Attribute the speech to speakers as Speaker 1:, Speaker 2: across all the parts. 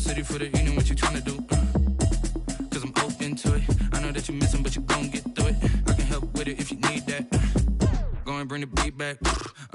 Speaker 1: city for the evening, what you tryna do? Cause I'm open to it. I know that you're missing, but you gon' get through it. I can help with it if you need that. Go and bring the beat back.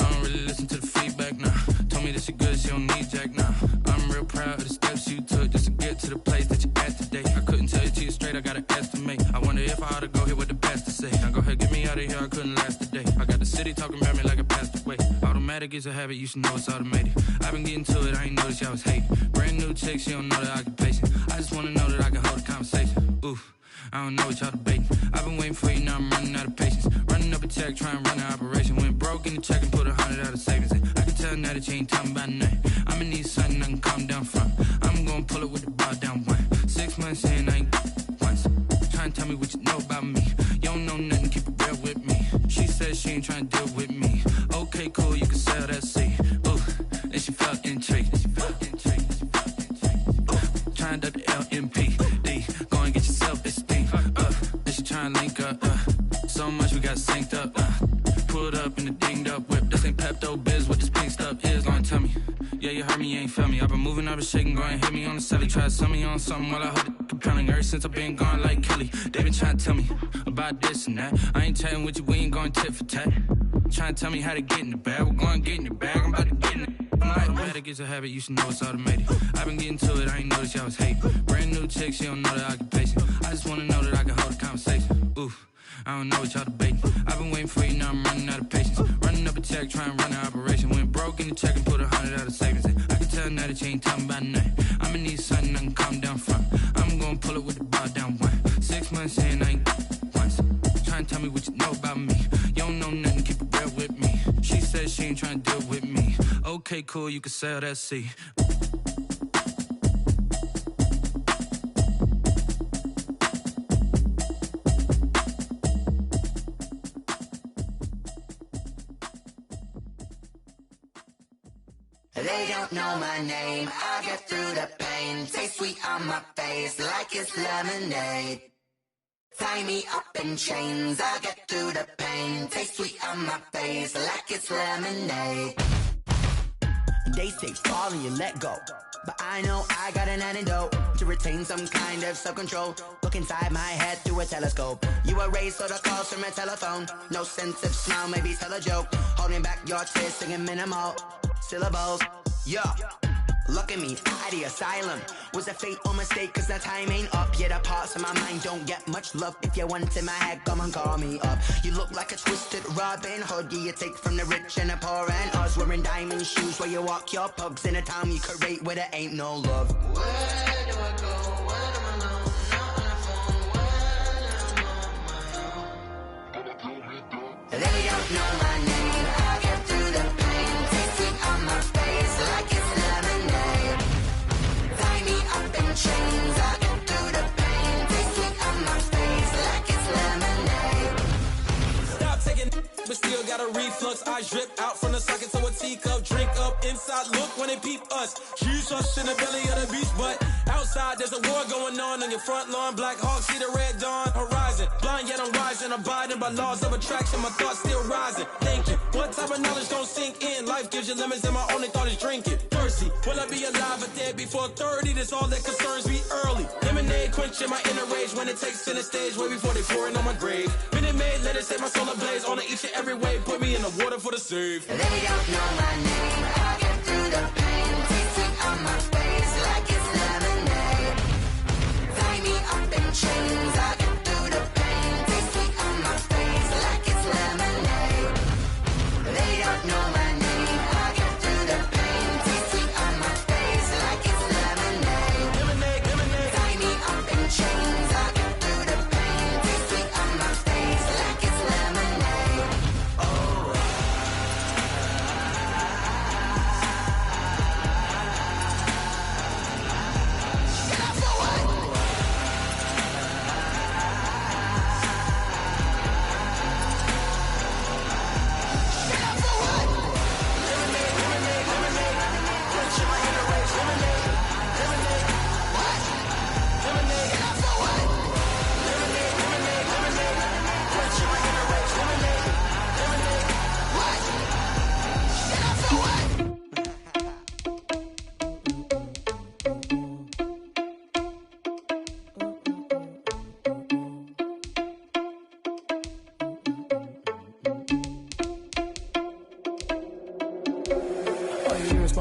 Speaker 1: I don't really listen to the feedback, nah. Told me that she good, she don't need jack, nah. I'm real proud of the steps you took just to get to the place that you at today. I couldn't tell you to you straight, I gotta estimate. I wonder if I ought to go here with the best to say. Now go ahead, get me out of here, I couldn't last a day. I got the city talking about me like I passed away. Automatic is a habit, you should know it's automated. I've been getting to it, I ain't noticed y'all was hating. Brand new chick, she don't know the occupation. I just wanna know that I can hold a conversation. Oof, I don't know what y'all debating. I've been waiting for you, now I'm running out of patience. Running up a check, trying to run an operation. Went broke in the check and put 100 out of savings in. I can tell now that you ain't talking about nothing. I'ma need something I can calm down from. I'm gonna pull it with the bar down one. 6 months in, I ain't once. Trying to tell me what you know about me. You don't know nothing, keep it real with me. She said she ain't trying to deal with me. Okay, cool, you can sell that seat. Ooh, and she felt intrigued. Trying to duck the LMPD. Go and get your self-esteem. And she trying to link up. So much we got synced up. Pulled up in the dinged up whip. This ain't Pepto-Biz, what this pink stuff is. Gonna tell me. Yeah, you heard me, you ain't felt me. I've been moving, I've been shaking, go and hit me on the celly. Try to sell me on something while I hold it compelling. Ever since I've been gone like Kelly, they been trying to tell me about this and that. I ain't chatting with you, we ain't going tit for tat. Trying to tell me how to get in the bag. We're going to get in the bag, I'm about to get in it. Automatic is a habit, you should know it's automated. I've been getting to it, I ain't noticed y'all was hating. Brand new chick, she don't know the occupation. I just wanna know that I can hold a conversation. Oof, I don't know what y'all debating. I've been waiting for you, now I'm running out of patience. Running up a check, trying to run an operation. Went broke in the check and put 100 out of savings in. I can tell now that you ain't talking about nothing. I'ma need something I can calm down from. I'm gonna pull it with the bar down one. 6 months in, I ain't once. Trying to tell me what you know about me. You don't know nothing, keep it real with me. She said she ain't trying to deal with me. Okay, cool, you can sell that seat.
Speaker 2: They don't know my name, I get through the pain. Taste sweet on my face like it's lemonade. Tie me up in chains, I get through the pain. Taste sweet on my face like it's lemonade.
Speaker 3: They say fall and you let go, but I know I got an antidote to retain some kind of self-control. Look inside my head through a telescope. You erase all the calls from a telephone. No sense of smile, maybe tell a joke. Holding back your tears, singing minimal syllables. Yeah, look at me, out of the asylum. Was a fate or mistake, cause the time ain't up. Yeah, the parts of my mind don't get much love. If you want in my head, come and call me up. You look like a twisted Robin Hood. Yeah, you take from the rich and the poor and us. Wearing diamond shoes where you walk your pugs. In a town you create where there ain't no love.
Speaker 2: Where do I go? Where do I know? Not on the phone. Where am I on my own? They don't know my name. I get through the pain. Taste sweet on my face like it's lemonade. Tie me up in chains. I get through the pain. Taste sweet on my face like it's lemonade.
Speaker 4: Stop taking, but still got a reflux. Eyes drip out from the socket to a teacup. Drink up inside, look when they peep us. Huge us in the belly of the beach, but outside there's a war going on your front lawn. Black Hawk see the red dawn horizon. Blind yet I'm rising, abiding by laws of attraction. My thoughts still rising. Thinking, what type of knowledge don't sink in? Life gives you lemons and my only thought is drinking. Thirsty, will I be alive or dead before 30? That's all that concerns me early. Lemonade quenching my inner rage when it takes center stage way before they pour it on my grave. Minute Maid, let it set my soul ablaze. On each and every way, put me in the water for the save.
Speaker 2: They don't know my name. I get through the pain. Taste sweet on my face like it's lemonade. Tie me up in chains. I get through the pain. Taste sweet on my face like it's lemonade. They don't know my name. I get through the pain. Taste sweet on my face like it's lemonade.
Speaker 4: Lemonade.
Speaker 2: Tie me up in chains. I get through the pain. Taste sweet on my face like it's lemonade. Oh.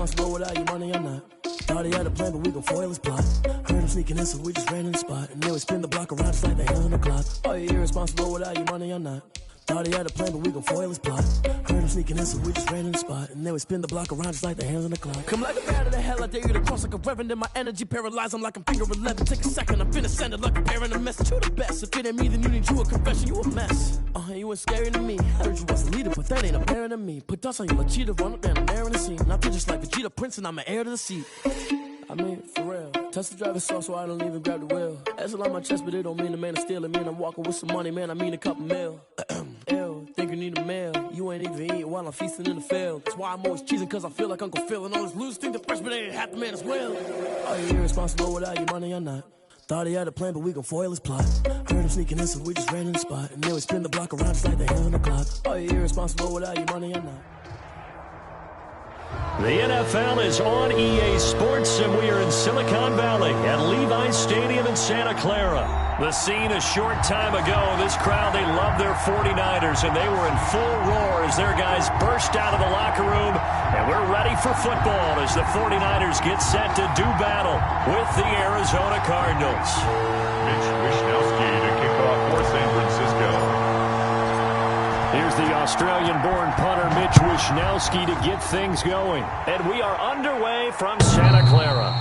Speaker 5: irresponsible without your money or not. Thought he had a plan, but we gon' foil his plot. Heard him sneaking in, so we just ran in the spot. And then we spin the block around just like the hands on the clock. Are you irresponsible without your money or not? Thought he had a plan, but we gon' foil his plot. Heard him sneaking in, so we just ran in the spot. And then we spin the block around just like the hands on the clock. Come like a bat of the hell, I dare you to cross like a reverend. In my energy paralyzed, I'm like I'm finger 11. Take a second, I'm finna send it like a bearing a message to the best. If it ain't me, then you need you a confession, you a mess. You ain't scary to me. Heard you was a leader, but that ain't apparent to me. Put dust on you, like cheetah, run up there and air in the scene. I feel just like Vegeta Prince, and I'm an heir to the seat. I mean, for real. Touch the driver's soft, so I don't even grab the wheel. That's on my chest, but it don't mean the man is stealing. Man, I'm walking with some money, man, I mean a couple mil. Ew, think you need a meal. You ain't even eating while I'm feasting in the field. That's why I'm always cheesing, cause I feel like Uncle Phil. And all those losers think the freshman ain't half the man as well. Are you irresponsible without your money or not? Thought he had a plan, but we gon' foil his plot. Heard him sneaking in, so we just ran in the spot. And then we spin the block around just like the hands on the clock. Are you irresponsible without your money or not?
Speaker 6: The NFL is on EA Sports, and we are in Silicon Valley at Levi's Stadium in Santa Clara. The scene a short time ago, this crowd, they love their 49ers, and they were in full roar as their guys burst out of the locker room, and we're ready for football as the 49ers get set to do battle with the Arizona Cardinals.
Speaker 7: Mitch Wishnowsky to kick off for San Francisco.
Speaker 6: Here's the Australian-born punter Mitch Wishnowsky to get things going. And we are underway from Santa Clara.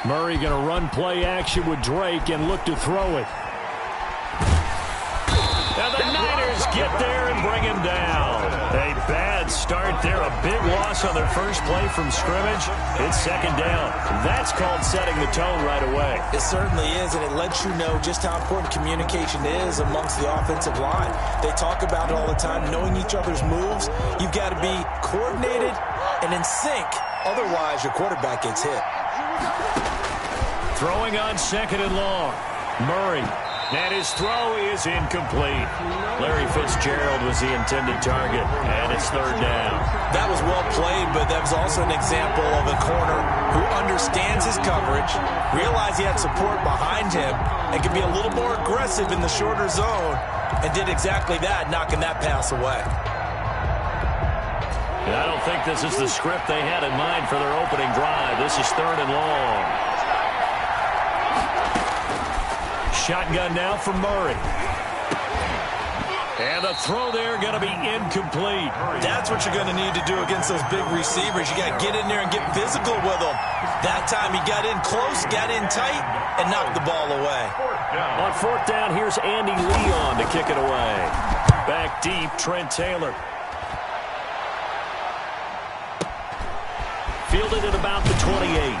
Speaker 6: Murray going to run play action with Drake and look to throw it. And the Niners get there and bring him down. A bad start there. A big loss on their first play from scrimmage. It's second down. That's called setting the tone right away.
Speaker 4: It certainly is, and it lets you know just how important communication is amongst the offensive line. They talk about it all the time, knowing each other's moves. You've got to be coordinated and in sync. Otherwise, your quarterback gets hit.
Speaker 6: Throwing on second and long. Murray. And his throw is incomplete. Larry Fitzgerald was the intended target, and it's third down.
Speaker 4: That was well played, but that was also an example of a corner who understands his coverage, realized he had support behind him, and can be a little more aggressive in the shorter zone, and did exactly that, knocking that pass away.
Speaker 6: I don't think this is the script they had in mind for their opening drive. This is third and long. Shotgun now for Murray. And the throw there going to be incomplete.
Speaker 4: That's what you're going to need to do against those big receivers. You got to get in there and get physical with them. That time he got in close, got in tight, and knocked the ball away.
Speaker 6: On fourth down, here's Andy Leon to kick it away. Back deep, Trent Taylor. Fielded at about the 28.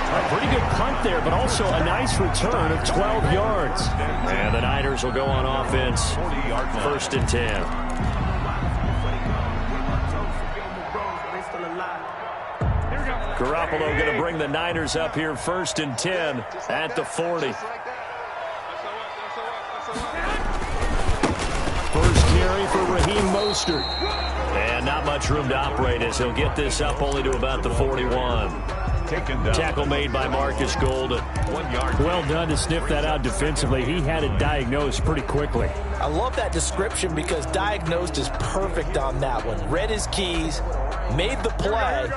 Speaker 6: A pretty good punt there, but also a nice return of 12 yards. And the Niners will go on offense. First and 10. Garoppolo going to bring the Niners up here first and 10 at the 40. First carry for Raheem Mostert. And not much room to operate as he'll get this up only to about the 41. Tackle made by Marcus Golden.
Speaker 7: 1 yard.
Speaker 6: Well done to sniff that out defensively. He had it diagnosed pretty quickly.
Speaker 4: I love that description because diagnosed is perfect on that one. Read his keys, made the play,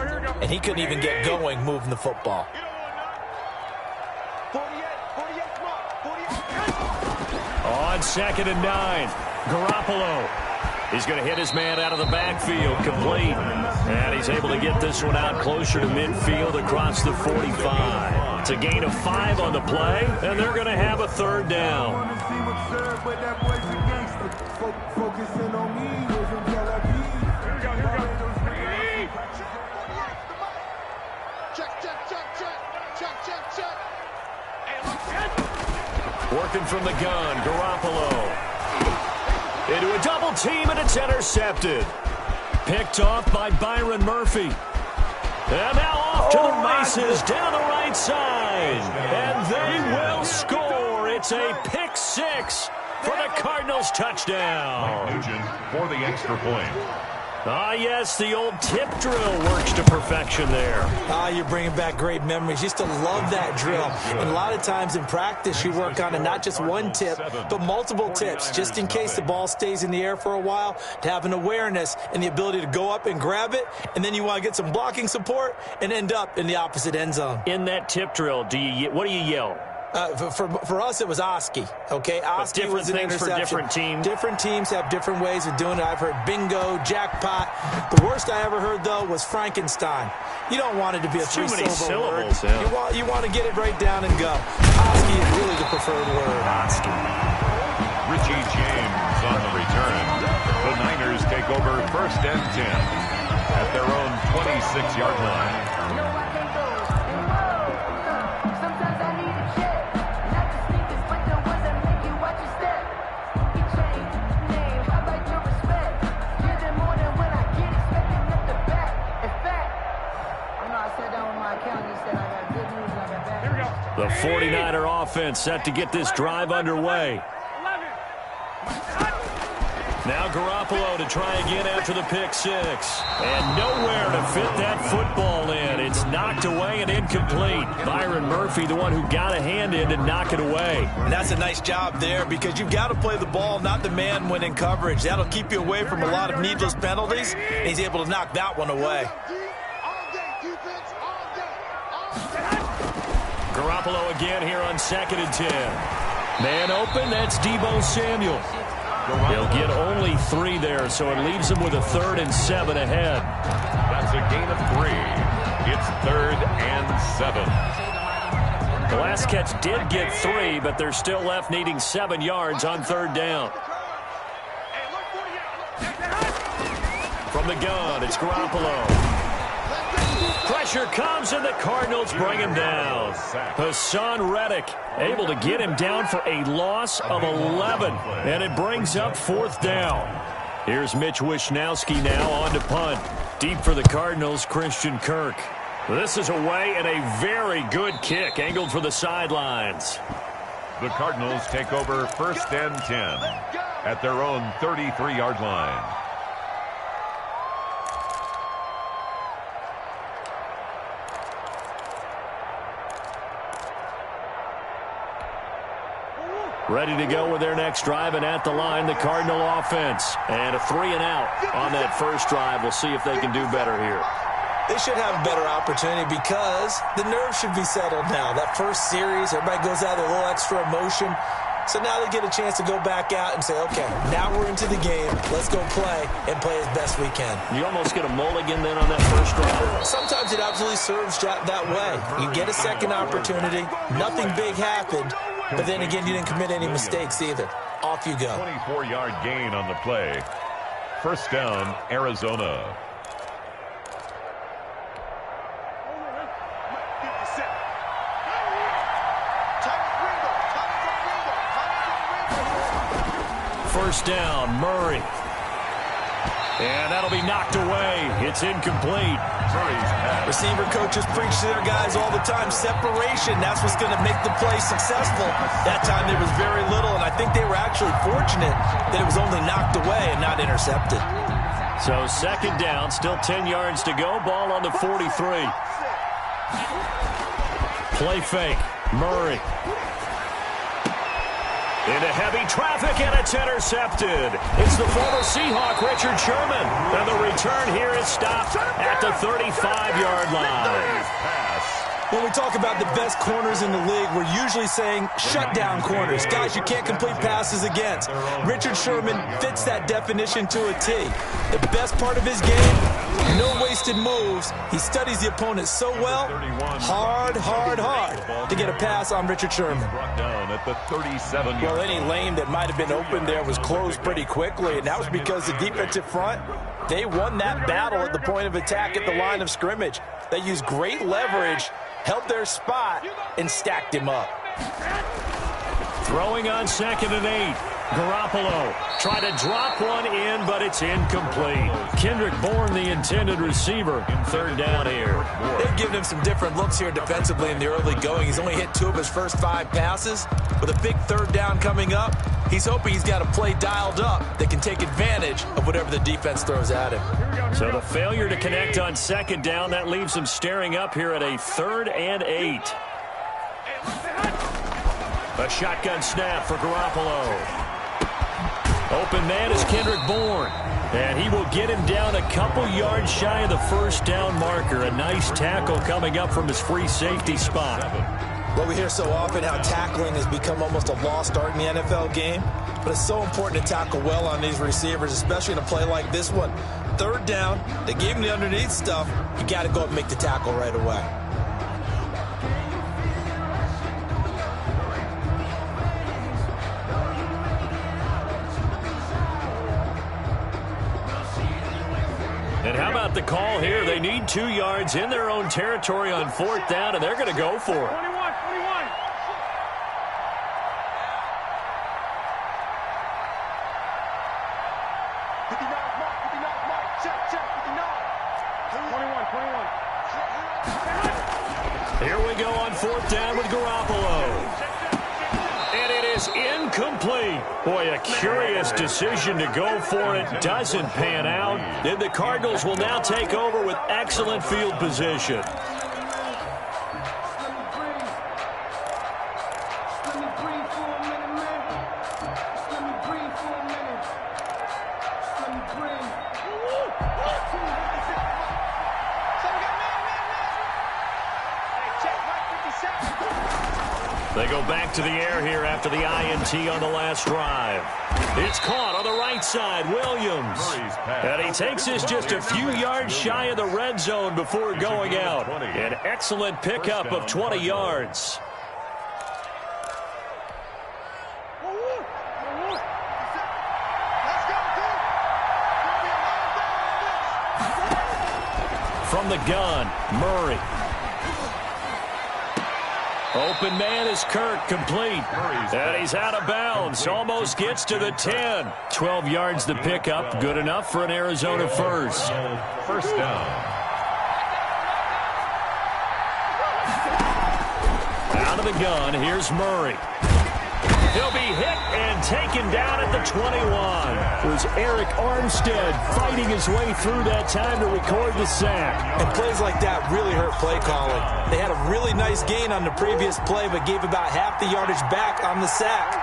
Speaker 4: and he couldn't even get going moving the football.
Speaker 6: On second and 9, Garoppolo. He's going to hit his man out of the backfield, complete. And he's able to get this one out closer to midfield across the 45. It's a gain of 5 on the play, and they're going to have a third down. Working from the gun, Garoppolo. Into a double team, and it's intercepted. Picked off by Byron Murphy. And now off to the races down the right side. line, and they will score. It's a pick six for the Cardinals touchdown.
Speaker 7: Mike Nugent for the extra point.
Speaker 6: Ah, yes, the old tip drill works to perfection there.
Speaker 4: You're bringing back great memories. Used to love that drill. And a lot of times in practice, you work on it, not just one tip, but multiple tips, just in case the ball stays in the air for a while, to have an awareness and the ability to go up and grab it, and then you want to get some blocking support and end up in the opposite end zone.
Speaker 6: In that tip drill, what do you yell?
Speaker 4: For us, it was Oski, okay? Oski was an interception.
Speaker 6: For different teams.
Speaker 4: Different teams have different ways of doing it. I've heard bingo, jackpot. The worst I ever heard, though, was Frankenstein. You don't want it to be a three-syllable word.
Speaker 6: Yeah.
Speaker 4: You want to get it right down and go. Oski is really the preferred word.
Speaker 6: Oski.
Speaker 7: Richie James on the return. The Niners take over 1st and 10 at their own 26-yard line.
Speaker 6: The 49er offense set to get this drive underway. Now Garoppolo to try again after the pick six. And nowhere to fit that football in. It's knocked away and incomplete. Byron Murphy, the one who got a hand in to knock it away.
Speaker 4: And that's a nice job there because you've got to play the ball, not the man when in coverage. That'll keep you away from a lot of needless penalties. And he's able to knock that one away.
Speaker 6: Garoppolo again here on 2nd and 10. Man open, that's Deebo Samuel. He'll get only 3 there, so it leaves him with a 3rd and 7 ahead.
Speaker 7: That's a gain of 3. It's 3rd and 7.
Speaker 6: The last catch did get 3, but they're still left needing 7 yards on 3rd down. From the gun, it's Garoppolo. Pressure comes, and the Cardinals bring him down. Hassan Reddick able to get him down for a loss of 11, and it brings up 4th down. Here's Mitch Wishnowsky now on to punt. Deep for the Cardinals, Christian Kirk. This is away and a very good kick, angled for the sidelines.
Speaker 7: The Cardinals take over 1st and 10 at their own 33-yard line.
Speaker 6: Ready to go with their next drive, and at the line, the Cardinal offense. And a 3-and-out on that first drive. We'll see if they can do better here.
Speaker 4: They should have a better opportunity because the nerves should be settled now. That first series, everybody goes out with a little extra emotion. So now they get a chance to go back out and say, okay, now we're into the game. Let's go play and play as best we can.
Speaker 6: You almost get a mulligan then on that first drive.
Speaker 4: Sometimes it absolutely serves that way. You get a second opportunity. Nothing big happened. But then again, you didn't commit any mistakes either. Off you go.
Speaker 7: 24-yard gain on the play. 1st down, Arizona.
Speaker 6: First down, Murray. And that'll be knocked away. It's incomplete.
Speaker 4: Receiver coaches preach to their guys all the time. Separation, that's what's going to make the play successful. That time there was very little, and I think they were actually fortunate that it was only knocked away and not intercepted.
Speaker 6: So 2nd down, still 10 yards to go. Ball on the 43. Play fake. Murray. Into heavy traffic, and it's intercepted. It's the former Seahawk, Richard Sherman. And the return here is stopped at the 35-yard line.
Speaker 4: When we talk about the best corners in the league, we're usually saying shutdown corners, guys you can't complete passes against. Richard Sherman fits that definition to a T. The best part of his game, no wasted moves. He studies the opponent so well, hard to get a pass on Richard Sherman.
Speaker 7: At the 37.
Speaker 4: Well, any lane that might have been open there was closed pretty quickly, and that was because the defensive front, they won that battle at the point of attack at the line of scrimmage. They used great leverage, held their spot, and stacked him up.
Speaker 6: Throwing on 2nd and 8. Garoppolo tried to drop one in, but it's incomplete. Kendrick Bourne, the intended receiver, in third down here.
Speaker 4: They've given him some different looks here defensively in the early going. He's only hit 2 of his first 5 passes. With a big third down coming up, he's hoping he's got a play dialed up that can take advantage of whatever the defense throws at him.
Speaker 6: So the failure to connect on second down, that leaves him staring up here at a 3rd and 8. A shotgun snap for Garoppolo. Open man is Kendrick Bourne. And he will get him down a couple yards shy of the first down marker. A nice tackle coming up from his free safety spot.
Speaker 4: Well, we hear so often how tackling has become almost a lost art in the NFL game. But it's so important to tackle well on these receivers, especially in a play like this one. Third down, they gave him the underneath stuff. You got to go up and make the tackle right away.
Speaker 6: And how about the call here? They need 2 yards in their own territory on 4th down, and they're going to go for it.
Speaker 8: 21.
Speaker 6: Here we go on 4th down with Garoppolo. And it is incomplete. Boy, a curious decision to go for it. Doesn't pan out. And the Cardinals will now take over with excellent field position. They go back to the air here after the INT on the last drive. It's caught on the right side, Williams. And he takes this just a few yards shy of the red zone before going out. An excellent pickup of 20 yards. From the gun, Murray. Open man is Kirk, complete. And he's out of bounds. Almost gets to the 10. 12 yards the pickup. Good enough for an Arizona first.
Speaker 7: First down.
Speaker 6: Out of the gun, here's Murray. He'll be hit and taken down at the 21. It was Eric Armstead fighting his way through that time to record the sack.
Speaker 4: And plays like that really hurt play calling. They had a really nice gain on the previous play, but gave about half the yardage back on the sack.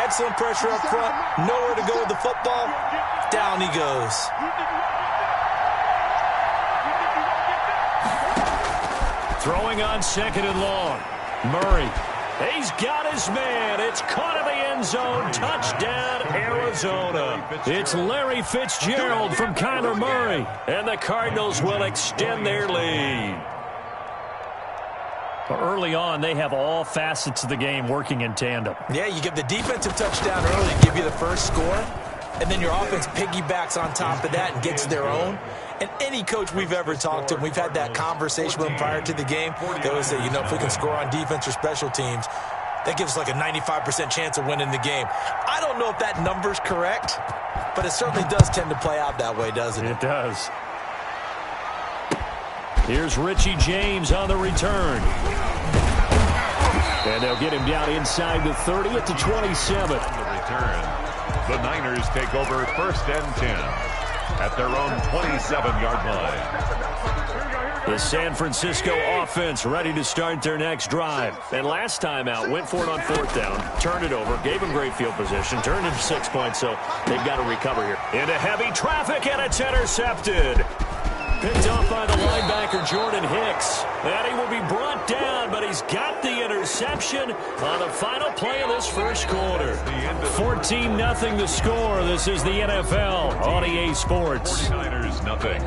Speaker 4: Excellent pressure up front. Nowhere to go with the football. Down he goes.
Speaker 6: Throwing on 2nd and long. Murray. He's got his man. It's caught in the end zone. Touchdown, Arizona. It's Larry Fitzgerald from Kyler Murray. And the Cardinals will extend their lead. Early on, they have all facets of the game working in tandem.
Speaker 4: Yeah, you give the defensive touchdown early, give you the first score, and then your offense piggybacks on top of that and gets their own. And any coach we've ever talked to, we've had that conversation with them prior to the game, they always say, you know, if we can score on defense or special teams, that gives us like a 95% chance of winning the game. I don't know if that number's correct, but it certainly does tend to play out that way, doesn't it?
Speaker 6: It does. Here's Richie James on the return. And they'll get him down inside the 30 at the 27.
Speaker 7: On the return, the Niners take over 1st and 10 at their own 27-yard line.
Speaker 6: The San Francisco offense ready to start their next drive. And last time out, went for it on 4th down, turned it over, gave them great field position, turned it to 6 points, so they've got to recover here. Into heavy traffic, and it's intercepted. Picked off by the linebacker, Jordan Hicks. And he will be brought down, but he's got the interception on the final play of this first quarter. 14-0 the score. This is the NFL on EA Sports.
Speaker 7: 49ers nothing.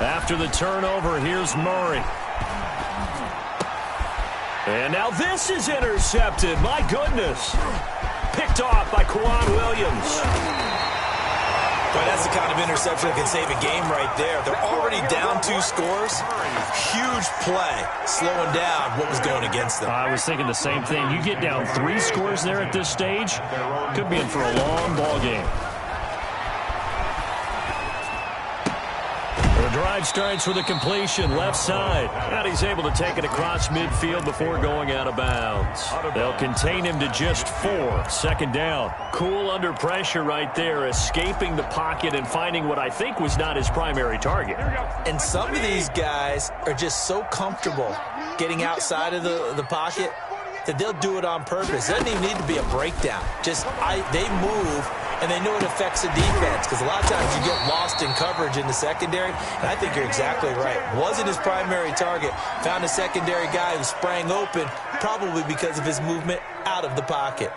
Speaker 6: After the turnover, here's Murray. And now this is intercepted. My goodness. Picked off by Kwan Williams.
Speaker 4: But that's the kind of interception that can save a game right there. They're already down 2 scores. Huge play, slowing down what was going against them.
Speaker 6: I was thinking the same thing. You get down 3 scores there at this stage, could be in for a long ball game. The drive starts with a completion, left side. And he's able to take it across midfield before going out of bounds. They'll contain him to just 4. Second down. Cool under pressure right there, escaping the pocket and finding what I think was not his primary target.
Speaker 4: And some of these guys are just so comfortable getting outside of the pocket that they'll do it on purpose. It doesn't even need to be a breakdown. They move, and they know it affects the defense, because a lot of times you get lost in coverage in the secondary, and I think you're exactly right. Wasn't his primary target. Found a secondary guy who sprang open, probably because of his movement out of the pocket.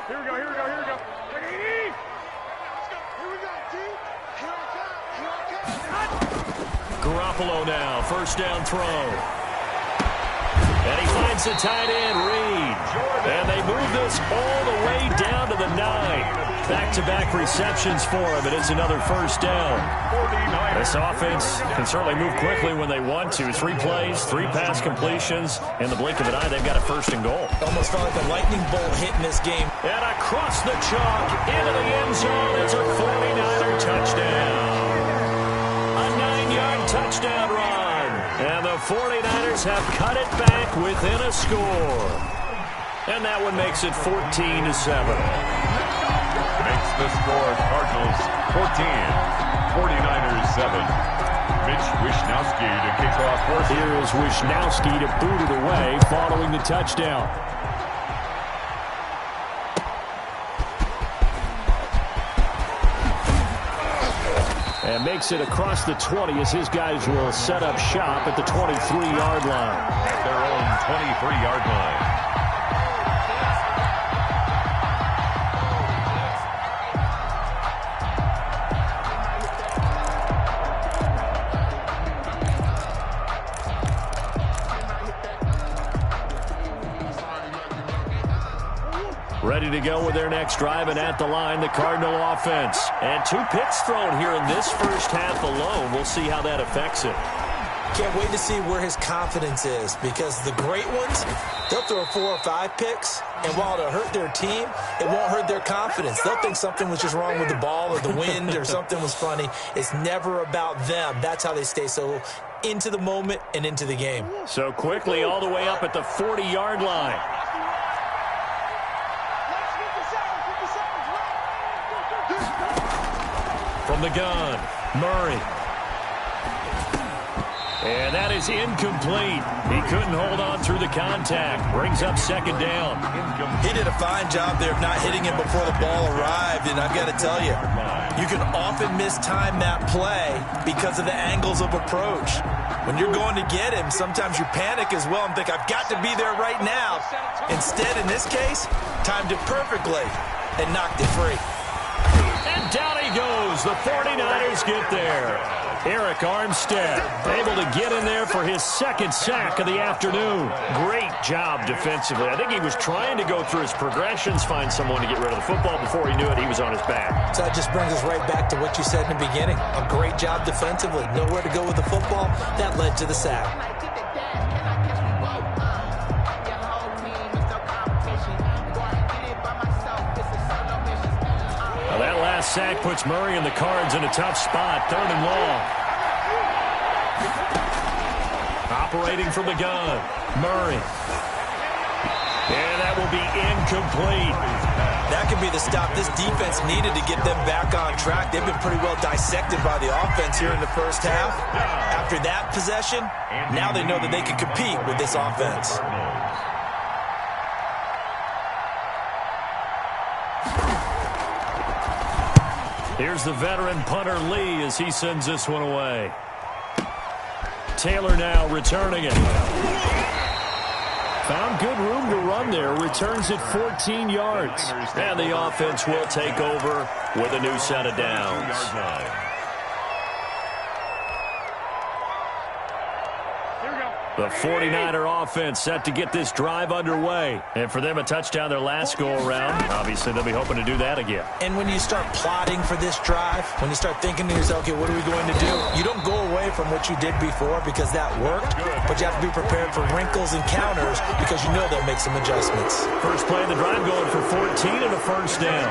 Speaker 8: Here we go, here we go, here we go.
Speaker 6: Garoppolo now, first down throw. And he finds the tight end, Reed. And they move this all the way down to the 9. Back-to-back receptions for him, and it's another first down. This offense can certainly move quickly when they want to. 3 plays, 3 pass completions. In the blink of an eye, they've got a first and goal.
Speaker 4: Almost felt like a lightning bolt hitting this game.
Speaker 6: And across the chalk, into the end zone, it's a 49er touchdown. A 9-yard touchdown run. And the 49ers have cut it back within a score. And that one makes it 14-7.
Speaker 7: Makes the score Cardinals 14, 49ers 7. Mitch Wishnowsky to kick off first.
Speaker 6: Here is Wishnowsky to boot it away following the touchdown. And makes it across the 20 as his guys will set up shop at the 23-yard line.
Speaker 7: At their own 23-yard line.
Speaker 6: Ready to go with their next drive, and at the line, the Cardinal offense. And 2 picks thrown here in this first half alone. We'll see how that affects it.
Speaker 4: Can't wait to see where his confidence is, because the great ones, they'll throw 4 or 5 picks, and while it'll hurt their team, it won't hurt their confidence. They'll think something was just wrong with the ball or the wind or something was funny. It's never about them. That's how they stay so into the moment and into the game.
Speaker 6: So quickly all the way up at the 40-yard line. From the gun, Murray. And that is incomplete. He couldn't hold on through the contact. Brings up second down.
Speaker 4: He did a fine job there of not hitting him before the ball arrived, and I've got to tell you, you can often mistime that play because of the angles of approach. When you're going to get him, sometimes you panic as well and think, I've got to be there right now. Instead, in this case, timed it perfectly and knocked it free.
Speaker 6: And down he goes. The 49ers get there. Eric Armstead able to get in there for his second sack of the afternoon. Great job defensively. I think he was trying to go through his progressions, find someone to get rid of the football. Before he knew it, he was on his back.
Speaker 4: So that just brings us right back to what you said in the beginning. A great job defensively. Nowhere to go with the football. That led to the sack.
Speaker 6: That last sack puts Murray and the Cards in a tough spot. 3rd and long. Operating from the gun, Murray. And that will be incomplete.
Speaker 4: That could be the stop this defense needed to get them back on track. They've been pretty well dissected by the offense here in the first half. After that possession, now they know that they can compete with this offense.
Speaker 6: Here's the veteran punter Lee as he sends this one away. Taylor now returning it. Found good room to run there. Returns it 14 yards. And the offense will take over with a new set of downs.
Speaker 8: Here we go.
Speaker 6: The 49er offense set to get this drive underway. And for them, a touchdown their last go-around. Obviously, they'll be hoping to do that again.
Speaker 4: And when you start plotting for this drive, when you start thinking to yourself, okay, what are we going to do? You don't go away from what you did before because that worked, but you have to be prepared for wrinkles and counters because you know they'll make some adjustments.
Speaker 6: First play of the drive going for 14 and a first down.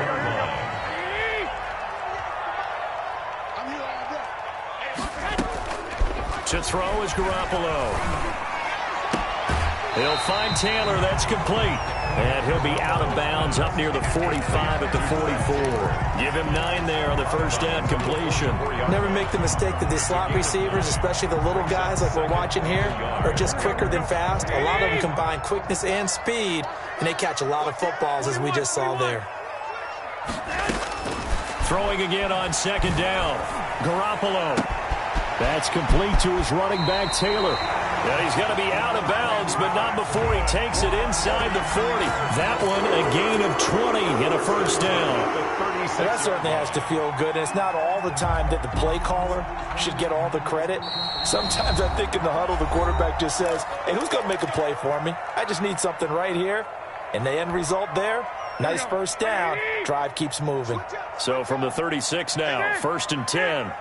Speaker 6: To throw is Garoppolo. He'll find Taylor. That's complete. And he'll be out of bounds up near the 45 at the 44. Give him 9 there on the first down completion.
Speaker 4: Never make the mistake that the slot receivers, especially the little guys like we're watching here, are just quicker than fast. A lot of them combine quickness and speed, and they catch a lot of footballs as we just saw there.
Speaker 6: Throwing again on second down. Garoppolo. That's complete to his running back, Taylor. Yeah, he's going to be out of bounds, but not before he takes it inside the 40. That one, a gain of 20 and a first down.
Speaker 4: Well, that certainly has to feel good, and it's not all the time that the play caller should get all the credit. Sometimes I think in the huddle, the quarterback just says, hey, who's going to make a play for me? I just need something right here. And the end result there, nice first down. Drive keeps moving.
Speaker 6: So from the 36 now, first and 10.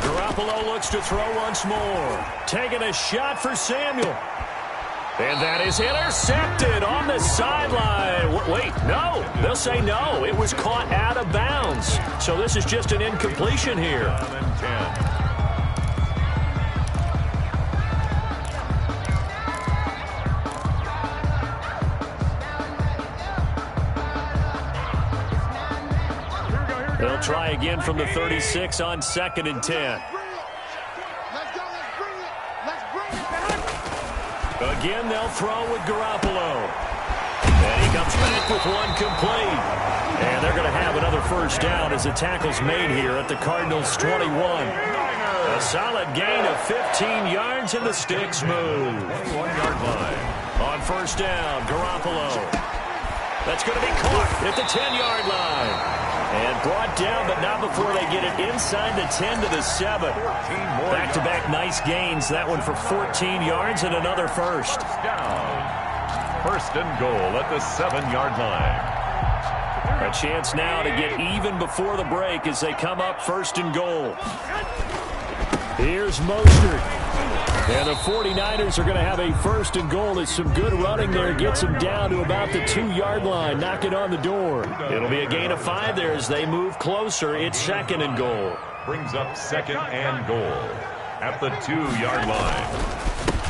Speaker 6: Garoppolo looks to throw once more. Taking a shot for Samuel. And that is intercepted on the sideline. Wait, no. They'll say no. It was caught out of bounds. So this is just an incompletion here. They'll try again from the 36 on second and 10. Again, they'll throw with Garoppolo. And he comes back with one complete. And they're going to have another first down as the tackle's made here at the Cardinals' 21. A solid gain of 15 yards and the sticks move.
Speaker 7: 1-yard line.
Speaker 6: On first down, Garoppolo. That's going to be caught at the 10-yard line. And brought down, but not before they get it inside the 10 to the 7. Back-to-back nice gains. That one for 14 yards and another first.
Speaker 7: Down. First and goal at the 7-yard line.
Speaker 6: A chance now to get even before the break as they come up first and goal. Here's Mostert. And the 49ers are going to have a first and goal. It's some good running there. Gets them down to about the 2-yard line. Knocking on the door. It'll be a gain of 5 there as they move closer. It's second and goal.
Speaker 7: Brings up second and goal at the 2-yard line.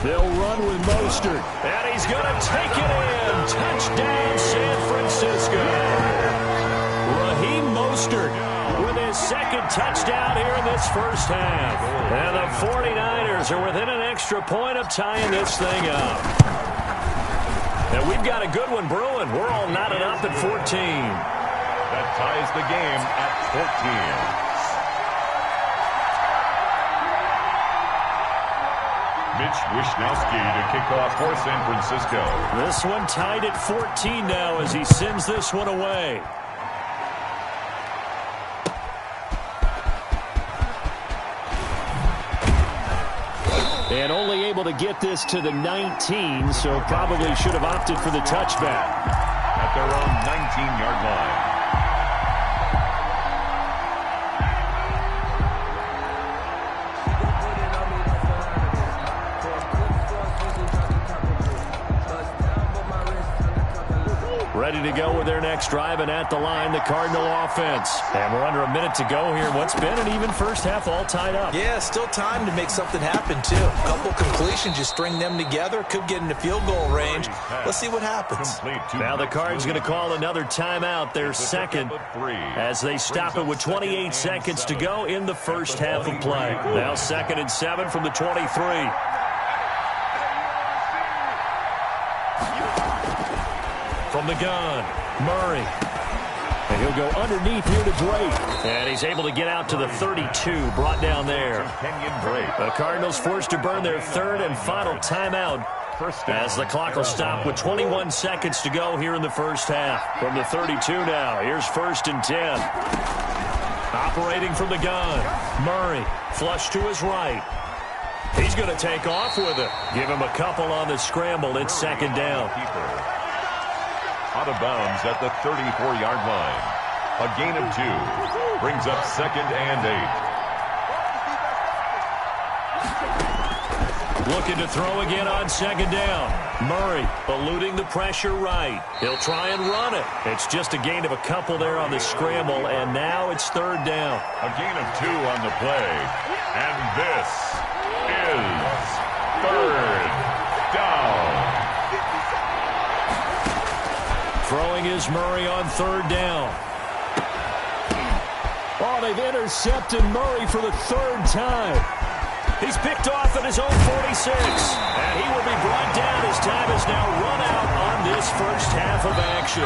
Speaker 6: They'll run with Mostert. And he's going to take it in. Touchdown, San Francisco. Raheem Mostert with his second touchdown here in this first half. And the 49ers are within an extra point of tying this thing up. And we've got a good one brewing. We're all knotted up at 14.
Speaker 7: That ties the game at 14. Mitch Wishnowsky to kick off for San Francisco.
Speaker 6: This one tied at 14 now as he sends this one away. And only able to get this to the 19, so probably should have opted for the touchback.
Speaker 7: At their own 19-yard line.
Speaker 6: Ready to go with their next drive, and at the line, the Cardinal offense. And we're under a minute to go here. What's been an even first half, all tied up.
Speaker 4: Yeah, still time to make something happen, too. A couple completions, you string them together, could get into field goal range. Let's see what happens.
Speaker 6: Now the Cards going to call another timeout, their second, as they stop it with 28 seconds to go in the first half of play. Now second and 7 from the 23. From the gun, Murray. And he'll go underneath here to Drake. And he's able to get out to the 32, brought down there. The Cardinals forced to burn their third and final timeout as the clock will stop with 21 seconds to go here in the first half. From the 32 now, here's first and 10. Operating from the gun, Murray, flush to his right. He's going to take off with it. Give him a couple on the scramble. It's second down.
Speaker 7: Out of bounds at the 34-yard line. A gain of 2 brings up second and 8.
Speaker 6: Looking to throw again on second down. Murray eluding the pressure right. He'll try and run it. It's just a gain of a couple there on the scramble, and now it's third down.
Speaker 7: A gain of 2 on the play. And this is third down.
Speaker 6: Throwing is Murray on third down. Oh, they've intercepted Murray for the third time. He's picked off at his own 46, and he will be brought down as time is now run out on this first half of action.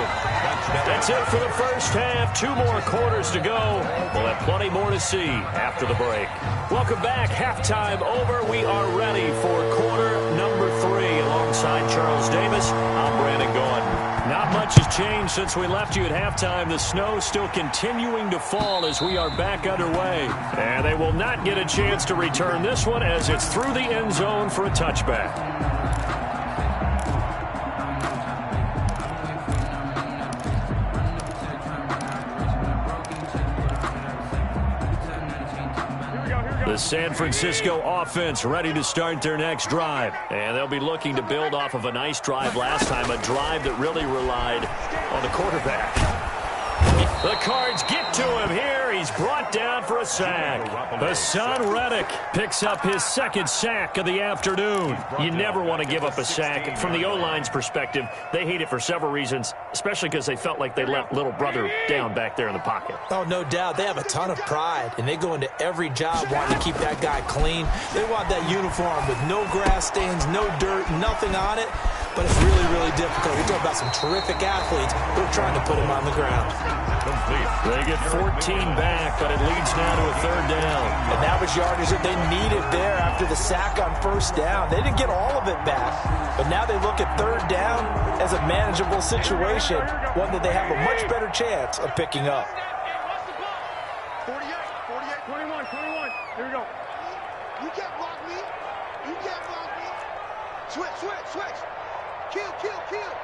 Speaker 6: That's it for the first half. 2 more quarters to go. We'll have plenty more to see after the break. Welcome back. Halftime over. We are ready for quarter number 3. Alongside Charles Davis, I'm Brandon Gaudin. Not much has changed since we left you at halftime. The snow still continuing to fall as we are back underway. And they will not get a chance to return this one as it's through the end zone for a touchback. The San Francisco offense ready to start their next drive. And they'll be looking to build off of a nice drive last time, a drive that really relied on the quarterback. The Cards get to him here. He's brought down for a sack. Hassan Reddick picks up his second sack of the afternoon. You never want to give up a sack. From the O-line's perspective, they hate it for several reasons, especially because they felt like they let little brother down back there in the pocket.
Speaker 9: Oh, no doubt. They have a ton of pride, and they go into every job wanting to keep that guy clean. They want that uniform with no grass stains, no dirt, nothing on it. But it's really, really difficult. You're talking about some terrific athletes. We're trying to put him on the ground.
Speaker 6: They get 14 back, but it leads now to a third down.
Speaker 9: And that was yardage that they needed there after the sack on first down. They didn't get all of it back, but now they look at third down as a manageable situation, one that they have a much better chance of picking up.
Speaker 8: 48, 21. Here we go.
Speaker 10: You can't block me. You can't block me. Switch. Kill. Turn up.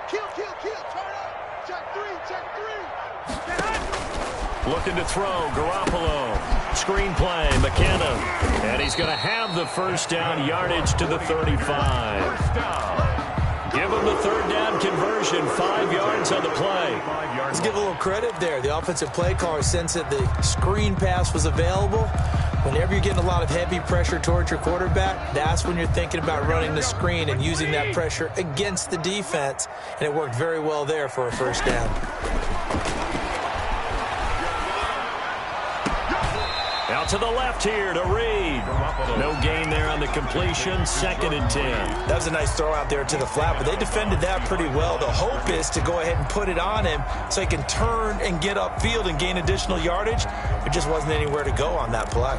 Speaker 10: Kill. Turn up. Check three.
Speaker 6: Looking to throw, Garoppolo. Screen play, McKenna. And he's going to have the first down, yardage to the 35. Give him the third down conversion, 5 yards on the play.
Speaker 9: Let's give a little credit there. The offensive play caller sensed that the screen pass was available. Whenever you're getting a lot of heavy pressure towards your quarterback, that's when you're thinking about running the screen and using that pressure against the defense. And it worked very well there for a first down.
Speaker 6: Out to the left here to Reed. No gain there on the completion. 2nd and 10.
Speaker 9: That was a nice throw out there to the flat, but they defended that pretty well. The hope is to go ahead and put it on him so he can turn and get upfield and gain additional yardage. There just wasn't anywhere to go on that play.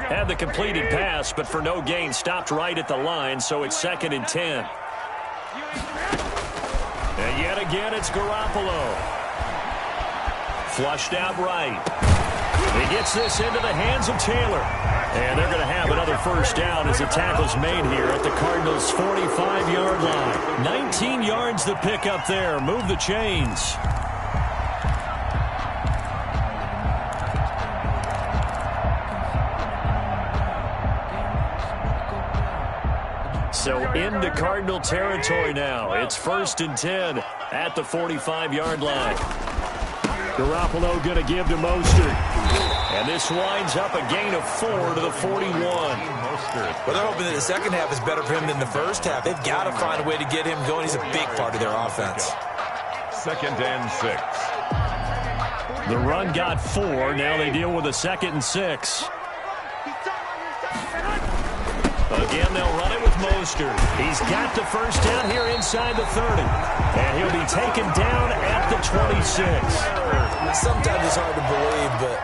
Speaker 6: Had the completed pass, but for no gain, stopped right at the line, so it's 2nd and 10. And yet again, it's Garoppolo. Flushed out right. He gets this into the hands of Taylor. And they're going to have another first down as the tackle's made here at the Cardinals' 45-yard line. 19 yards to pick up there. Move the chains. So into Cardinal territory now. It's 1st and 10 at the 45-yard line. Garoppolo going to give to Mostert. And this winds up a gain of 4 to the 41.
Speaker 9: Well, they're hoping that the second half is better for him than the first half. They've got to find a way to get him going. He's a big part of their offense.
Speaker 7: 2nd and 6.
Speaker 6: The run got 4. Now they deal with a 2nd and 6. Again, they'll run it with Mostert. He's got the first down here inside the 30. And he'll be taken down at the 26.
Speaker 9: Sometimes it's hard to believe, but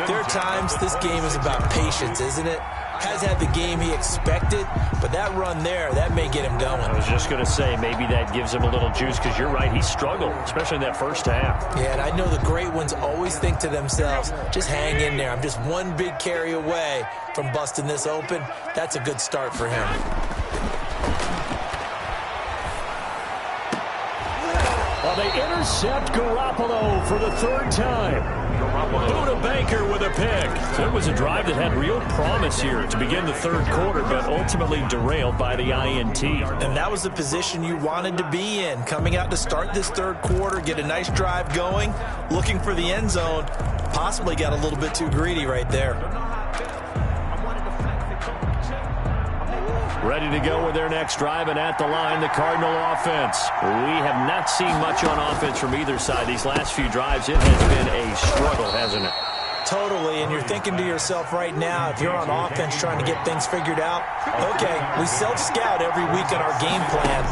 Speaker 9: there are times this game is about patience, isn't it? has had the game he expected, but that run there, that may get him going.
Speaker 6: I was just going to say, maybe that gives him a little juice, because you're right, he struggled, especially in that first half.
Speaker 9: Yeah, and I know the great ones always think to themselves, just hang in there. I'm just one big carry away from busting this open. That's a good start for him.
Speaker 6: Well, they intercept Garoppolo for the third time. Buda Baker with a pick. So it was a drive that had real promise here to begin the third quarter, but ultimately derailed by the INT.
Speaker 9: And that was the position you wanted to be in. Coming out to start this third quarter, get a nice drive going, looking for the end zone. Possibly got a little bit too greedy right there.
Speaker 6: Ready to go with their next drive, and at the line, the Cardinal offense. We have not seen much on offense from either side. These last few drives, it has been a struggle, hasn't it?
Speaker 9: Totally, and you're thinking to yourself right now, if you're on offense trying to get things figured out, okay, we self-scout every week on our game plan.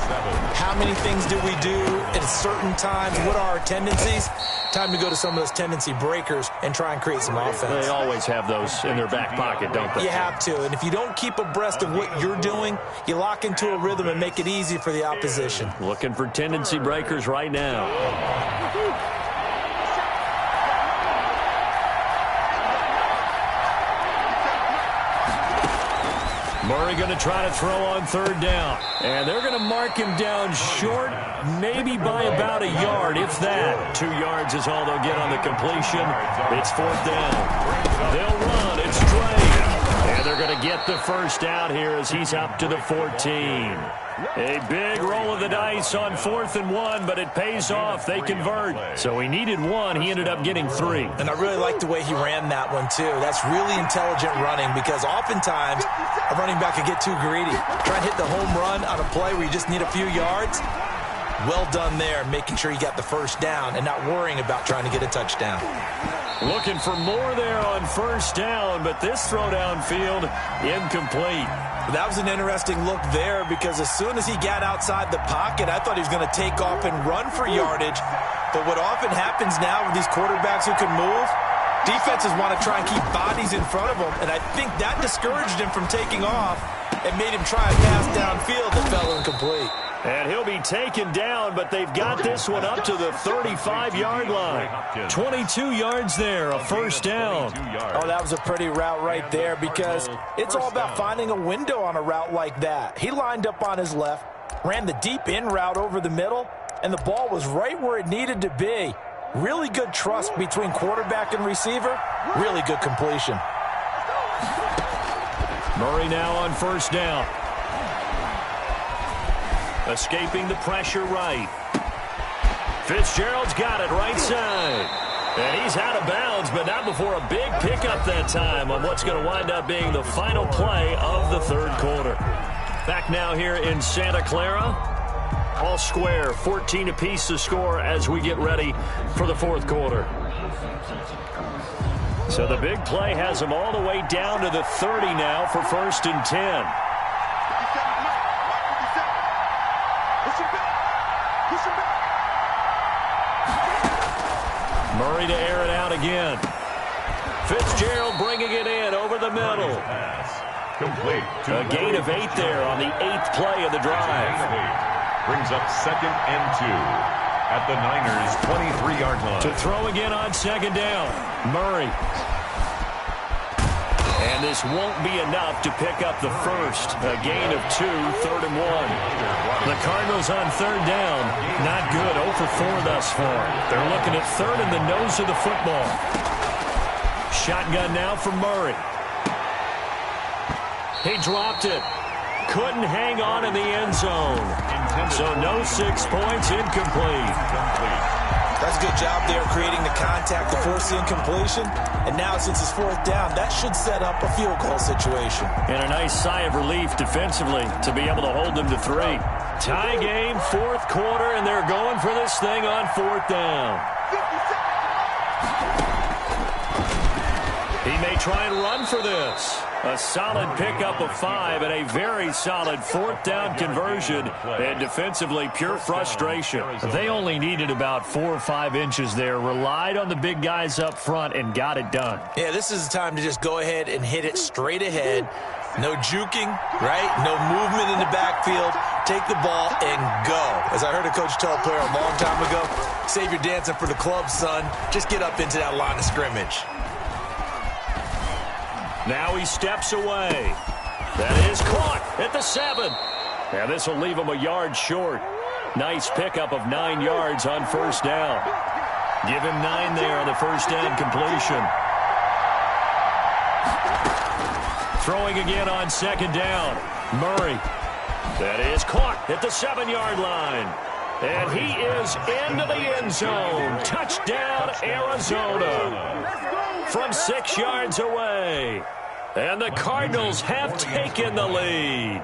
Speaker 9: How many things do we do at certain times? What are our tendencies? Time to go to some of those tendency breakers and try and create some offense.
Speaker 6: They always have those in their back pocket, don't they?
Speaker 9: You have to, and if you don't keep abreast of what you're doing, you lock into a rhythm and make it easy for the opposition.
Speaker 6: Looking for tendency breakers right now. Murray going to try to throw on third down. And they're going to mark him down short, maybe by about a yard, if that. 2 yards is all they'll get on the completion. It's fourth down. They'll run. It's Drake. And they're going to get the first down here as he's up to the 14. A big roll of the dice on 4th and 1, but it pays off. They convert. So he needed 1. He ended up getting 3.
Speaker 9: And I really like the way he ran that one, too. That's really intelligent running, because oftentimes a running back could get too greedy. Try and hit the home run on a play where you just need a few yards. Well done there, making sure you got the first down and not worrying about trying to get a touchdown.
Speaker 6: Looking for more there on first down, but this throw downfield incomplete.
Speaker 9: That was an interesting look there, because as soon as he got outside the pocket, I thought he was going to take off and run for yardage. But what often happens now with these quarterbacks who can move, defenses want to try and keep bodies in front of them, and I think that discouraged him from taking off and made him try a pass downfield that fell incomplete.
Speaker 6: And he'll be taken down, but they've got this one up to the 35-yard line. 22 yards there, a first down.
Speaker 9: Oh, that was a pretty route right there, because it's all about finding a window on a route like that. He lined up on his left, ran the deep in route over the middle, and the ball was right where it needed to be. Really good trust between quarterback and receiver. Really good completion.
Speaker 6: Murray now on first down. Escaping the pressure right. Fitzgerald's got it right side. And he's out of bounds, but not before a big pickup that time on what's going to wind up being the final play of the third quarter. Back now here in Santa Clara. All square, 14 apiece to score as we get ready for the fourth quarter. So the big play has them all the way down to the 30 now for 1st and 10. Murray to air it out again. Fitzgerald bringing it in over the middle.
Speaker 7: Complete.
Speaker 6: A gain of 8 there on the 8th play of the drive.
Speaker 7: Brings up 2nd and 2 at the Niners' 23-yard line.
Speaker 6: To throw again on 2nd down. Murray. And this won't be enough to pick up the first. A gain of 2, 3rd and 1. The Cardinals on 3rd down. Not good. 0 for 4 thus far. They're looking at 3rd in the nose of the football. Shotgun now for Murray. He dropped it. Couldn't hang on in the end zone. So no 6 points, incomplete.
Speaker 9: That's a good job there creating the contact to force the incompletion. And now since it's 4th down, that should set up a field goal situation.
Speaker 6: And a nice sigh of relief defensively to be able to hold them to 3. Tie game, 4th quarter, and they're going for this thing on 4th down. He may try and run for this. A solid pickup of 5 and a very solid fourth down conversion. And defensively, pure frustration. They only needed about 4 or 5 inches there. Relied on the big guys up front and got it done.
Speaker 9: Yeah, this is the time to just go ahead and hit it straight ahead. No juking, right? No movement in the backfield. Take the ball and go. As I heard a coach tell a player a long time ago, save your dancing for the club, son. Just get up into that line of scrimmage.
Speaker 6: Now he steps away. That is caught at the 7. And this will leave him a yard short. Nice pickup of 9 yards on first down. Give him 9 there on the first down completion. Throwing again on second down. Murray. That is caught at the 7-yard line. And he is into the end zone. Touchdown, Arizona. From 6 yards away. And the Cardinals have taken the lead.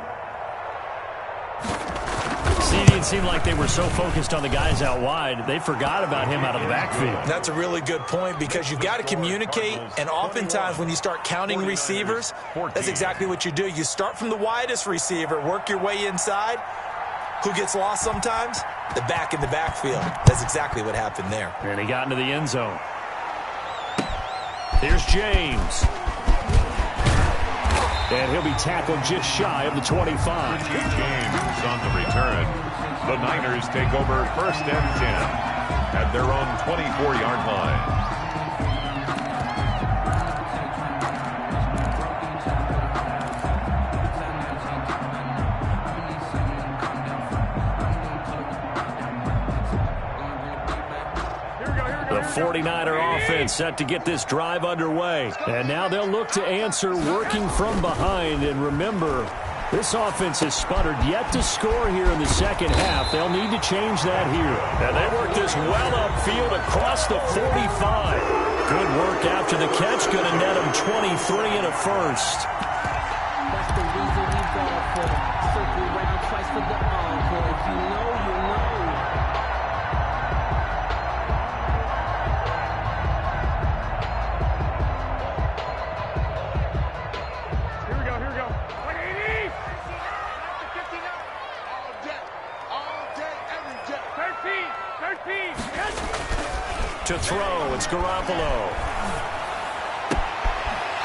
Speaker 6: It didn't seem like they were so focused on the guys out wide, they forgot about him out of the backfield.
Speaker 9: That's a really good point because you've got to communicate, and oftentimes when you start counting receivers, that's exactly what you do. You start from the widest receiver, work your way inside. Who gets lost sometimes? The back in the backfield. That's exactly what happened there.
Speaker 6: And he got into the end zone. Here's James. And he'll be tackled just shy of the 25.
Speaker 7: James on the return. The Niners take over first and 10 at their own 24-yard line.
Speaker 6: The 49er offense set to get this drive underway. And now they'll look to answer working from behind. And remember, this offense has sputtered yet to score here in the second half. They'll need to change that here. And they work this well upfield across the 45. Good work after the catch. Going to net them 23 and a first.
Speaker 11: That's the reason we ball for. Circle round twice for the encore. If you know, you know.
Speaker 6: To throw, it's Garoppolo.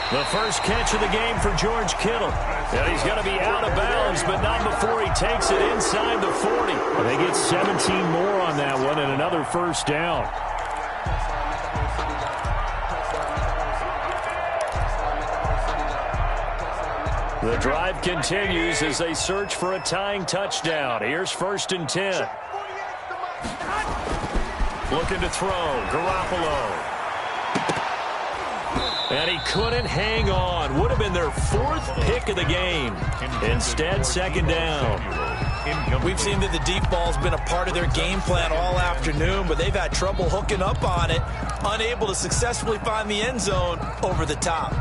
Speaker 6: The first catch of the game for George Kittle. And he's going to be out of bounds, but not before he takes it inside the 40. And they get 17 more on that one and another first down. The drive continues as they search for a tying touchdown. Here's first and 10. Looking to throw, Garoppolo. And he couldn't hang on. Would have been their 4th pick of the game. Instead, second down.
Speaker 9: We've seen that the deep ball's been a part of their game plan all afternoon, but they've had trouble hooking up on it, unable to successfully find the end zone over the top.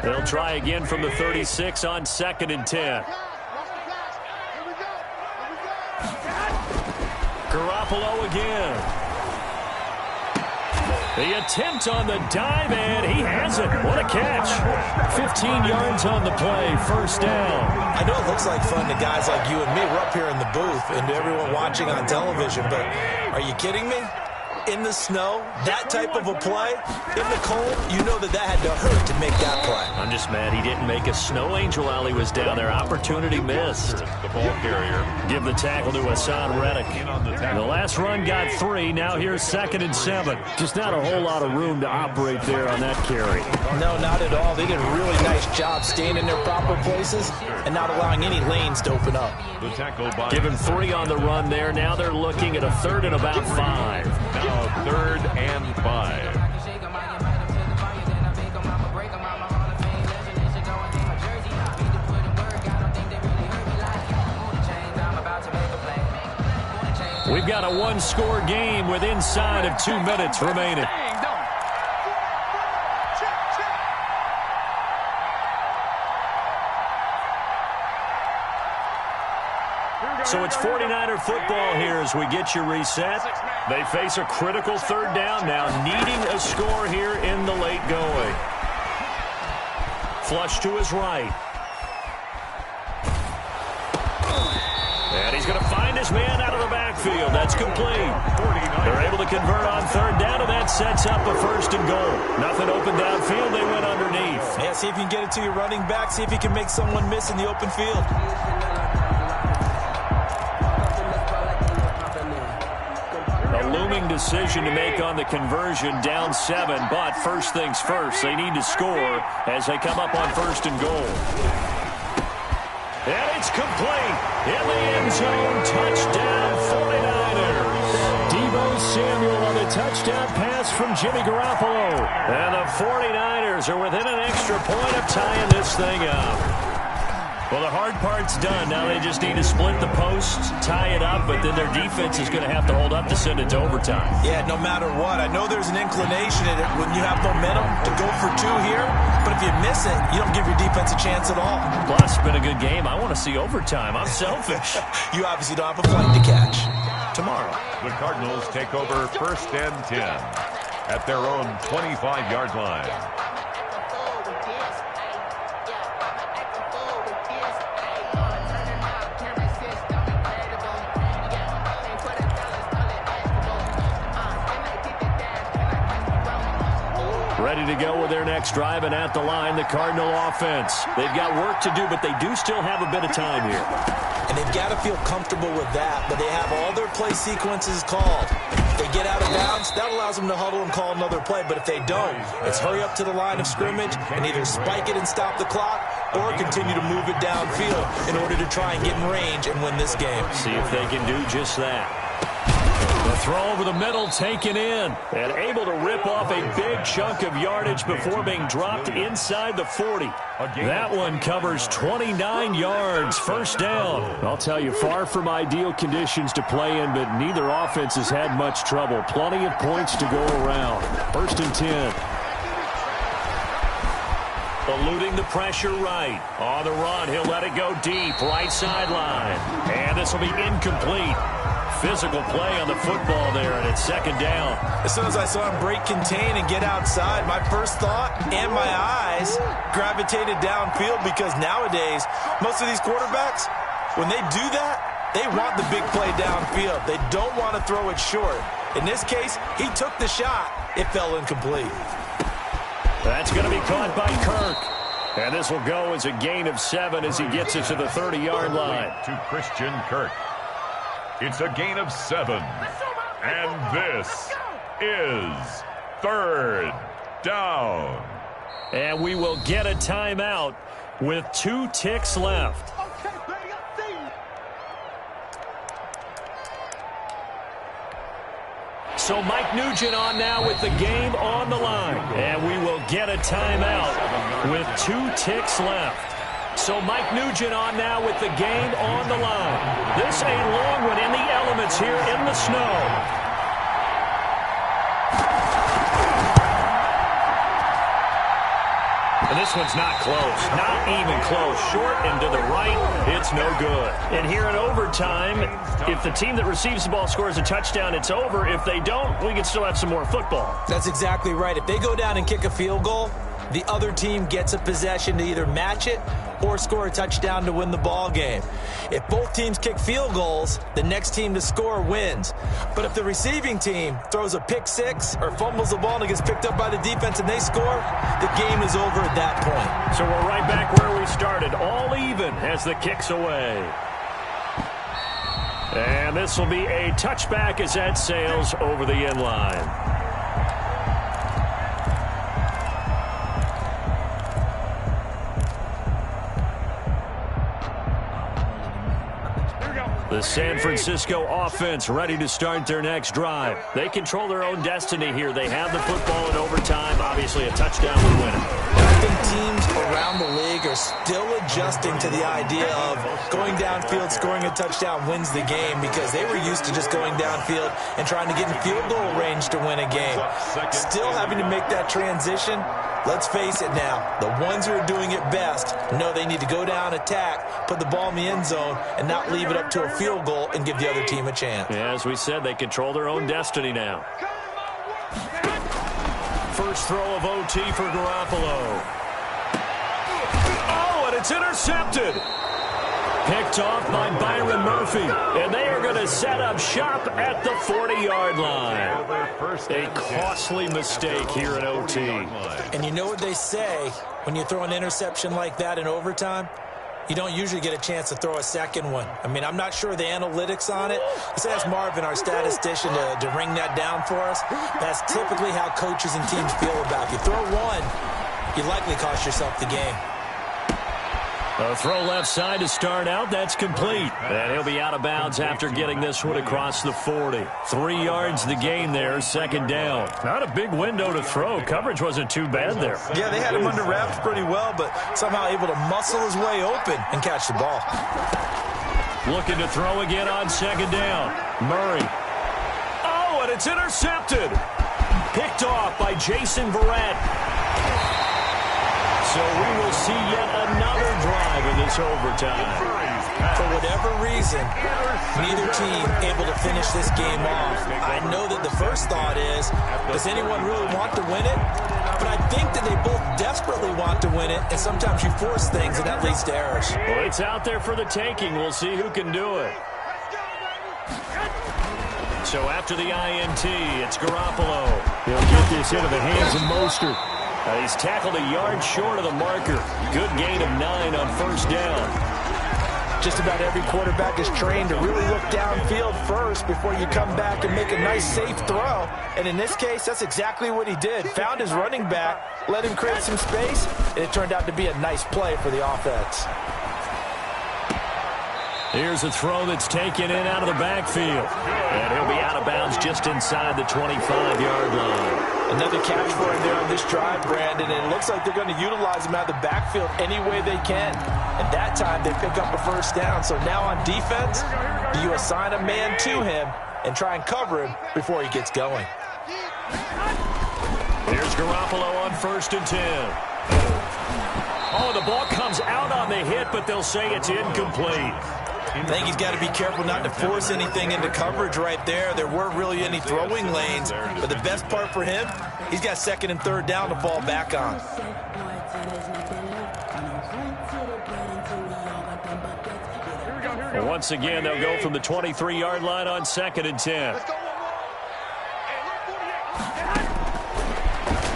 Speaker 6: They'll try again from the 36 on second and 10. Garoppolo again. The attempt on the dive, and he has it. What a catch. 15 yards on the play, first down.
Speaker 9: I know it looks like fun to guys like you and me. We're up here in the booth and to everyone watching on television, but are you kidding me? In the snow, that type of a play, in the cold, you know that had to hurt to make that play.
Speaker 6: I'm just mad he didn't make a snow angel while he was down there. Opportunity missed.
Speaker 7: The ball carrier.
Speaker 6: Give the tackle to Hassan Reddick. The last run got 3. Now here's second and 7. Just not a whole lot of room to operate there on that carry.
Speaker 9: No, not at all. They did a really nice job staying in their proper places and not allowing any lanes to open up.
Speaker 7: The tackle by
Speaker 6: Give him 3 on the run there. Now they're looking at a third and about 5.
Speaker 7: now 3rd and 5.
Speaker 6: We've got a one-score game with inside of 2 minutes remaining. So it's 49er football here as we get you reset. They face a critical third down now, needing a score here in the late going. Flush to his right. And he's going to find his man out of the backfield. That's complete. They're able to convert on third down, and that sets up a 1st and goal. Nothing open downfield. They went underneath.
Speaker 9: Yeah, see if you can get it to your running back. See if you can make someone miss in the open field.
Speaker 6: A looming decision to make on the conversion, down 7, but first things first, they need to score as they come up on 1st and goal. And it's complete. In the end zone, touchdown 49ers. Deebo Samuel on the touchdown pass from Jimmy Garoppolo. And the 49ers are within an extra point of tying this thing up. Well, the hard part's done. Now they just need to split the posts, tie it up, but then their defense is going to have to hold up to send it to overtime.
Speaker 9: Yeah, no matter what. I know there's an inclination in it when you have momentum to go for 2 here, but if you miss it, you don't give your defense a chance at all.
Speaker 6: Plus, it's been a good game. I want to see overtime. I'm selfish.
Speaker 9: You obviously don't have a flight to catch. Tomorrow,
Speaker 7: the Cardinals take over 1st and 10 at their own 25-yard line.
Speaker 6: Ready to go with their next drive, and at the line, the Cardinal offense. They've got work to do, but they do still have a bit of time here.
Speaker 9: And they've got to feel comfortable with that, but they have all their play sequences called. If they get out of bounds, that allows them to huddle and call another play, but if they don't, it's hurry up to the line of scrimmage and either spike it and stop the clock or continue to move it downfield in order to try and get in range and win this game.
Speaker 6: See if they can do just that. The throw over the middle taken in and able to rip off a big chunk of yardage before being dropped inside the 40. That one covers 29 yards, 1st down. I'll tell you, far from ideal conditions to play in, but neither offense has had much trouble. Plenty of points to go around. 1st and 10. Eluding the pressure right. On the run, he'll let it go deep, right sideline. And this will be incomplete. Physical play on the football there, and it's 2nd down.
Speaker 9: As soon as I saw him break contain and get outside, my first thought and my eyes gravitated downfield, because nowadays, most of these quarterbacks, when they do that, they want the big play downfield. They don't want to throw it short. In this case, he took the shot. It fell incomplete.
Speaker 6: That's going to be caught by Kirk. And this will go as a gain of 7 as he gets it to the 30-yard line.
Speaker 7: To Christian Kirk. It's a gain of 7. And this is 3rd down.
Speaker 6: And we will get a timeout with 2 ticks left. So Mike Nugent on now with the game on the line. And we will get a timeout with 2 ticks left. So Mike Nugent on now with the game on the line. This a long one in the elements here in the snow. And this one's not close. Not even close. Short and to the right. It's no good. And here in overtime, if the team that receives the ball scores a touchdown, it's over. If they don't, we can still have some more football.
Speaker 9: That's exactly right. If they go down and kick a field goal, the other team gets a possession to either match it or score a touchdown to win the ball game. If both teams kick field goals, the next team to score wins. But if the receiving team throws a pick 6 or fumbles the ball and it gets picked up by the defense and they score, the game is over at that point.
Speaker 6: So we're right back where we started, all even as the kick's away. And this will be a touchback as that sails over the end line. The San Francisco offense ready to start their next drive. They control their own destiny here. They have the football in overtime. Obviously, a touchdown would win it.
Speaker 9: think teams around the league are still adjusting to the idea of going downfield, scoring a touchdown wins the game, because they were used to just going downfield and trying to get in field goal range to win a game. Still having to make that transition. Let's face it now, the ones who are doing it best know they need to go down, attack, put the ball in the end zone, and not leave it up to a field goal and give the other team a chance.
Speaker 6: Yeah, as we said, they control their own destiny now. First throw of OT for Garoppolo. Oh, and it's intercepted. Picked off by Byron Murphy. And they are going to set up shop at the 40-yard line. A costly mistake here in OT.
Speaker 9: And you know what they say when you throw an interception like that in overtime? You don't usually get a chance to throw a second one. I mean, I'm not sure the analytics on it. Let's ask Marvin, our statistician, to ring that down for us. That's typically how coaches and teams feel about it. If you throw one, you likely cost yourself the game.
Speaker 6: A throw left side to start out. That's complete. And he'll be out of bounds after getting this one across the 40. 3 yards the gain there, second down. Not a big window to throw. Coverage wasn't too bad there.
Speaker 9: Yeah, they had him under wraps pretty well, but somehow able to muscle his way open and catch the ball.
Speaker 6: Looking to throw again on second down. Murray. Oh, and it's intercepted. Picked off by Jason Verrett. So we will see yet another drive in this overtime.
Speaker 9: For whatever reason, neither team able to finish this game off. I know that the first thought is, does anyone really want to win it? But I think that they both desperately want to win it, and sometimes you force things, and that leads to errors.
Speaker 6: Well, it's out there for the taking. We'll see who can do it. So after the INT, it's Garoppolo. He'll get this into the hands of Mostert. He's tackled a yard short of the marker. Good gain of 9 on first down.
Speaker 9: Just about every quarterback is trained to really look downfield first before you come back and make a nice, safe throw. And in this case, that's exactly what he did. Found his running back, let him create some space, and it turned out to be a nice play for the offense.
Speaker 6: Here's a throw that's taken in out of the backfield. And he'll be out of bounds just inside the 25-yard line.
Speaker 9: Another catch for him there on this drive, Brandon, and it looks like they're going to utilize him out of the backfield any way they can. And that time they pick up a first down. So now on defense, do you assign a man to him and try and cover him before he gets going?
Speaker 6: Here's Garoppolo on 1st and 10. Oh, the ball comes out on the hit, but they'll say it's incomplete.
Speaker 9: I think he's got to be careful not to force anything into coverage right there. There weren't really any throwing lanes, but the best part for him, he's got 2nd and 3rd down to fall back on.
Speaker 6: Well, once again, they'll go from the 23-yard line on 2nd and 10.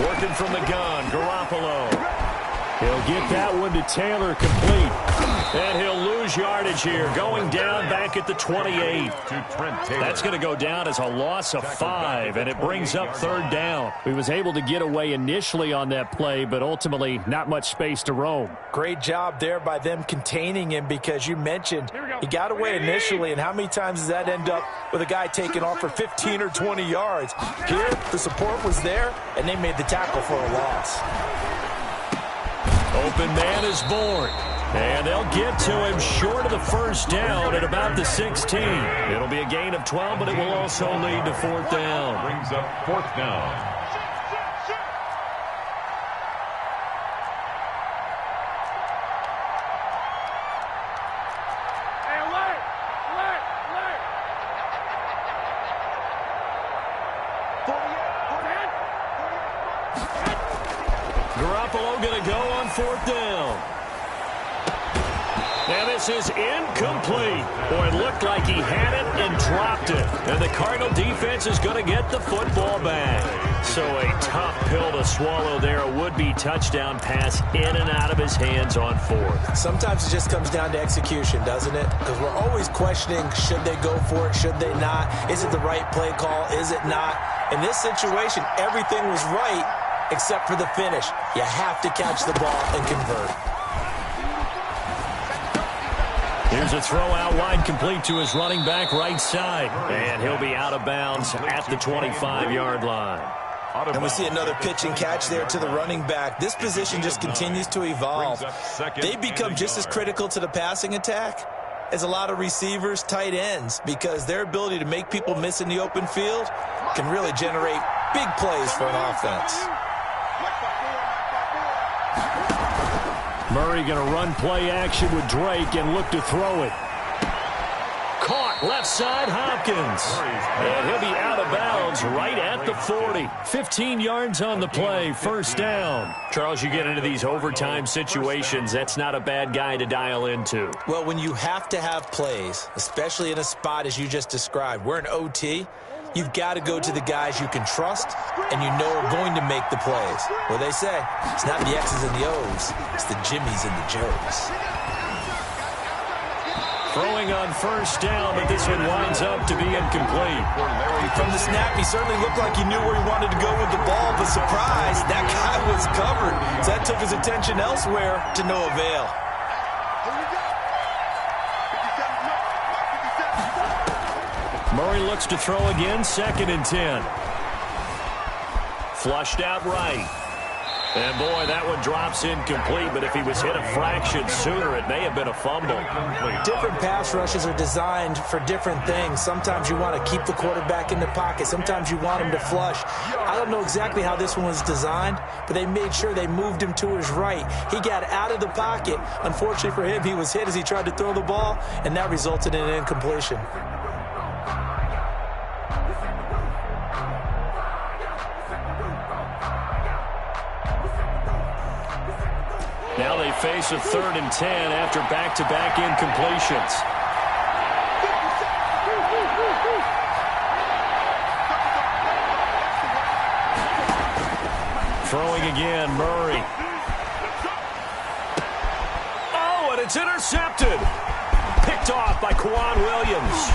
Speaker 6: Working from the gun, Garoppolo. He'll get that one to Taylor, complete. And he'll lose yardage here, going down back at the 28. That's going to go down as a loss of 5, and it brings up 3rd down. He was able to get away initially on that play, but ultimately not much space to roam.
Speaker 9: Great job there by them containing him, because you mentioned he got away initially, and how many times does that end up with a guy taking off for 15 or 20 yards? Here, the support was there, and they made the tackle for a loss.
Speaker 6: Open man is born. And they'll get to him short of the first down at about the 16. It'll be a gain of 12, but it will also lead to 4th down.
Speaker 7: Brings up 4th down.
Speaker 6: Garoppolo going to go on 4th down. And this is incomplete. Boy, it looked like he had it and dropped it. And the Cardinal defense is going to get the football back. So a tough pill to swallow there. A would-be touchdown pass in and out of his hands on 4th.
Speaker 9: Sometimes it just comes down to execution, doesn't it? Because we're always questioning, should they go for it, should they not? Is it the right play call, is it not? In this situation, everything was right except for the finish. You have to catch the ball and convert.
Speaker 6: Here's a throw out wide, complete to his running back right side. And he'll be out of bounds at the 25-yard line.
Speaker 9: And we see another pitch and catch there to the running back. This position just continues to evolve. They become just as critical to the passing attack as a lot of receivers, tight ends, because their ability to make people miss in the open field can really generate big plays for an offense.
Speaker 6: Murray going to run play action with Drake and look to throw it. Caught left side, Hopkins. And he'll be out of bounds right at the 40. 15 yards on the play, first down. Charles, you get into these overtime situations, that's not a bad guy to dial into.
Speaker 9: Well, when you have to have plays, especially in a spot as you just described, we're in OT, you've got to go to the guys you can trust and you know are going to make the plays. Well, they say it's not the X's and the O's, it's the Jimmies and the Joes.
Speaker 6: Throwing on first down, but this one winds up to be incomplete.
Speaker 9: From the snap, he certainly looked like he knew where he wanted to go with the ball, but surprise, that guy was covered. So that took his attention elsewhere to no avail.
Speaker 6: Murray looks to throw again, 2nd and 10. Flushed out right. And, boy, that one drops incomplete, but if he was hit a fraction sooner, it may have been a fumble.
Speaker 9: Different pass rushes are designed for different things. Sometimes you want to keep the quarterback in the pocket. Sometimes you want him to flush. I don't know exactly how this one was designed, but they made sure they moved him to his right. He got out of the pocket. Unfortunately for him, he was hit as he tried to throw the ball, and that resulted in an incompletion.
Speaker 6: Now they face a 3rd and 10 after back-to-back incompletions. Throwing again, Murray. Oh, and it's intercepted. Picked off by Quan Williams.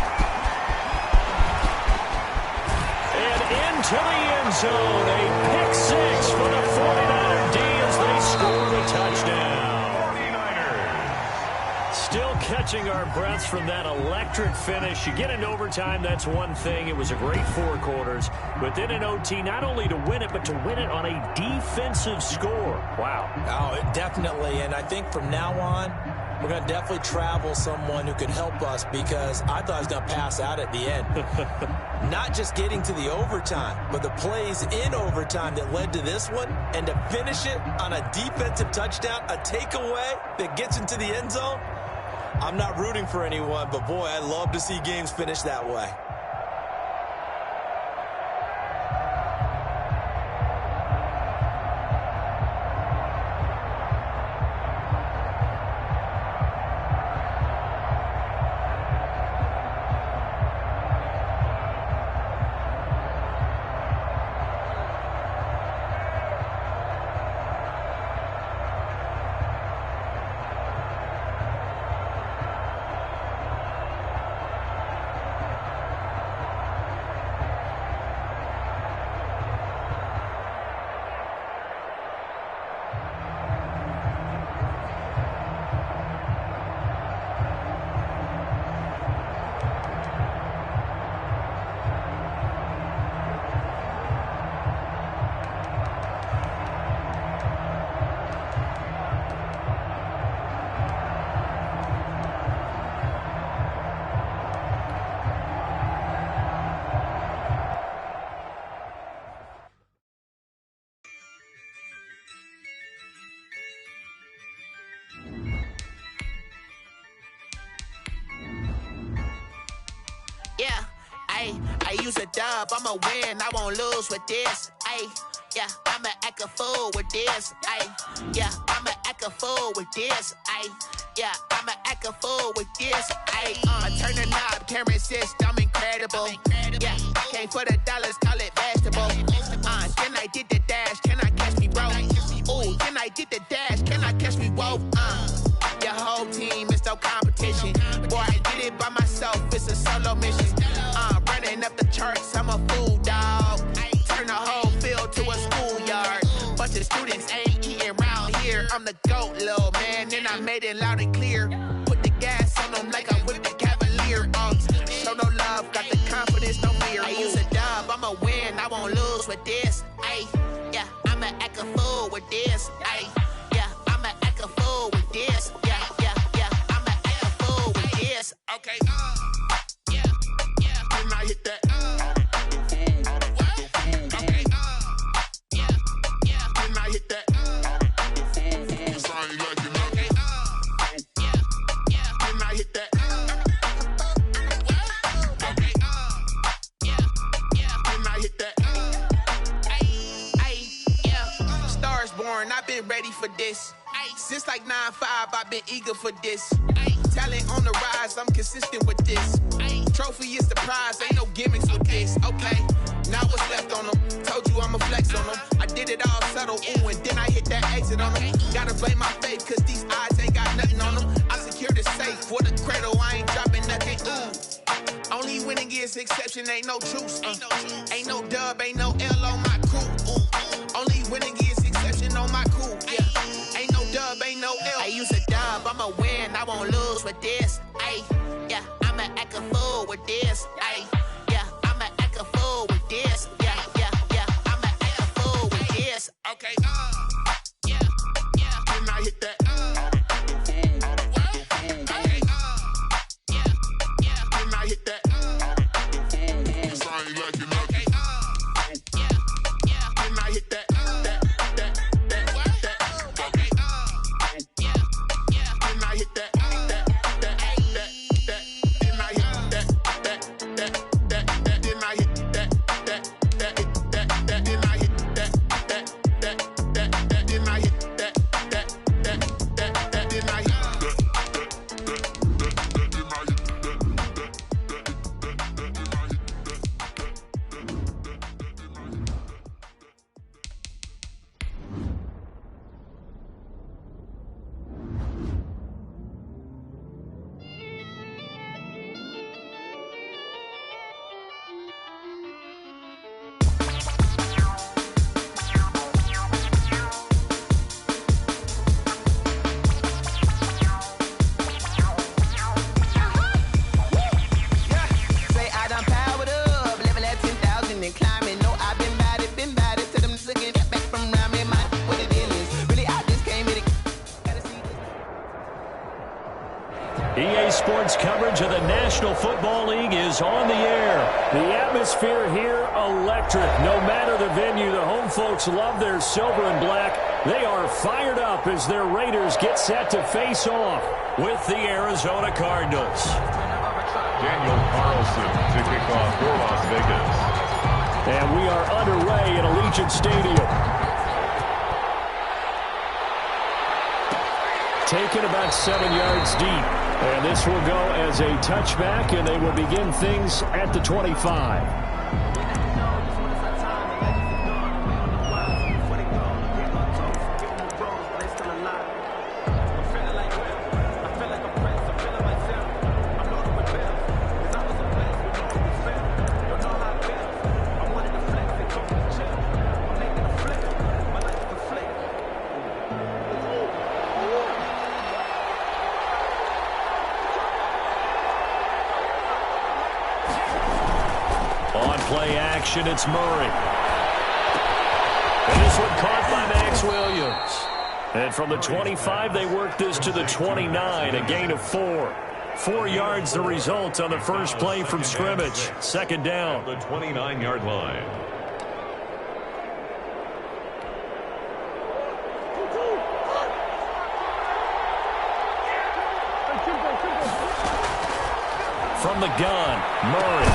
Speaker 6: And into the end zone, a pick 6 for the 49er D as they score the touchdown. Still catching our breaths from that electric finish. You get into overtime, that's one thing. It was a great 4 quarters. But then in OT, not only to win it, but to win it on a defensive score. Wow.
Speaker 9: Oh, definitely. And I think from now on, we're going to definitely travel someone who can help us, because I thought I was going to pass out at the end. Not just getting to the overtime, but the plays in overtime that led to this one, and to finish it on a defensive touchdown, a takeaway that gets into the end zone. I'm not rooting for anyone, but boy, I love to see games finish that way.
Speaker 12: Yeah, I use a dub, I'ma win, I won't lose with this. Yeah, I'ma act a fool with this. Yeah, I'ma act a fool with this. Yeah, I'ma act a fool with this. I turn the knob, camera assist, I'm incredible. Yeah, came for the dollars, call it vegetable. Then I did the dash, can I catch me, bro? Ooh, then I did the dash, can I catch me, whoa? Your whole team is no competition. Boy, I did it by myself, it's a solo mission. Running up the charts, I'm a fool, dog. Turn the whole field to a schoolyard. Bunch of students ain't eating round here. I'm the GOAT, little man, and I made it loud and clear. Put the gas on them like I whipped the Cavalier. Show no love, got the confidence, no fear. I use a dub, I'ma win, I won't lose with this. Okay, yeah, yeah. Then I hit that. Okay, yeah, yeah. Then I hit that. Cause I ain't like it. Okay, yeah, yeah. Then I hit that. Okay, yeah, yeah. Then I hit that. Ay, yeah. Stars born, I've been ready for this. Since like 9-5, I've been eager for this. Talent on the rise, I'm consistent with this. Trophy is the prize, ain't no gimmicks with this. Okay, now what's left on them? Told you I'ma flex on them. I did it all subtle, ooh, and then I hit that exit on them. Gotta blame my faith, cause these odds ain't got nothing on them. I secure the safe for the cradle, I ain't dropping nothing, ooh. Only winning is exception, ain't no truce. Ain't no dub, ain't no L on my crew. Only winning is exception on my crew, yeah. Ain't no dub, ain't no L. I use a dub, I'ma win, I won't lose with this. Ay, yeah, I'ma act a fool with this. Ay, yeah, I'ma act a fool with this. Yeah, yeah, yeah, I'ma act a fool with this. Okay, yeah, yeah. Then I hit that. Okay, yeah, yeah. Then I hit that. Cause I ain't like it. Okay, yeah, yeah. Then I hit that.
Speaker 6: EA Sports coverage of the National Football League is on the air. The atmosphere here, electric. No matter the venue, the home folks love their silver and black. They are fired up as their Raiders get set to face off with the Arizona Cardinals.
Speaker 7: Daniel Carlson to kick off for Las Vegas.
Speaker 6: And we are underway at Allegiant Stadium. Taken about 7 yards deep. And this will go as a touchback, and they will begin things at the 25. Play action, it's Murray. And this one caught by Max Williams. And from the 25, they work this to the 29, a gain of 4. 4 yards the result on the first play from scrimmage. Second down.
Speaker 7: The 29-yard line.
Speaker 6: From the gun, Murray.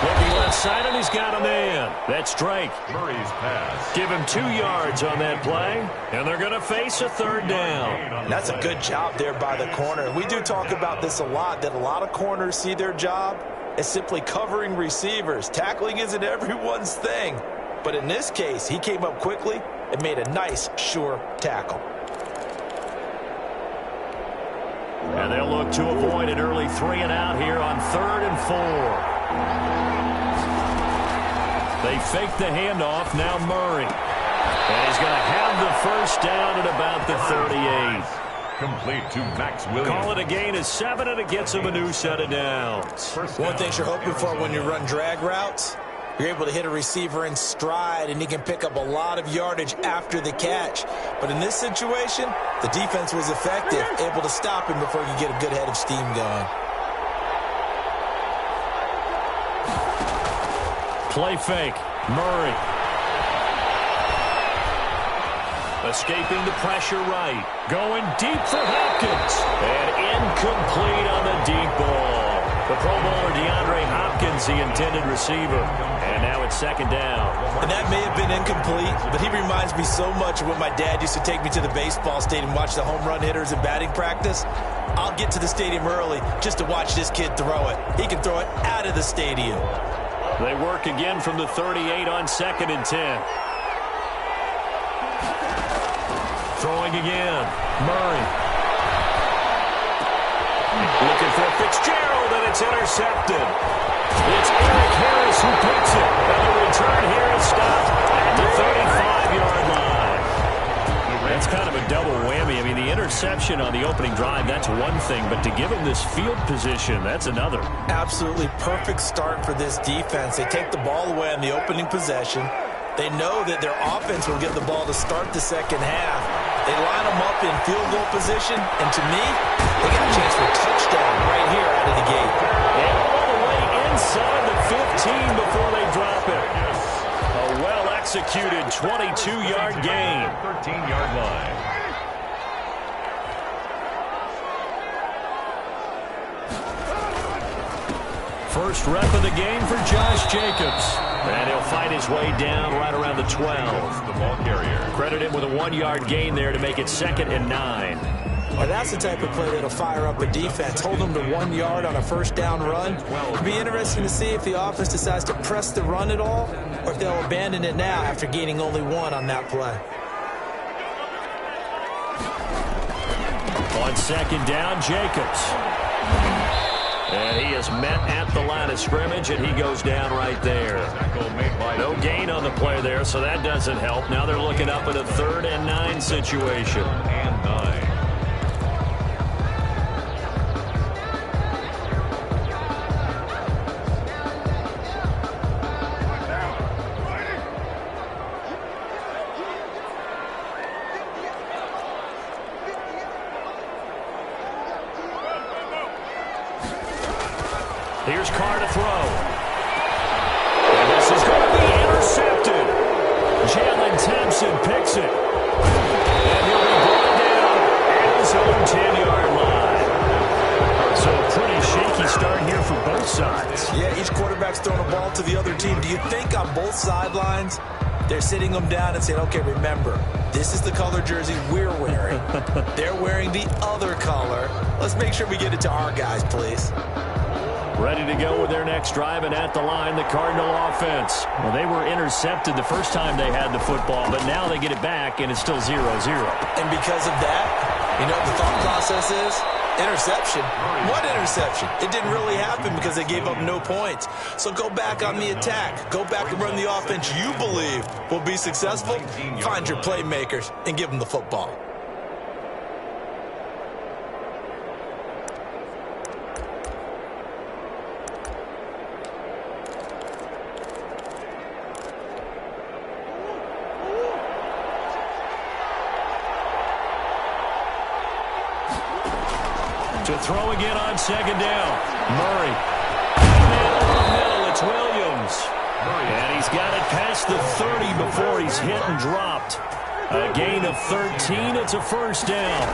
Speaker 6: Looking left side, and he's got a man. That's Drake.
Speaker 7: Murray's pass.
Speaker 6: Give him 2 yards on that play, and they're going to face a third down.
Speaker 9: That's a good job there by the corner. We do talk about this a lot, that a lot of corners see their job as simply covering receivers. Tackling isn't everyone's thing. But in this case, he came up quickly and made a nice, sure tackle.
Speaker 6: And they'll look to avoid an early 3 and out here on 3rd and 4. They fake the handoff, now Murray. And he's going to have the first down at about the 38.
Speaker 7: Complete to Max Williams.
Speaker 6: Call it a gain of 7, and it gets him a new set of downs.
Speaker 9: One thing you're hoping for when you run drag routes, you're able to hit a receiver in stride, and he can pick up a lot of yardage after the catch. But in this situation, the defense was effective, able to stop him before he could get a good head of steam going.
Speaker 6: Play fake. Murray. Escaping the pressure right. Going deep for Hopkins. And incomplete on the deep ball. The Pro Bowler DeAndre Hopkins, the intended receiver. And now it's second down.
Speaker 9: And that may have been incomplete, but he reminds me so much of when my dad used to take me to the baseball stadium and watch the home run hitters in batting practice. I'll get to the stadium early just to watch this kid throw it. He can throw it out of the stadium.
Speaker 6: They work again from the 38 on 2nd and 10. Throwing again. Murray. Looking for Fitzgerald, and it's intercepted. It's Eric Harris who picks it. And the return here is stopped at the 35-yard line. That's kind of a double whammy. I mean, the interception on the opening drive, that's one thing. But to give him this field position, that's another.
Speaker 9: Absolutely perfect start for this defense. They take the ball away on the opening possession. They know that their offense will get the ball to start the second half. They line them up in field goal position, and to me, they got a chance for a touchdown right here out of the gate.
Speaker 6: And all the way inside the 15 before they drop it. A well-executed 22-yard gain.
Speaker 7: 13-yard line.
Speaker 6: First rep of the game for Josh Jacobs. And he'll fight his way down right around the 12.
Speaker 7: The ball carrier.
Speaker 6: Credit him with a 1-yard gain there to make it 2nd and 9.
Speaker 9: Well, that's the type of play that'll fire up a defense. Hold them to 1 yard on a first down run. It'll be interesting to see if the offense decides to press the run at all, or if they'll abandon it now after gaining only 1 on that play.
Speaker 6: On 2nd down, Jacobs. And he is met at the line of scrimmage, and he goes down right there. No gain on the play there, so that doesn't help. Now they're looking up at a 3rd and 9 situation.
Speaker 7: And 9.
Speaker 6: Here's Carr to throw. And this is going to be intercepted. Jalen Thompson picks it. And he'll be brought down at his own 10-yard line. So a pretty shaky start here for both sides.
Speaker 9: Yeah, each quarterback's throwing a ball to the other team. Do you think on both sidelines they're sitting them down and saying, okay, remember, this is the color jersey we're wearing. They're wearing the other color. Let's make sure we get it to our guys, please.
Speaker 6: Ready to go with their next drive, and at the line, the Cardinal offense. Well, they were intercepted the first time they had the football, but now they get it back, and it's still 0-0.
Speaker 9: And because of that, you know what the thought process is? Interception. What interception? It didn't really happen because they gave up no points. So go back on the attack. Go back and run the offense you believe will be successful. Find your playmakers and give them the football.
Speaker 6: To throw again on 2nd down. Murray. Middle, it's Williams. And he's got it past the 30 before he's hit and dropped. A gain of 13. It's a first down.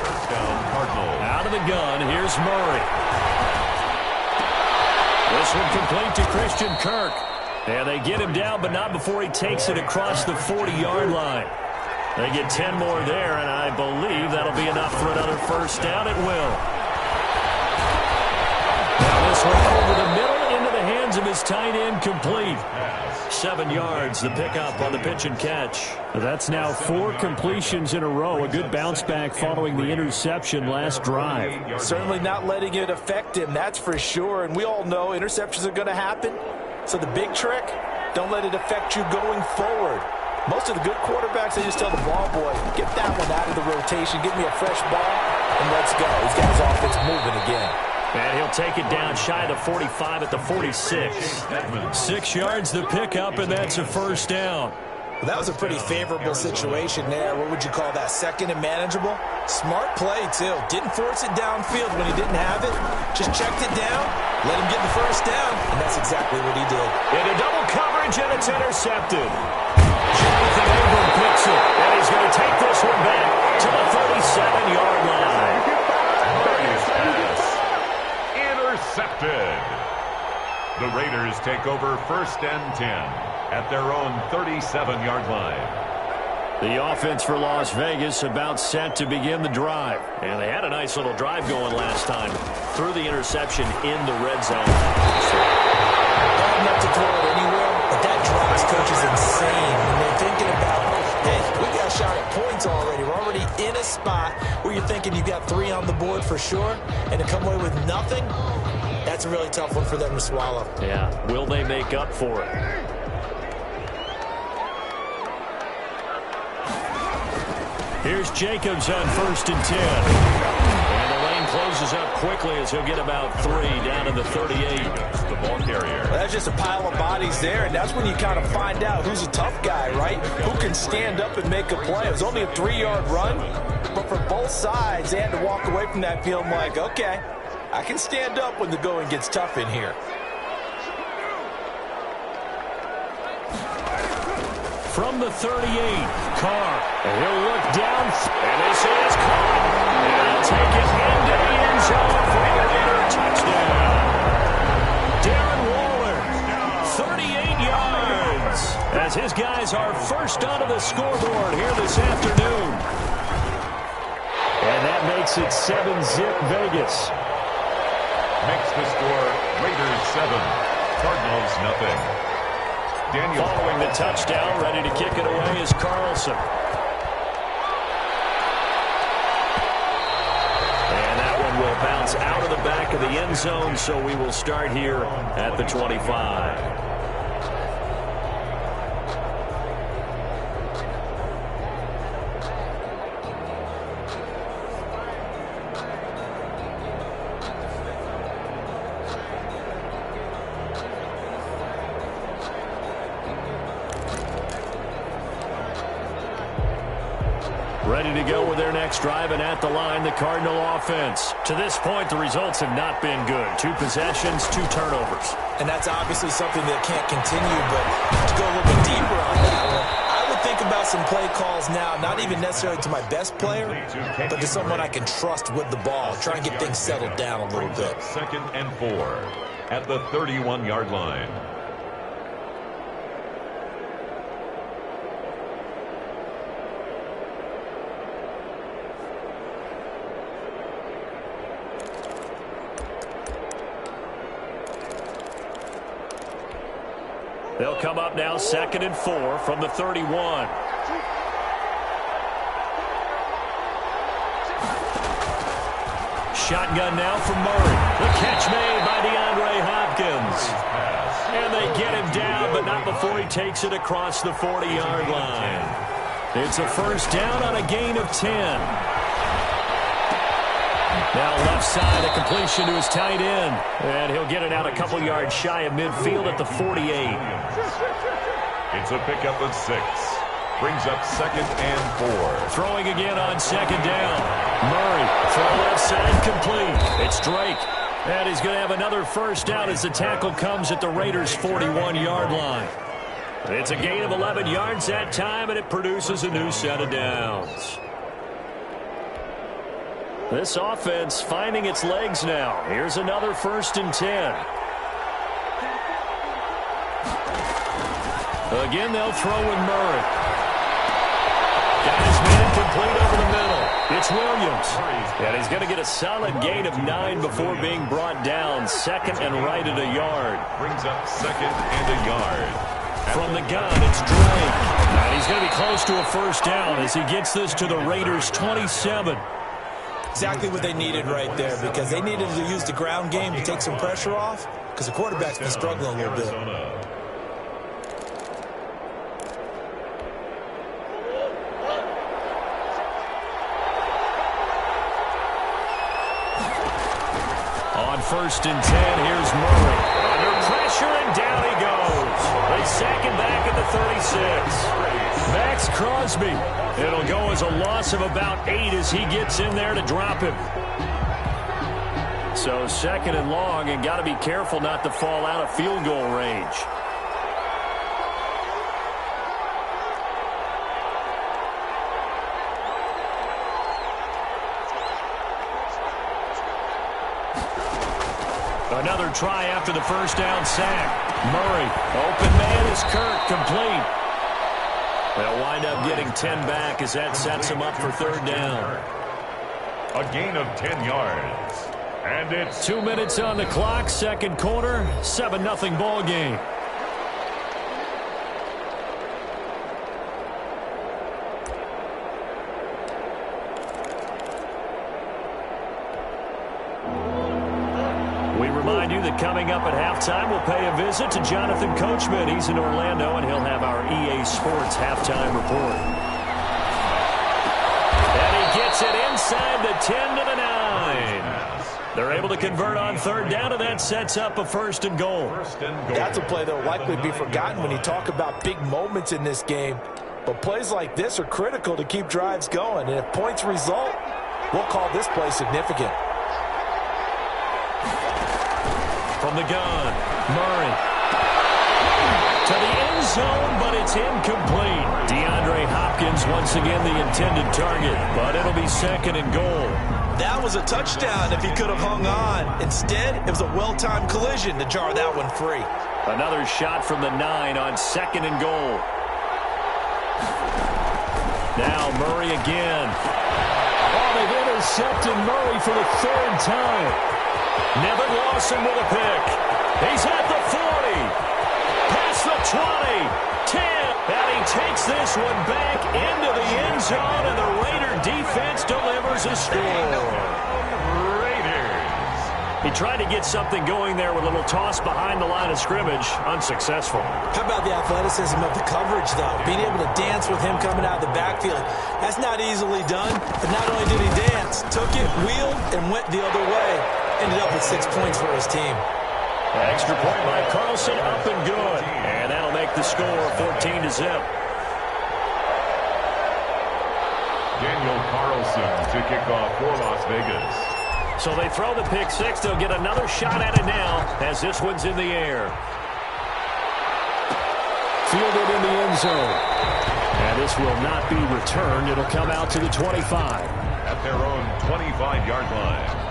Speaker 6: Out of the gun, here's Murray. This one complete to Christian Kirk. And they get him down, but not before he takes it across the 40-yard line. They get 10 more there, and I believe that'll be enough for another first down. It will. This one over the middle into the hands of his tight end, complete. 7 yards, the pickup on the pitch and catch. That's now 4 completions in a row. A good bounce back following the interception last drive.
Speaker 9: Certainly not letting it affect him, that's for sure. And we all know interceptions are going to happen. So the big trick, don't let it affect you going forward. Most of the good quarterbacks, they just tell the ball boy, get that one out of the rotation, give me a fresh ball, and let's go. He's got his offense moving again.
Speaker 6: And he'll take it down shy of the 45 at the 46. 6 yards the pickup, and that's a first down.
Speaker 9: Well, that was a pretty favorable situation there. What would you call that? 2nd and manageable? Smart play, too. Didn't force it downfield when he didn't have it. Just checked it down, let him get the first down, and and that's exactly what he did.
Speaker 6: Into double coverage, and it's intercepted. Jonathan Abram picks it, and he's going to take this one back to the 37-yard line.
Speaker 7: Intercepted. The Raiders take over 1st and 10 at their own 37-yard line.
Speaker 6: The offense for Las Vegas about set to begin the drive. And they had a nice little drive going last time. Threw the interception in the red zone.
Speaker 9: Bad enough to throw it anywhere, but that drives coaches insane when they're thinking about, hey, we got a shot at points already. We're already in a spot where you're thinking you got 3 on the board for sure, and to come away with nothing, that's a really tough one for them to swallow.
Speaker 6: Yeah, will they make up for it? Here's Jacobs on 1st and 10. And the lane closes up quickly as he'll get about 3 down to the 38.
Speaker 7: The ball carrier.
Speaker 9: Well, that's just a pile of bodies there, and that's when you kind of find out who's a tough guy, right? Who can stand up and make a play. It was only a 3-yard run, but for both sides, they had to walk away from that field like, okay, I can stand up when the going gets tough in here.
Speaker 6: From the 38, Carr, and he'll look down, and this is caught, and he'll take it into the end zone for a Raider touchdown. Darren Waller, 38 yards, as his guys are first onto the scoreboard here this afternoon. And that makes it 7-zip Vegas.
Speaker 7: Makes the score Raiders 7, Cardinals nothing. Daniel
Speaker 6: following the touchdown, ready to kick it away is Carlson. And that one will bounce out of the back of the end zone, so we will start here at the 25. Ready to go with their next drive, and at the line, the Cardinal offense. To this point, the results have not been good. 2 possessions, 2 turnovers.
Speaker 9: And that's obviously something that can't continue, but to go a little bit deeper on that one, I would think about some play calls now, not even necessarily to my best player, but to someone I can trust with the ball. Try and get things settled down a little bit.
Speaker 7: 2nd and 4 at the 31-yard line.
Speaker 6: They'll come up now 2nd and 4 from the 31. Shotgun now from Murray. The catch made by DeAndre Hopkins. And they get him down, but not before he takes it across the 40-yard line. It's a first down on a gain of 10. Now left side, a completion to his tight end. And he'll get it out a couple yards shy of midfield at the 48.
Speaker 7: It's a pickup of 6. Brings up 2nd and 4.
Speaker 6: Throwing again on 2nd down. Murray, throw left side, complete. It's Drake. And he's going to have another first down as the tackle comes at the Raiders' 41-yard line. It's a gain of 11 yards that time, and it produces a new set of downs. This offense finding its legs now. Here's another 1st and 10. Again, they'll throw with Murray. Guys made complete over the middle. It's Williams. And he's going to get a solid gain of 9 before being brought down. 2nd and right at a yard.
Speaker 7: Brings up 2nd and a yard.
Speaker 6: From the gun, it's Drake. And he's going to be close to a first down as he gets this to the Raiders' 27.
Speaker 9: Exactly what they needed right there, because they needed to use the ground game to take some pressure off, because the quarterback's been struggling a little bit.
Speaker 6: On 1st and 10, here's Murray. Under pressure, and down he goes. They sack him back at the 36. Max Crosby. It'll go as a loss of about 8 as he gets in there to drop him. So second and long, and got to be careful not to fall out of field goal range. Another try after the first down sack. Murray, open man is Kirk, complete. They'll wind up getting 10 back as that sets them up for third down.
Speaker 7: A gain of 10 yards. And it's
Speaker 6: 2 minutes on the clock, second quarter, 7-0 ball game. We remind you that coming up at halftime, we'll pay a visit to Jonathan Coachman. He's in Orlando, and he'll have our EA Sports halftime report. And he gets it inside the 10 to the 9. They're able to convert on third down, and that sets up a first and goal.
Speaker 9: That's a play that will likely be forgotten when you talk about big moments in this game. But plays like this are critical to keep drives going. And if points result, we'll call this play significant.
Speaker 6: From the gun, Murray. To the end zone, but it's incomplete. DeAndre Hopkins once again the intended target, but it'll be second and goal.
Speaker 9: That was a touchdown if he could have hung on. Instead, it was a well-timed collision to jar that one free.
Speaker 6: Another shot from the 9 on second and goal. Now Murray again. Oh, they've intercepted Murray for the third time. Never Lawson with a pick. He's at the 40. Past the 20. 10. And he takes this one back into the end zone, and the Raider defense delivers a score.
Speaker 7: Raiders.
Speaker 6: He tried to get something going there with a little toss behind the line of scrimmage. Unsuccessful.
Speaker 9: How about the athleticism of the coverage, though? Being able to dance with him coming out of the backfield. That's not easily done. But not only did he dance, took it, wheeled, and went the other way. Ended up with 6 points for his team.
Speaker 6: Extra point by Carlson, up and good. And that'll make the score 14-0.
Speaker 7: Daniel Carlson to kick off for Las Vegas.
Speaker 6: So they throw the pick six. They'll get another shot at it now as this one's in the air. Fielded in the end zone. And this will not be returned. It'll come out to the 25.
Speaker 7: At their own 25-yard line.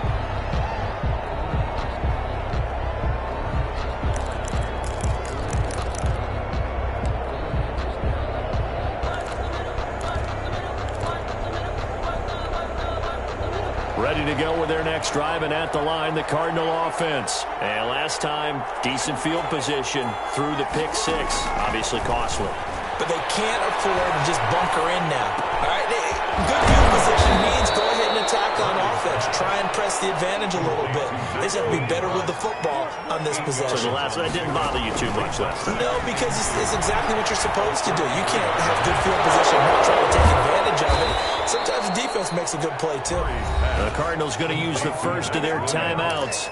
Speaker 6: Ready to go with their next drive, and at the line, the Cardinal offense. And last time, decent field position through the pick six. Obviously costly.
Speaker 9: But they can't afford to just bunker in now. All right, good field position means go ahead and attack on offense. Try and press the advantage a little bit. They just have to be better with the football on this possession.
Speaker 6: So the last that didn't bother you too much last time?
Speaker 9: No, because it's exactly what you're supposed to do. You can't have good field position and not try to take advantage of it. Sometimes the defense makes a good play, too.
Speaker 6: The Cardinals going to use the first of their timeouts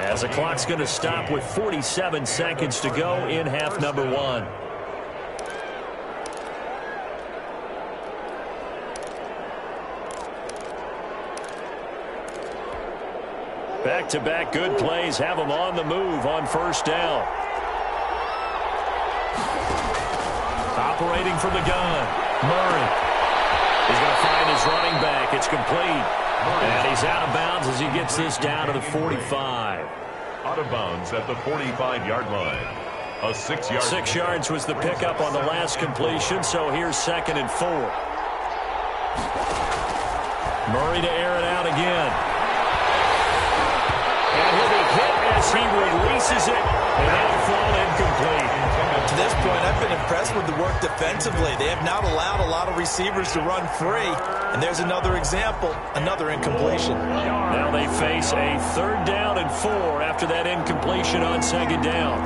Speaker 6: as the clock's going to stop with 47 seconds to go in half number one. Back-to-back good plays have them on the move on first down. Operating from the gun, Murray. He's going to find his running back. It's complete. And he's out of bounds as he gets this down to the 45.
Speaker 7: Out of bounds at the 45-yard line. A 6-yard.
Speaker 6: 6 yards was the pickup on the last completion, so here's second and 4. Murray to air it out again. And he'll be hit as he releases it, and that'll fall incomplete.
Speaker 9: To this point, I've been impressed with the work defensively. They have not allowed a lot of receivers to run free. And there's another example, another incompletion.
Speaker 6: Now they face a third down and 4 after that incompletion on second down.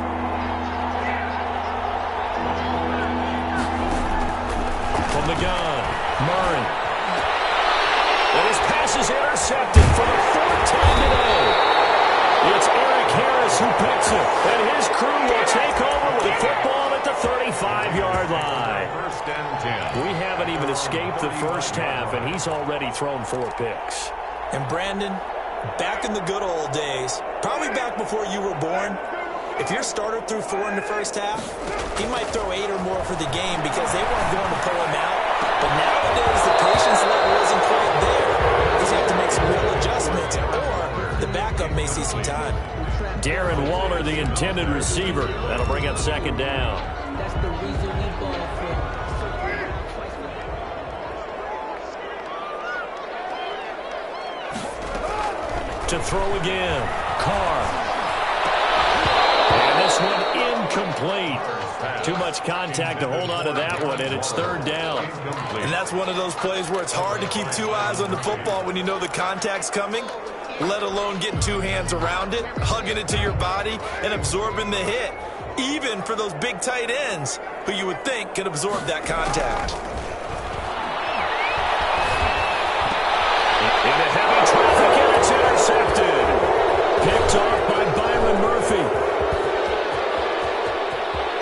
Speaker 6: From the gun, Murray. And his pass is intercepted for the 4th time today. It's Eric Harris who picks it, and his crew will take over with the football at the 35-yard line.
Speaker 7: First and 10.
Speaker 6: We haven't even escaped the first half, and he's already thrown 4 picks.
Speaker 9: And Brandon, Back in the good old days, probably back before you were born, if your starter threw 4 in the first half, he might throw 8 or more for the game because they weren't going to pull him out. But nowadays, the patience level isn't quite there. He's have to make some real adjustments, or the backup may see some time.
Speaker 6: Darren Waller, the intended receiver. That'll bring up second down.
Speaker 11: That's the reason we ball for.
Speaker 6: To throw again. Carr. And this one incomplete. Too much contact to hold on to that one, and it's third down.
Speaker 9: And that's one of those plays where it's hard to keep 2 eyes on the football when you know the contact's coming, let alone getting 2 hands around it, hugging it to your body, and absorbing the hit, even for those big tight ends who you would think could absorb that contact.
Speaker 6: Into heavy traffic, and it's intercepted. Picked off by Byron Murphy.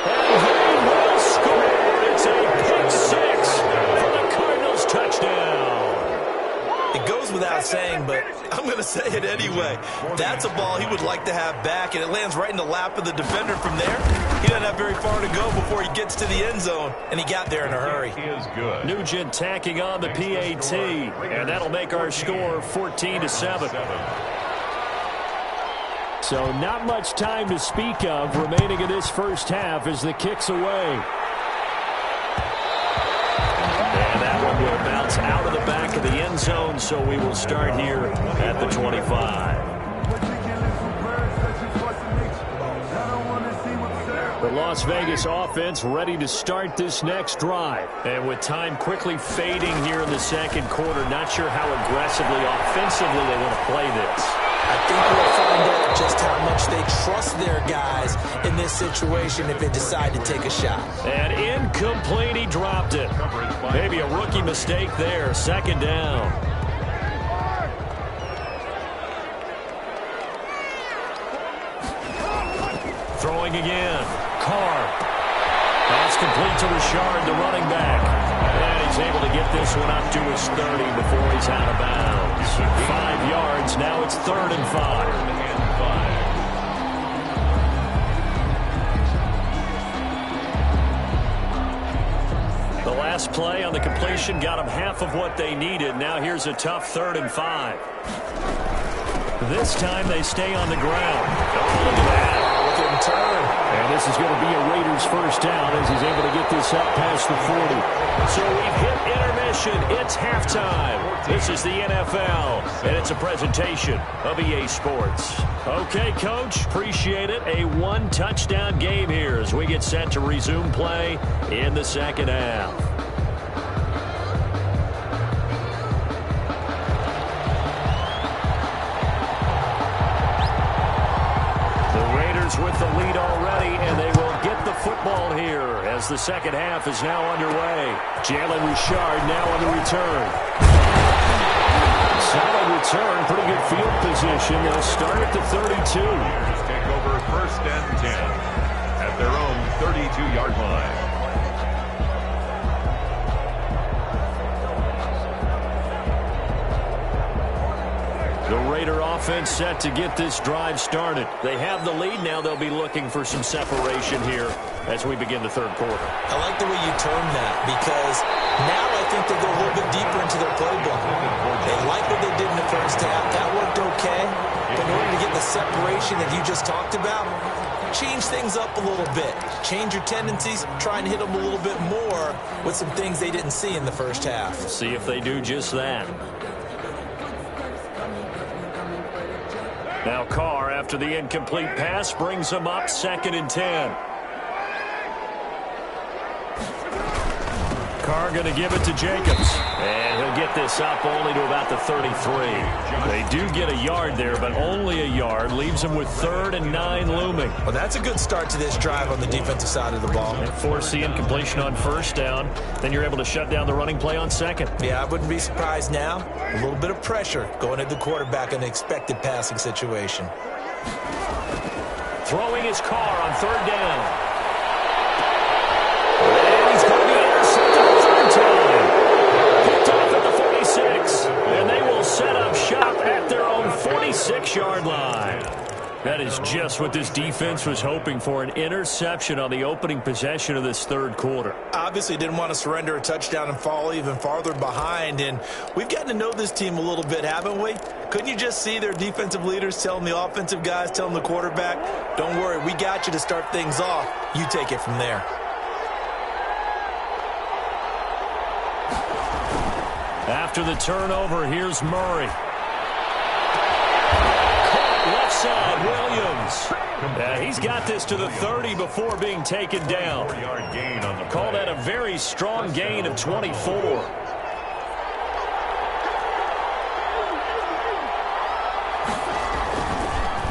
Speaker 6: And they will score. It's a pick 6 for the Cardinals touchdown.
Speaker 9: It goes without saying, but I'm going to say it anyway. That's a ball he would like to have back, and it lands right in the lap of the defender from there. He doesn't have very far to go before he gets to the end zone, and he got there in a hurry.
Speaker 7: He is good.
Speaker 6: Nugent tacking on the PAT, and that'll make our score 14-7. So not much time to speak of remaining in this first half as the kick's away. And that one will bounce out of the back of the end zone, so we will start here at the 25. The Las Vegas offense ready to start this next drive. And with time quickly fading here in the second quarter, not sure how aggressively, offensively they want to play this.
Speaker 9: I think we'll find out just how much they trust their guys in this situation if they decide to take a shot.
Speaker 6: And incomplete, he dropped it. Maybe a rookie mistake there, second down. Throwing again. Carr. That's complete to Richard, the running back. And he's able to get this one up to his 30 before he's out of bounds. 5 yards. Now it's 3rd and 5. The last play on the completion got them half of what they needed. Now here's a tough 3rd and 5. This time they stay on the ground. Oh, look at that.
Speaker 9: Turn.
Speaker 6: And this is going to be a Raiders first down as he's able to get this up past the 40. So we've hit intermission. It's halftime. This is the NFL, and it's a presentation of EA Sports. Okay, Coach, appreciate it. A 1-touchdown game here as we get set to resume play in the second half. With the lead already, and they will get the football here as the second half is now underway. Jalen Richard now on the return. Solid return, pretty good field position. They'll start at the 32.
Speaker 7: Take over 1st and 10 at their own 32-yard line.
Speaker 6: The Raider offense set to get this drive started. They have the lead. Now they'll be looking for some separation here as we begin the third quarter.
Speaker 9: I like the way you term that because now I think they go a little bit deeper into their playbook. They like what they did in the first half. That worked okay. But in order to get the separation that you just talked about, change things up a little bit. Change your tendencies. Try and hit them a little bit more with some things they didn't see in the first half.
Speaker 6: See if they do just that. Now Carr, after the incomplete pass, brings him up 2nd and 10. Carr going to give it to Jacobs. And he'll get this up only to about the 33. They do get a yard there, but only a yard. Leaves them with 3rd and 9 looming.
Speaker 9: Well, that's a good start to this drive on the defensive side of the ball.
Speaker 6: And force the incompletion on 1st down. Then you're able to shut down the running play on 2nd.
Speaker 9: Yeah, I wouldn't be surprised now. A little bit of pressure going at the quarterback in an expected passing situation.
Speaker 6: Throwing his Carr on 3rd down. And he's going to be intercepted the 3rd time. Picked off at the 46. And they will set up shop at their own 46. That is just what this defense was hoping for, an interception on the opening possession of this third quarter.
Speaker 9: Obviously didn't want to surrender a touchdown and fall even farther behind, and we've gotten to know this team a little bit, haven't we? Couldn't you just see their defensive leaders telling the offensive guys, telling the quarterback, don't worry, we got you to start things off. You take it from there.
Speaker 6: After the turnover, here's Murray. Left side, Williams. He's got this to the 30 before being taken down. Call that a very strong gain of 24.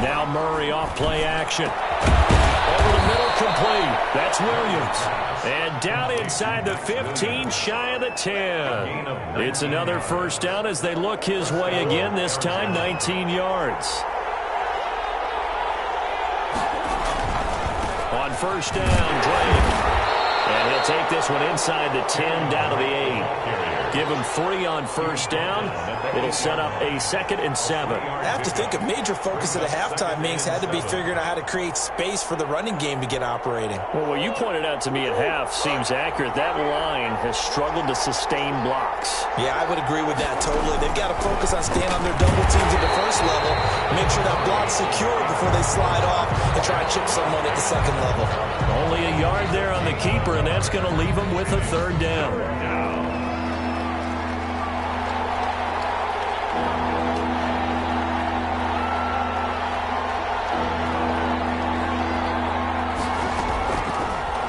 Speaker 6: Now Murray off play action. Over the middle, complete. That's Williams. And down inside the 15, shy of the 10. It's another first down as they look his way again, this time 19 yards. On first down, Drake. And he'll take this one inside the 10, down to the 8. Give him 3 on first down. It'll set up a 2nd and 7.
Speaker 9: I have to think a major focus at a halftime means had to be figuring out how to create space for the running game to get operating.
Speaker 6: Well, what you pointed out to me at half seems accurate. That line has struggled to sustain blocks.
Speaker 9: Yeah, I would agree with that totally. They've got to focus on staying on their double teams at the first level, make sure that block's secured before they slide off and try to chip someone at the second level.
Speaker 6: Only a yard there on the keeper, and that's going to leave them with a 3rd down.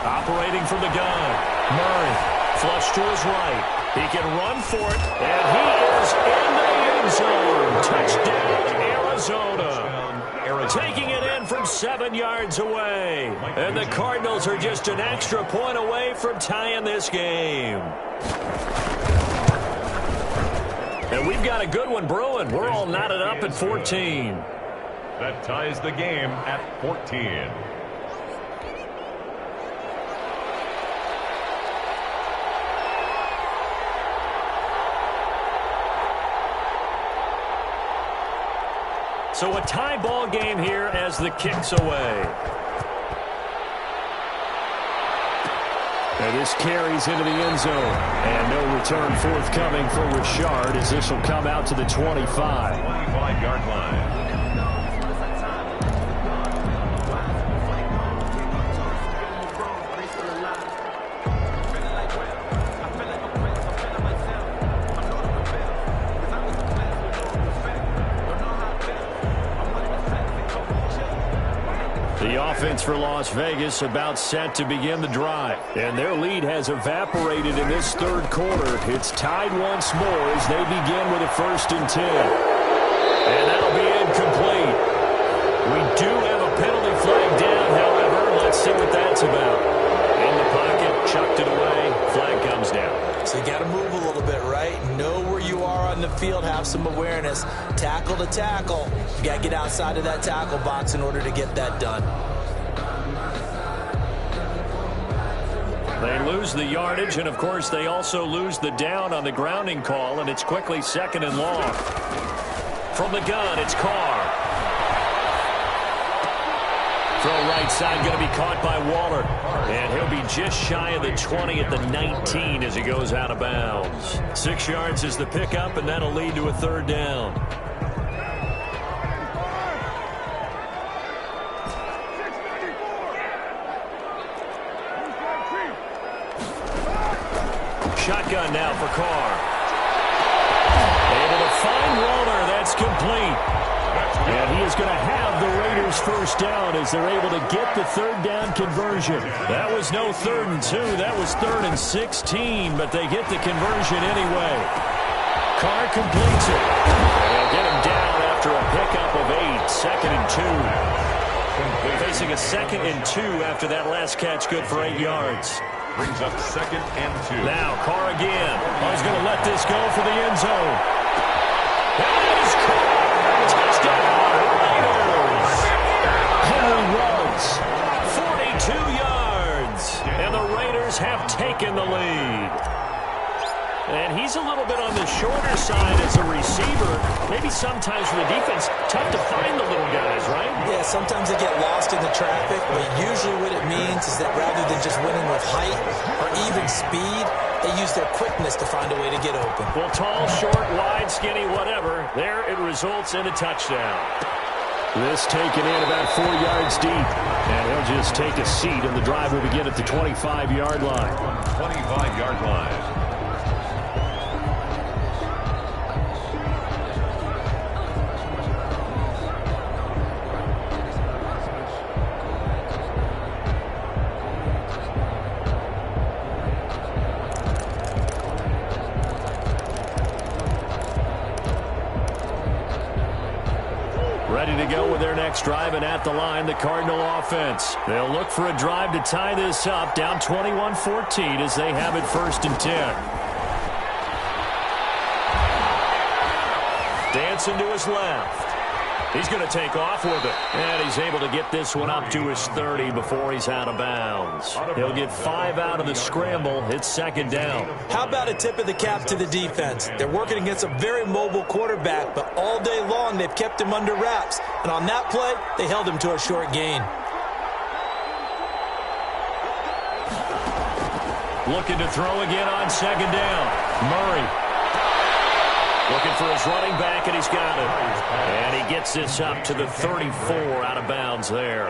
Speaker 6: Operating from the gun, Murray, flush to his right. He can run for it, and he is in the end zone. Touchdown, Arizona. Taking it in from 7 yards away. And the Cardinals are just an extra point away from tying this game. And we've got a good one brewing. We're all knotted up at 14.
Speaker 7: That ties the game at 14.
Speaker 6: So a tie ball game here as the kick's away. And this carries into the end zone. And no return forthcoming for Richard as this will come out to the 25.
Speaker 7: 25-yard line.
Speaker 6: The offense for Las Vegas about set to begin the drive. And their lead has evaporated in this third quarter. It's tied once more as they begin with a 1st and 10. And that'll be incomplete. We do have a penalty flag down, however. Let's see what that's about. In the pocket, chucked it away. Flag comes down.
Speaker 9: So you got to move a little bit, right? Know where you are on the field, have some awareness. Tackle to tackle. You got to get outside of that tackle box in order to get that done.
Speaker 6: They lose the yardage, and of course they also lose the down on the grounding call, and it's quickly 2nd and long. From the gun, it's Carr. Throw right side, going to be caught by Waller. And he'll be just shy of the 20 at the 19 as he goes out of bounds. 6 yards is the pickup, and that'll lead to a 3rd down. Shotgun now for Carr. Able to find Waller. That's complete. And he is going to have the Raiders' 1st down as they're able to get the 3rd down conversion. That was no 3rd and 2. That was 3rd and 16, but they get the conversion anyway. Carr completes it. They'll get him down after a pickup of 8. 2nd and 2. Facing a 2nd and 2 after that last catch, good for 8 yards.
Speaker 7: Brings up 2nd and 2.
Speaker 6: Now Carr again. Oh, he's going to let this go for the end zone. That is Carr. Touchdown, Raiders. Henry Ruggs, 42 yards. And the Raiders have taken the lead. And he's a little bit on the shorter side as a receiver. Maybe sometimes for the defense, tough to find the little guys, right?
Speaker 9: Yeah, sometimes they get lost in the traffic, but usually what it means is that rather than just winning with height or even speed, they use their quickness to find a way to get open.
Speaker 6: Well, tall, short, wide, skinny, whatever. There it results in a touchdown. This taken in about 4 yards deep. And he'll just take a seat, and the drive will begin at the 25-yard line.
Speaker 7: 25-yard line.
Speaker 6: Ready to go with their next drive, and at the line, the Cardinal offense. They'll look for a drive to tie this up, down 21-14 as they have it 1st and 10. Dancing to his left. He's going to take off with it. And he's able to get this one up to his 30 before he's out of bounds. He'll get 5 out of the scramble. It's 2nd down.
Speaker 9: How about a tip of the cap to the defense? They're working against a very mobile quarterback, but all day long they've kept him under wraps. And on that play, they held him to a short gain.
Speaker 6: Looking to throw again on 2nd down. Murray. Looking for his running back, and he's got it. And he gets this up to the 34 out of bounds there.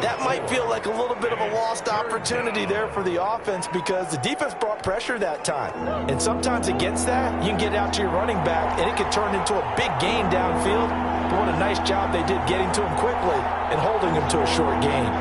Speaker 9: That might feel like a little bit of a lost opportunity there for the offense because the defense brought pressure that time. And sometimes against that, you can get out to your running back, and it could turn into a big gain downfield. But what a nice job they did getting to him quickly and holding him to a short gain.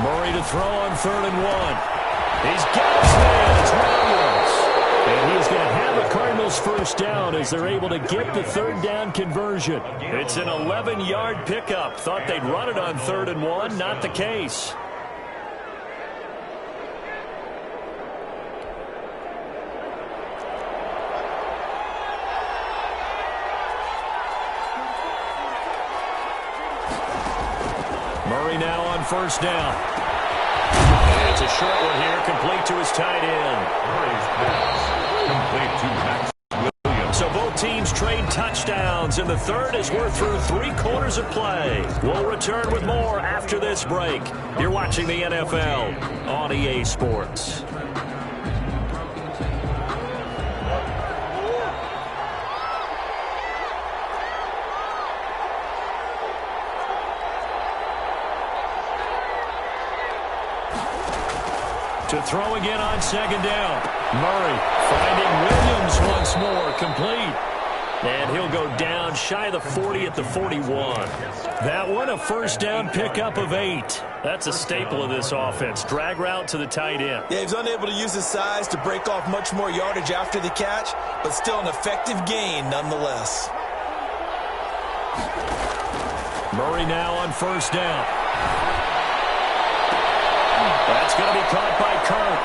Speaker 6: Murray to throw on 3rd and 1. He's got his man. It's Williams. And he's going to have the Cardinals 1st down as they're able to get the 3rd down conversion. It's an 11-yard pickup. Thought they'd run it on 3rd and 1. Not the case. Murray now on 1st down. And it's a short one here, complete to his tight end.
Speaker 7: Murray's pass complete to Max Williams.
Speaker 6: So both teams trade touchdowns, and the 3rd as we're through 3 quarters of play. We'll return with more after this break. You're watching the NFL on EA Sports. To throw again on 2nd down. Murray finding Williams once more, complete. And he'll go down shy of the 40 at the 41. That one a 1st down pickup of 8. That's a staple of this offense. Drag route to the tight end.
Speaker 9: Yeah, he's unable to use his size to break off much more yardage after the catch, but still an effective gain nonetheless.
Speaker 6: Murray now on 1st down. That's going to be caught by Kirk.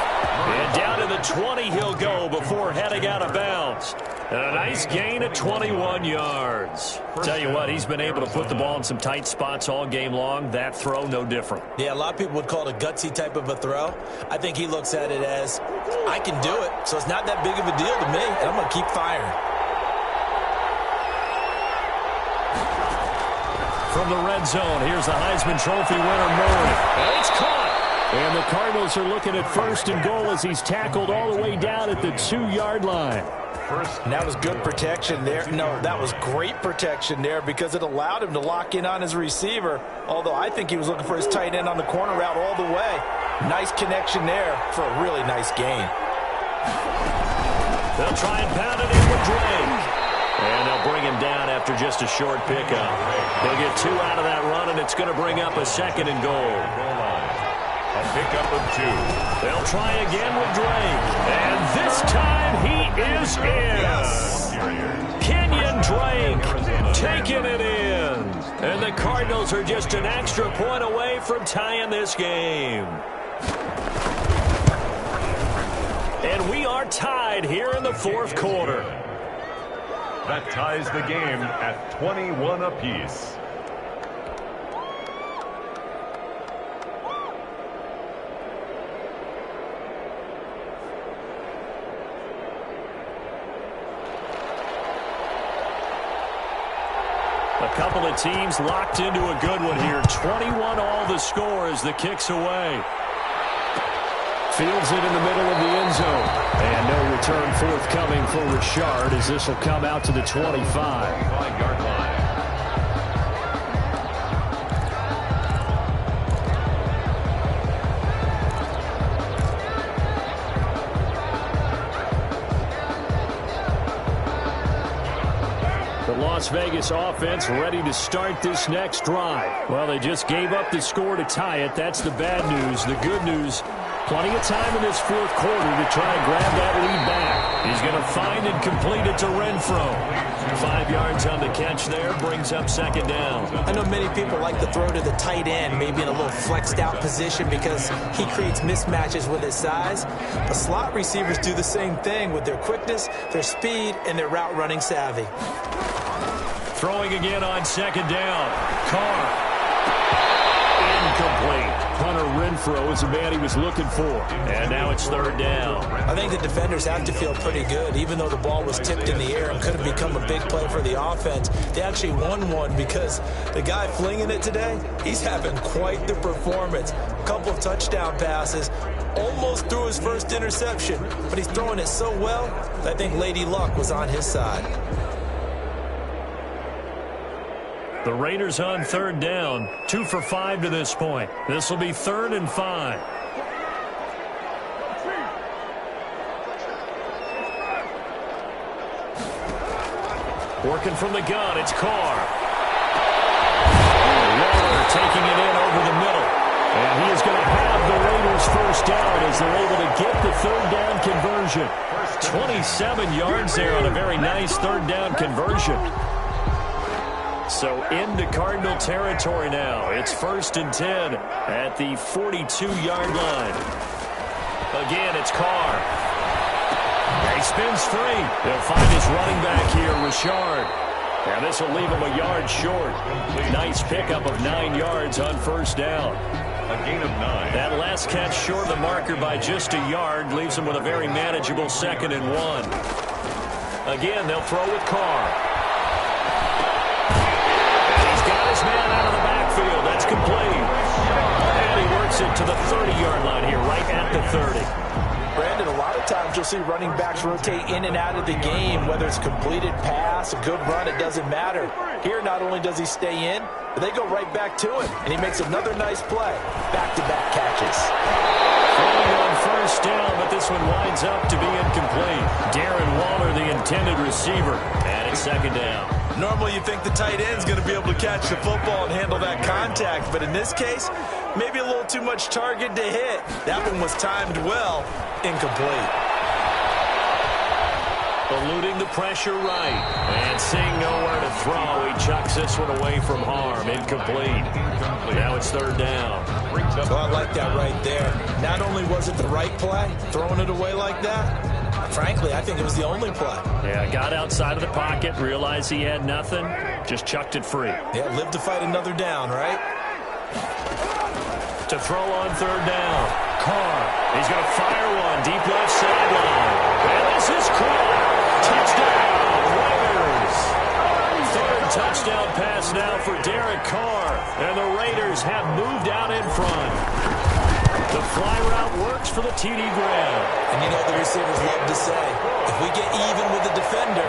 Speaker 6: And down to the 20 he'll go before heading out of bounds. And a nice gain of 21 yards. Tell you what, he's been able to put the ball in some tight spots all game long. That throw, no different.
Speaker 9: Yeah, a lot of people would call it a gutsy type of a throw. I think he looks at it as, I can do it, so it's not that big of a deal to me, and I'm going to keep firing.
Speaker 6: From the red zone, here's the Heisman Trophy winner, Murray. And it's caught. And the Cardinals are looking at 1st and goal as he's tackled all the way down at the 2-yard line.
Speaker 9: And that was good protection there. No, that was great protection there because it allowed him to lock in on his receiver, although I think he was looking for his tight end on the corner route all the way. Nice connection there for a really nice gain.
Speaker 6: They'll try and pound it in with Drake. And they'll bring him down after just a short pickup. They'll get 2 out of that run, and it's going to bring up a 2nd and goal.
Speaker 7: A pickup of 2.
Speaker 6: They'll try again with Drake. And this time he is in. Kenyon Drake taking it in. And the Cardinals are just an extra point away from tying this game. And we are tied here in the 4th quarter.
Speaker 7: That ties the game at 21 apiece.
Speaker 6: couple of teams locked into a good one here. 21 all the score as the kick's away. Fields it in the middle of the end zone. And no return forthcoming for Richard as this will come out to the 25.
Speaker 7: 5-yard line.
Speaker 6: Las Vegas offense ready to start this next drive. Well, they just gave up the score to tie it. That's the bad news. The good news, plenty of time in this fourth quarter to try and grab that lead back. He's going to find and complete it to Renfro. 5 yards on the catch there, brings up second down.
Speaker 9: I know many people like to throw to the tight end, maybe in a little flexed out position because he creates mismatches with his size. But slot receivers do the same thing with their quickness, their speed, and their route running savvy.
Speaker 6: Throwing again on second down. Carr. Incomplete. Hunter Renfro is the man he was looking for. And now it's third down.
Speaker 9: I think the defenders have to feel pretty good. Even though the ball was tipped in the air and could have become a big play for the offense, they actually won one because the guy flinging it today, he's having quite the performance. A couple of touchdown passes. Almost threw his first interception. But he's throwing it so well that I think Lady Luck was on his side.
Speaker 6: The Raiders on third down, 2 for 5 to this point. This will be 3rd and 5. Working from the gun, it's Carr. Waller taking it in over the middle. And he is going to have the Raiders first down as they're able to get the third down conversion. 27 yards there on a very nice third down conversion. So into Cardinal territory now. It's 1st and 10 at the 42-yard line. Again, it's Carr. He spins free. They'll find his running back here, Richard. And this will leave him a yard short. Nice pickup of 9 yards on first down.
Speaker 7: A gain of 9.
Speaker 6: That last catch short of the marker by just a yard leaves him with a very manageable 2nd and 1. Again, they'll throw with Carr. Man out of the backfield. That's complete. And he works it to the 30-yard line here, right at the 30.
Speaker 9: Brandon, a lot of times you'll see running backs rotate in and out of the game, whether it's completed pass, a good run, it doesn't matter. Here, not only does he stay in, but they go right back to him, and he makes another nice play. Back-to-back catches.
Speaker 6: Throwing on first down, but this one winds up to be incomplete. Darren Waller, the intended receiver, and it's second down.
Speaker 9: Normally you think the tight end's going to be able to catch the football and handle that contact, but in this case, maybe a little too much target to hit. That one was timed well, incomplete.
Speaker 6: Eluding the pressure right, and seeing nowhere to throw, he chucks this one away from harm, incomplete. Now it's third down.
Speaker 9: So I like that right there. Not only was it the right play, throwing it away like that, frankly, I think it was the only play.
Speaker 6: Yeah, got outside of the pocket, realized he had nothing, just chucked it free.
Speaker 9: Yeah, live to fight another down, right?
Speaker 6: To throw on third down. Carr, he's going to fire one deep left sideline. And this is caught. Touchdown, Raiders. Third touchdown pass now for Derek Carr. And the Raiders have moved out in front. The fly route works for the TD grab.
Speaker 9: And you know the receivers love to say, if we get even with the defender,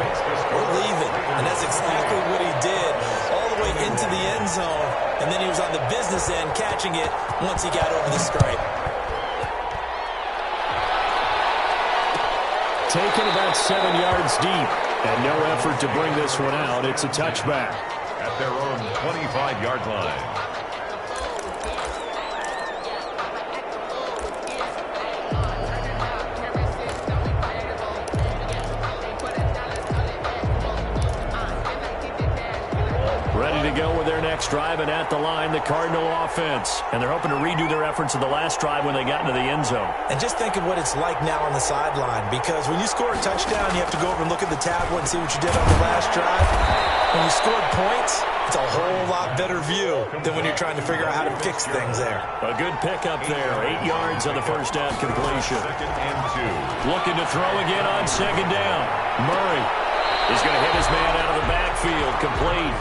Speaker 9: we're leaving. And that's exactly what he did, all the way into the end zone. And then he was on the business end catching it once he got over the stripe.
Speaker 6: Taken about 7 yards deep. And no effort to bring this one out. It's a touchback.
Speaker 7: At their own 25-yard line.
Speaker 6: Ready to go with their next drive, and at the line, the Cardinal offense. And they're hoping to redo their efforts of the last drive when they got into the end zone.
Speaker 9: And just think of what it's like now on the sideline, because when you score a touchdown, you have to go over and look at the tablet and see what you did on the last drive. When you scored points, it's a whole lot better view than when you're trying to figure out how to fix things there.
Speaker 6: A good pickup there. 8 yards on the first down completion.
Speaker 7: 2nd and 2.
Speaker 6: Looking to throw again on second down. Murray is going to hit his man out of the backfield. Complete.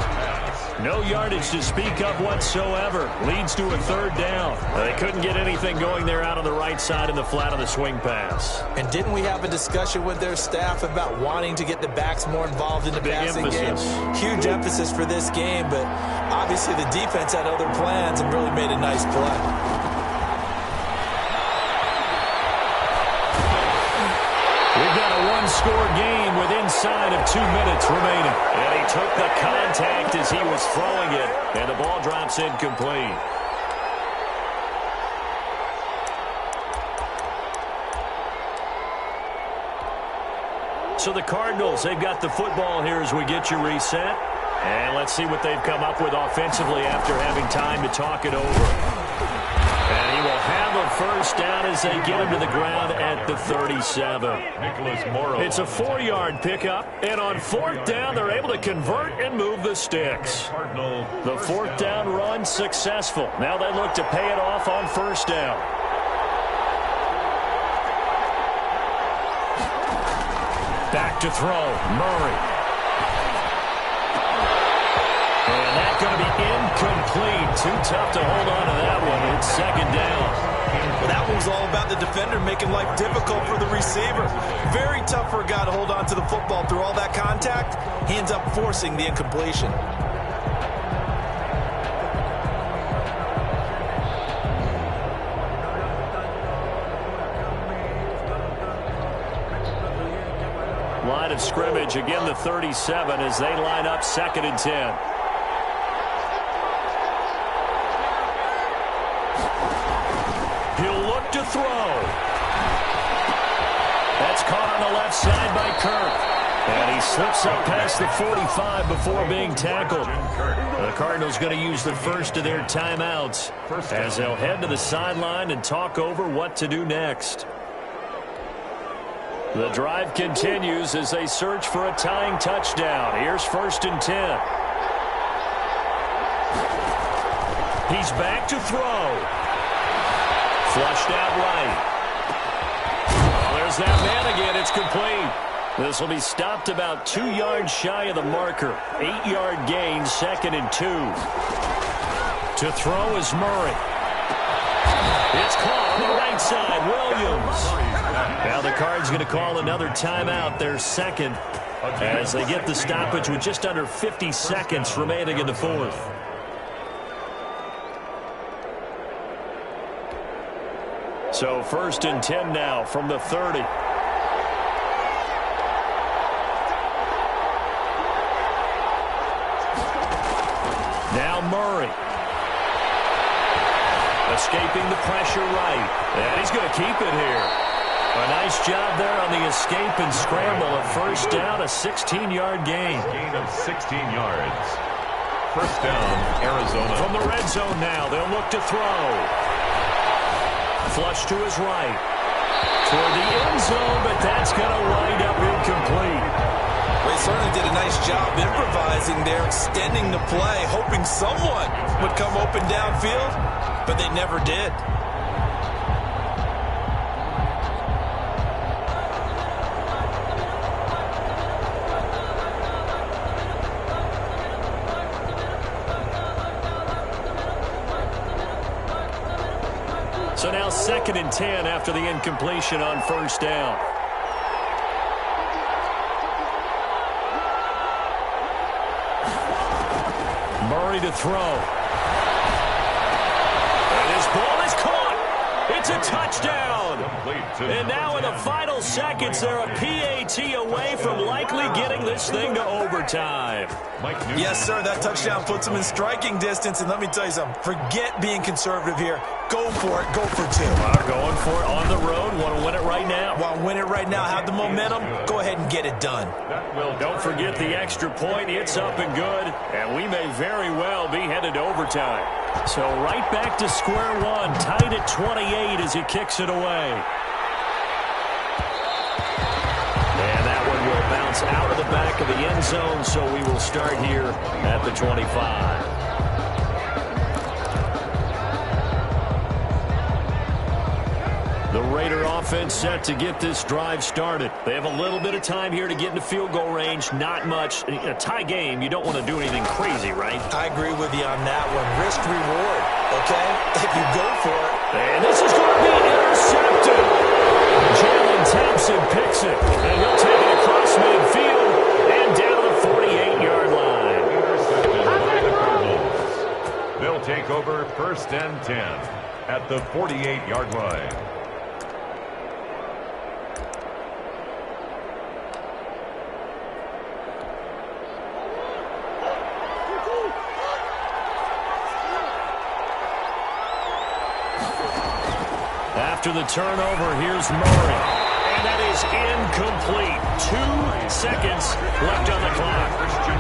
Speaker 6: No yardage to speak of whatsoever. Leads to a third down. They couldn't get anything going there out on the right side in the flat of the swing pass.
Speaker 9: And didn't we have a discussion with their staff about wanting to get the backs more involved in the passing game? Huge emphasis for this game, but obviously the defense had other plans and really made a nice play.
Speaker 6: We've got a one-score game with inside of 2 minutes remaining. And he took the contact as he was throwing it, and the ball drops incomplete. So the Cardinals, they've got the football here as we get you reset. And let's see what they've come up with offensively after having time to talk it over. And he will have a first down as they get him to the ground at the 37. It's a 4-yard pickup, and on 4th down, they're able to convert and move the sticks. The 4th down run successful. Now they look to pay it off on 1st down. Back to throw, Murray. And that's going to be incomplete. Too tough to hold on to that one. It's 2nd down.
Speaker 9: Well, that one was all about the defender making life difficult for the receiver. Very tough for a guy to hold on to the football through all that contact. He ends up forcing the incompletion.
Speaker 6: Line of scrimmage, again the 37 as they line up 2nd and 10. He'll look to throw. That's caught on the left side by Kirk. And he slips up past the 45 before being tackled. The Cardinals going to use the first of their timeouts as they'll head to the sideline and talk over what to do next. The drive continues as they search for a tying touchdown. Here's 1st and 10. He's back to throw. Flushed out right. Oh, there's that man again. It's complete. This will be stopped about 2 yards shy of the marker. 8-yard gain, 2nd and 2. To throw is Murray. It's caught on the right side. Williams. Now the Cards going to call another timeout, their 2nd, as they get the stoppage with just under 50 seconds remaining in the 4th. So 1st and 10 now from the 30. Now Murray. Escaping the pressure right. And he's going to keep it here. A nice job there on the escape and scramble. A 1st down, a 16-yard gain.
Speaker 7: Gain of 16 yards. 1st down, Arizona.
Speaker 6: From the red zone now, they'll look to throw. Flush to his right. Toward the end zone, but that's going to wind up incomplete.
Speaker 9: They certainly did a nice job improvising there, extending the play, hoping someone would come open downfield, but they never did.
Speaker 6: So now 2nd and 10 after the incompletion on 1st down. Murray to throw. And his ball is caught. It's a touchdown. And now in the final seconds, they're a PAT away from likely getting this thing to overtime.
Speaker 9: Yes, sir, that touchdown puts them in striking distance. And let me tell you something, forget being conservative here. Go for it. Go for 2.
Speaker 6: Going for it on the road. Want to win it right now.
Speaker 9: Want to win it right now. Have the momentum. Go ahead and get it done.
Speaker 6: Don't forget the extra point. It's up and good. And we may very well be headed to overtime. So right back to square one. Tied at 28 as he kicks it away. And that one will bounce out of the back of the end zone. So we will start here at the 25. The Raider offense set to get this drive started. They have a little bit of time here to get into field goal range. Not much. In a tie game, you don't want to do anything crazy, right?
Speaker 9: I agree with you on that one. Risk reward, okay? If you go for it.
Speaker 6: And this is going to be intercepted. Jalen Thompson picks it. And he'll take it across midfield and down the 48-yard line.
Speaker 7: Intercepted by the Cardinals. They'll take over 1st and 10 at the 48-yard line.
Speaker 6: After the turnover, here's Murray. And that is incomplete. 2 seconds left on the clock.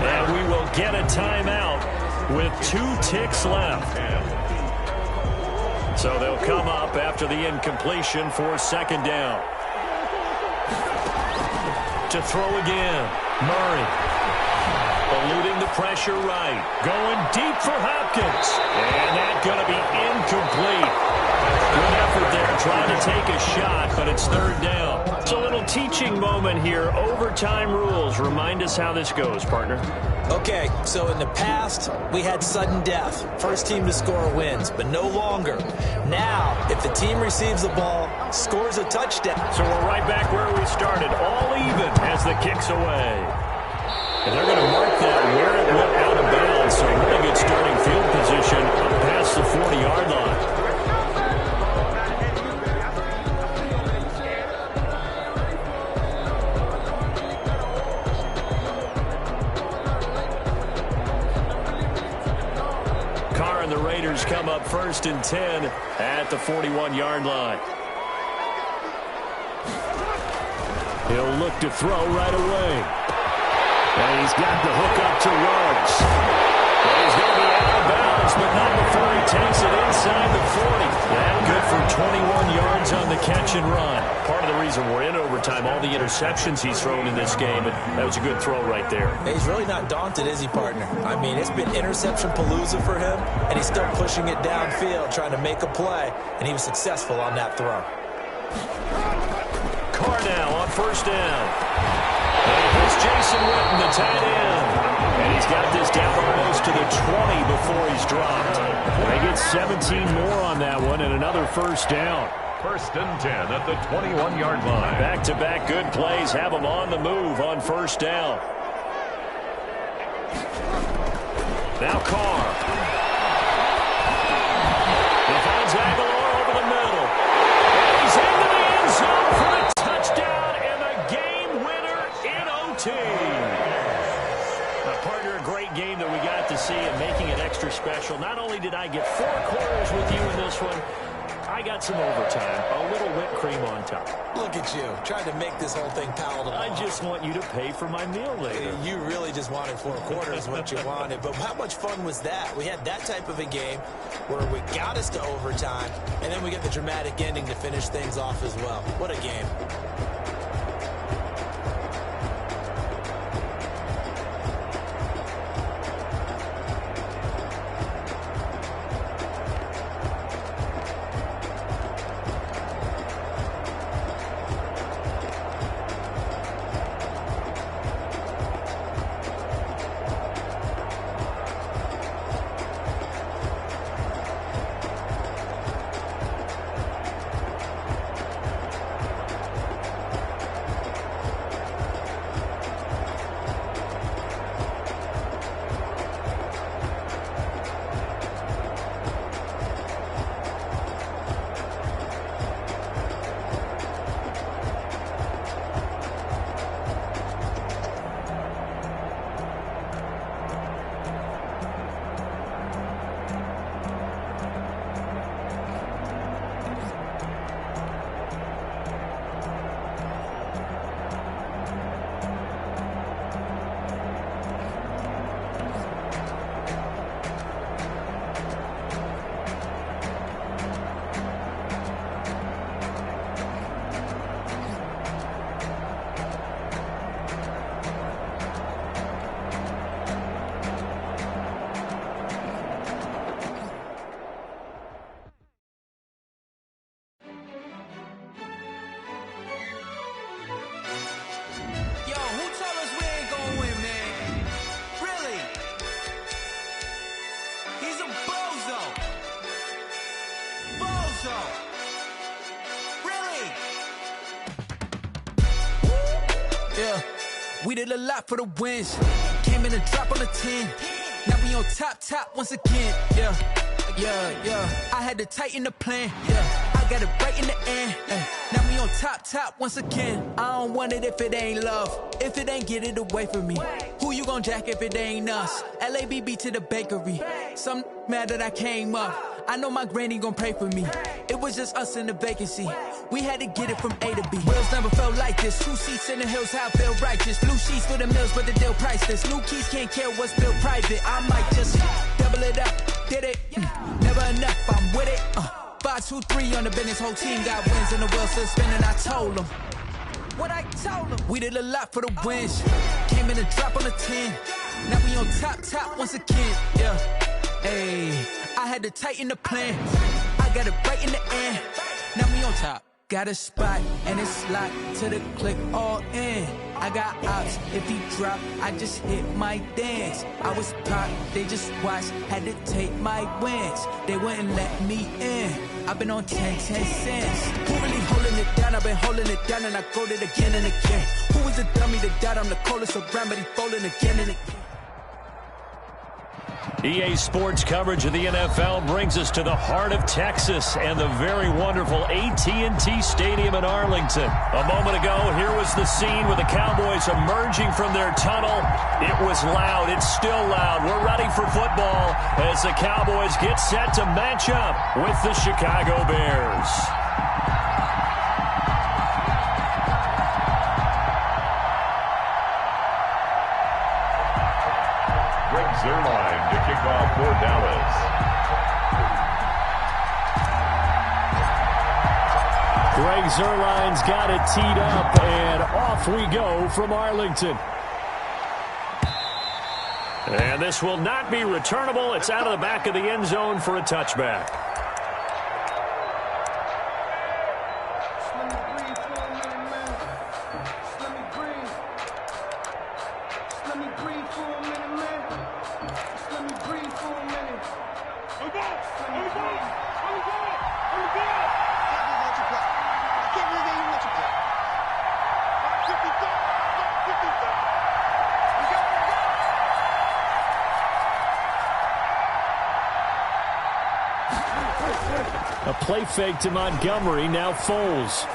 Speaker 6: And we will get a timeout with 2 ticks left. So they'll come up after the incompletion for 2nd down. To throw again, Murray. Eluding the pressure right. Going deep for Hopkins. And that's going to be incomplete. Good effort there, trying to take a shot, but it's 3rd down. It's a little teaching moment here. Overtime rules. Remind us how this goes, partner.
Speaker 9: Okay, so in the past, we had sudden death. First team to score wins, but no longer. Now, if the team receives the ball, scores a touchdown.
Speaker 6: So we're right back where we started, all even as the kick's away. And they're going to mark that where it went out of bounds, so really good starting field position past the 40-yard line. Come up 1st and 10 at the 41-yard line. He'll look to throw right away. And he's got the hook up to Ruggs. And he's going to be out of bounds, but not before he takes it inside the 40. That good for 21 yards on the catch and run. Part of the reason we're in overtime, all the interceptions he's thrown in this game, and that was a good throw right there.
Speaker 9: He's really not daunted, is he, partner? I mean, it's been interception palooza for him, and he's still pushing it downfield, trying to make a play, and he was successful on that throw.
Speaker 6: Carr now on 1st down. And he puts Jason Witten, the tight end. And he's got this down almost to the 20 before he's dropped. They get 17 more on that one and another 1st down.
Speaker 7: 1st and 10 at the 21-yard line.
Speaker 6: Back-to-back good plays have them on the move on 1st down. Now Carr. He finds Aguilar over the middle. And he's into the end zone for a touchdown and a game winner in OT. Partner, a great game that we got to see and making it extra special. Not only did I get 4 quarters with you in this one, I got some overtime, a little whipped cream on top.
Speaker 9: Look at you, trying to make this whole thing palatable.
Speaker 6: I just want you to pay for my meal later.
Speaker 9: You really just wanted 4 quarters what you wanted, but how much fun was that? We had that type of a game where we got us to overtime, and then we get the dramatic ending to finish things off as well. What a game.
Speaker 13: so. Really?
Speaker 14: Yeah, we did a lot for the wins. Came in and dropped on the 10. Now we on top once again. Yeah. I had to tighten the plan. Yeah, I got it right in the end. Now we on top once again. I don't want it if it ain't love. If it ain't, get it away from me. Who you gon' jack if it ain't us? LABB to the bakery. Some mad that I came up. I know my granny gon' pray for me. It was just us in the vacancy. We had to get it from A to B. Wheels never felt like this. 2 seats in the hills, how I feel righteous. Blue sheets for the mills, but the deal priceless. New keys can't care what's built private. I might just double it up. Did it? Never enough, I'm with it. 5, 2, 3 on the business. Whole team got wins and the wheels still spinning. I told them what I told them. We did a lot for the wins. Came in and dropped on the 10. Now we on top once again. Yeah. Hey, I had to tighten the plan. I got it right in the end. Now we on top. Got a spot and it's locked to the click all in. I got ops, if he drop, I just hit my dance. I was popped, they just watched, had to take my wins. They wouldn't let me in. I've been on 10 cents. Who really holding it down? I've been holding it down and I go it again and again. Who was the dummy that died? I'm the coldest around, but he folding again and again.
Speaker 6: EA Sports coverage of the NFL brings us to the heart of Texas and the very wonderful AT&T Stadium in Arlington. A moment ago, here was the scene with the Cowboys emerging from their tunnel. It was loud. It's still loud. We're ready for football as the Cowboys get set to match up with the Chicago Bears.
Speaker 7: Zerline to kick off for Dallas.
Speaker 6: Greg Zerline's got it teed up, and off we go from Arlington. And this will not be returnable. It's out of the back of the end zone for a touchback. A play fake to Montgomery, now Foles.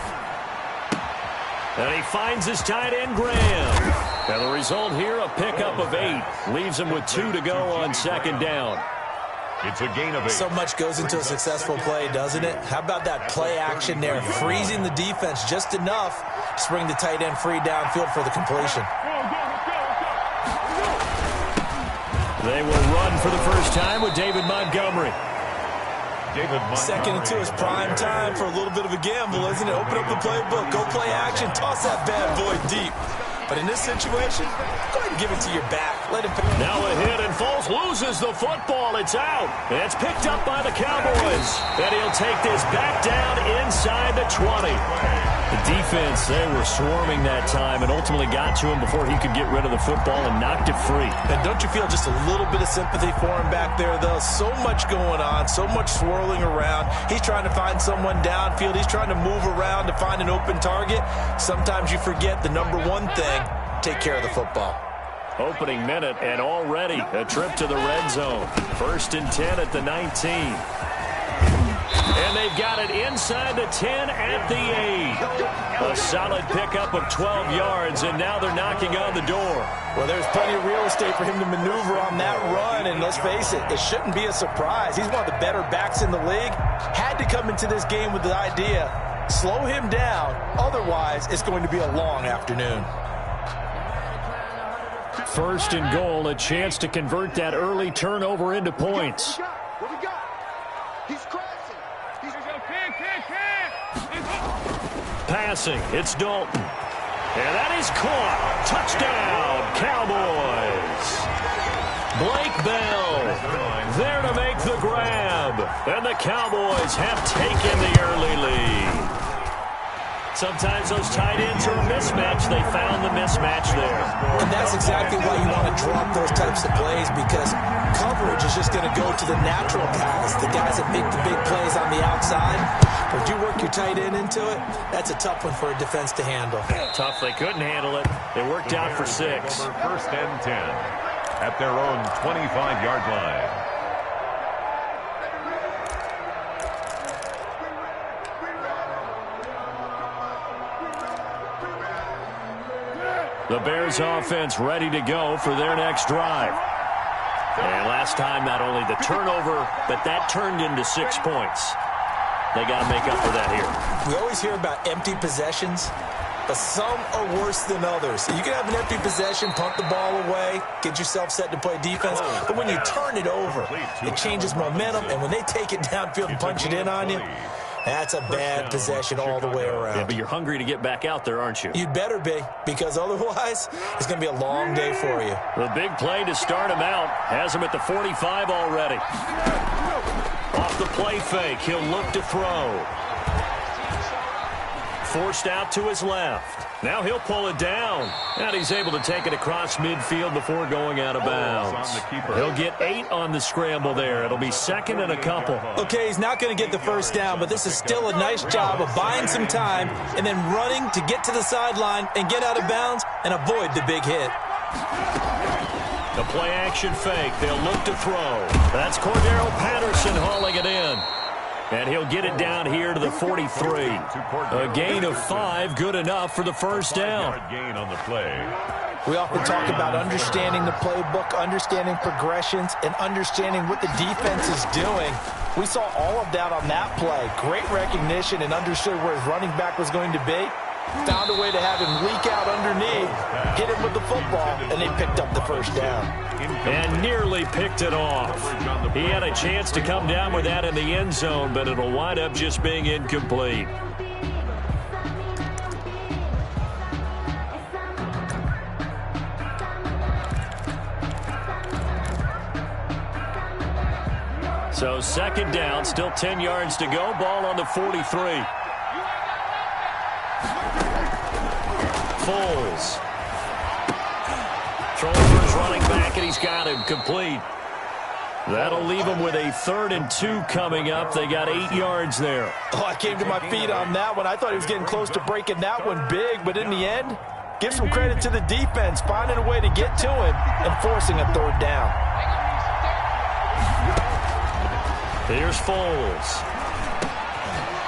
Speaker 6: And he finds his tight end, Graham. And the result here, a pickup of 8. Leaves him with 2 to go on second down.
Speaker 7: It's a gain of 8.
Speaker 9: So much goes into a successful play, doesn't it? How about that play action there, freezing the defense just enough to bring the tight end free downfield for the completion.
Speaker 6: They will run for the first time with David Montgomery.
Speaker 9: Second and 2 is prime time for a little bit of a gamble, isn't it? Open up the playbook, go play action, toss that bad boy deep. But in this situation, go ahead and give it to your back. Let him pick.
Speaker 6: Now a hit, and Foles loses the football. It's out. It's picked up by the Cowboys. And he'll take this back down inside the 20. The defense, they were swarming that time and ultimately got to him before he could get rid of the football and knocked it free.
Speaker 9: And don't you feel just a little bit of sympathy for him back there, though? So much going on, so much swirling around. He's trying to find someone downfield. He's trying to move around to find an open target. Sometimes you forget the number one thing, take care of the football.
Speaker 6: Opening minute and already a trip to the red zone. 1st and 10 at the 19. And they've got it inside the 10 at the 8. A solid pickup of 12 yards, and now they're knocking on the door.
Speaker 9: Well, there's plenty of real estate for him to maneuver on that run, and let's face it, it shouldn't be a surprise. He's one of the better backs in the league. Had to come into this game with the idea, slow him down, otherwise it's going to be a long afternoon.
Speaker 6: 1st and goal, a chance to convert that early turnover into points.
Speaker 10: What we got? He's crashing.
Speaker 6: Passing, it's Dalton. And that is caught. Touchdown, Cowboys. Blake Bell there to make the grab. And the Cowboys have taken the early lead. sometimes those tight ends are a mismatch. They found the mismatch there.
Speaker 9: And that's exactly why you want to draw up those types of plays, because coverage is just going to go to the natural guys, the guys that make the big plays on the outside. But you work your tight end into it, that's a tough one for a defense to handle.
Speaker 6: Tough. They couldn't handle it. It worked out for 6.
Speaker 7: First and 10 at their own 25-yard line.
Speaker 6: The Bears offense ready to go for their next drive. And last time, not only the turnover, but that turned into 6 points. They got to make up for that here.
Speaker 9: We always hear about empty possessions, but some are worse than others. You can have an empty possession, punt the ball away, get yourself set to play defense, but when you turn it over, it changes momentum, and when they take it downfield and punch it in on you, that's a bad possession all the way around.
Speaker 6: Yeah, but you're hungry to get back out there, aren't you?
Speaker 9: You'd better be, because otherwise, it's going to be a long day for you.
Speaker 6: The big play to start him out has him at the 45 already. Off the play fake, he'll look to throw. Forced out to his left. Now he'll pull it down. And he's able to take it across midfield before going out of bounds. He'll get 8 on the scramble there. It'll be second and a couple.
Speaker 9: Okay, he's not going to get the first down, but this is still a nice job of buying some time and then running to get to the sideline and get out of bounds and avoid the big hit.
Speaker 6: The play action fake. They'll look to throw. That's Cordero Patterson hauling it in. And he'll get it down here to the 43. A gain of 5, good enough for the first down.
Speaker 7: Gain on the play.
Speaker 9: We often talk about understanding the playbook, understanding progressions, and understanding what the defense is doing. We saw all of that on that play. Great recognition and understood where his running back was going to be. Found a way to have him leak out underneath, hit him with the football, and they picked up the first down.
Speaker 6: And nearly picked it off. He had a chance to come down with that in the end zone, but it'll wind up just being incomplete. So second down, still 10 yards to go. Ball on the 43. Foles. Throwing for his running back, and he's got him complete. That'll leave him with a 3rd and 2 coming up. They got 8 yards there.
Speaker 9: Oh, I came to my feet on that one. I thought he was getting close to breaking that one big, but in the end, give some credit to the defense, finding a way to get to him and forcing a 3rd down.
Speaker 6: Here's Foles.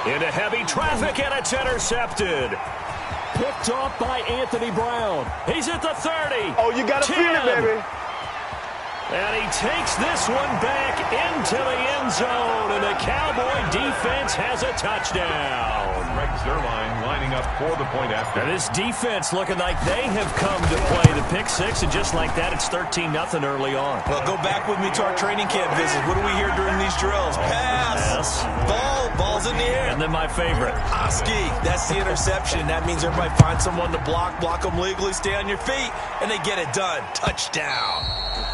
Speaker 6: Into heavy traffic, and it's intercepted. Picked off by Anthony Brown. He's at the 30.
Speaker 8: Oh, you got to feel it, baby.
Speaker 6: And he takes this one back into the end zone, and the Cowboy defense has a touchdown.
Speaker 7: Greg Zerline lining up for the point after.
Speaker 6: And this defense looking like they have come to play the pick 6, and just like that, it's 13-0 early on.
Speaker 9: Well, go back with me to our training camp visit. What do we hear during these drills? Pass.
Speaker 6: Yes.
Speaker 9: Ball's in the air.
Speaker 6: And then my favorite.
Speaker 9: Oski, that's the interception. That means everybody finds someone to block them legally, stay on your feet, and they get it done. Touchdown.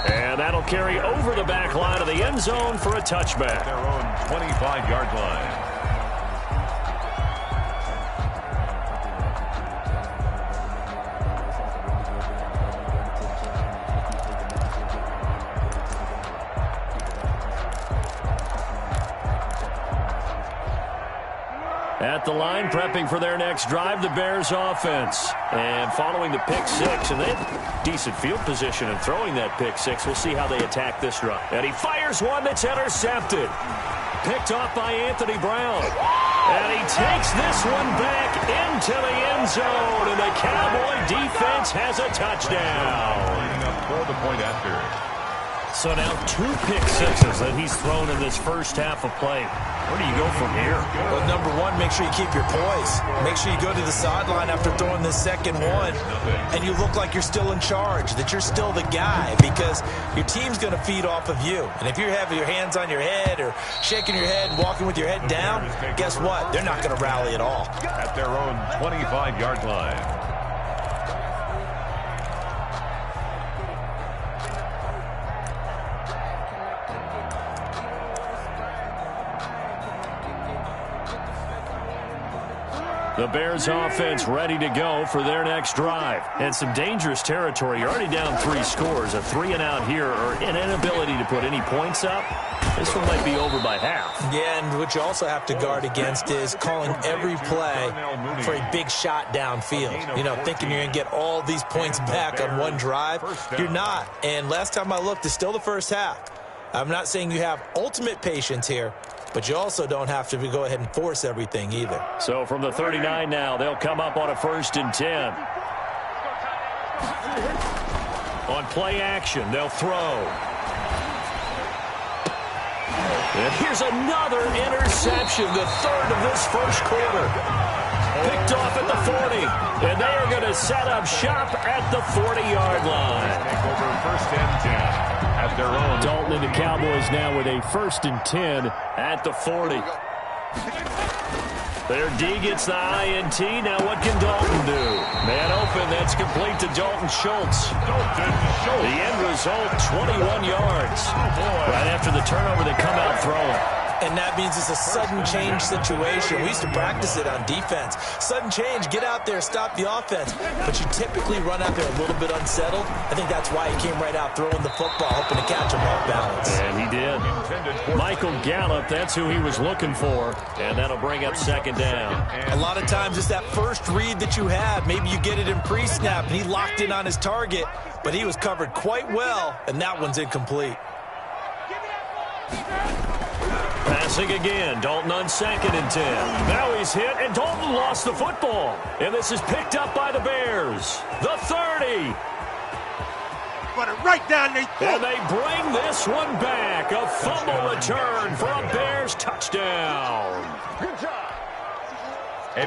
Speaker 6: And that'll carry over the back line of the end zone for a touchback.
Speaker 7: Their own 25-yard line.
Speaker 6: At the line, prepping for their next drive, the Bears offense. And following the pick 6, and they have decent field position in throwing that pick 6. We'll see how they attack this drive. And he fires one that's intercepted. Picked off by Anthony Brown. And he takes this one back into the end zone, and the Cowboy defense has a touchdown.
Speaker 7: Lining up for the point after.
Speaker 6: So now 2 pick 6s that he's thrown in this first half of play. Where do you go from here?
Speaker 9: Well, number one, make sure you keep your poise. Make sure you go to the sideline after throwing this second one, and you look like you're still in charge, that you're still the guy, because your team's going to feed off of you. And if you have your hands on your head or shaking your head, walking with your head down, guess what? They're not going to rally at all.
Speaker 7: At their own 25-yard line.
Speaker 6: The Bears offense ready to go for their next drive. And some dangerous territory. You're already down 3 scores. A 3-and-out here or an inability to put any points up. This one might be over by half. Yeah, and what you also have to guard against is calling every play for a big shot downfield. You know, thinking you're going to get all these points back on one drive. You're not. And last time I looked, it's still the first half. I'm not saying you have ultimate patience here, but you also don't have to go ahead and force everything either. So from the 39 now, they'll come up on a 1st and 10. On play action, they'll throw. And here's another interception, the 3rd of this first quarter. Picked off at the 40, and they are going to set up shop at the 40-yard line.
Speaker 7: Take over 1st and 10 at their own.
Speaker 6: Dalton and the Cowboys now with a 1st and 10 at the 40. Their D gets the INT. Now what can Dalton do? Man open, that's complete to Dalton Schultz. The end result, 21 yards. Right after the turnover, they come out throwing.
Speaker 9: And that means it's a sudden change situation. We used to practice it on defense. Sudden change, get out there, stop the offense. But you typically run out there a little bit unsettled. I think that's why he came right out throwing the football, hoping to catch him off balance.
Speaker 6: And he did. Michael Gallup, that's who he was looking for. And that'll bring up 2nd down.
Speaker 9: A lot of times it's that first read that you have. Maybe you get it in pre-snap, and he locked in on his target. But he was covered quite well, and that one's incomplete.
Speaker 6: Passing again, Dalton on 2nd and 10. Now he's hit, and Dalton lost the football. And this is picked up by the Bears. The 30.
Speaker 8: Put it right down their throat.
Speaker 6: And they bring this one back. A fumble return for a Bears touchdown.
Speaker 8: Good job.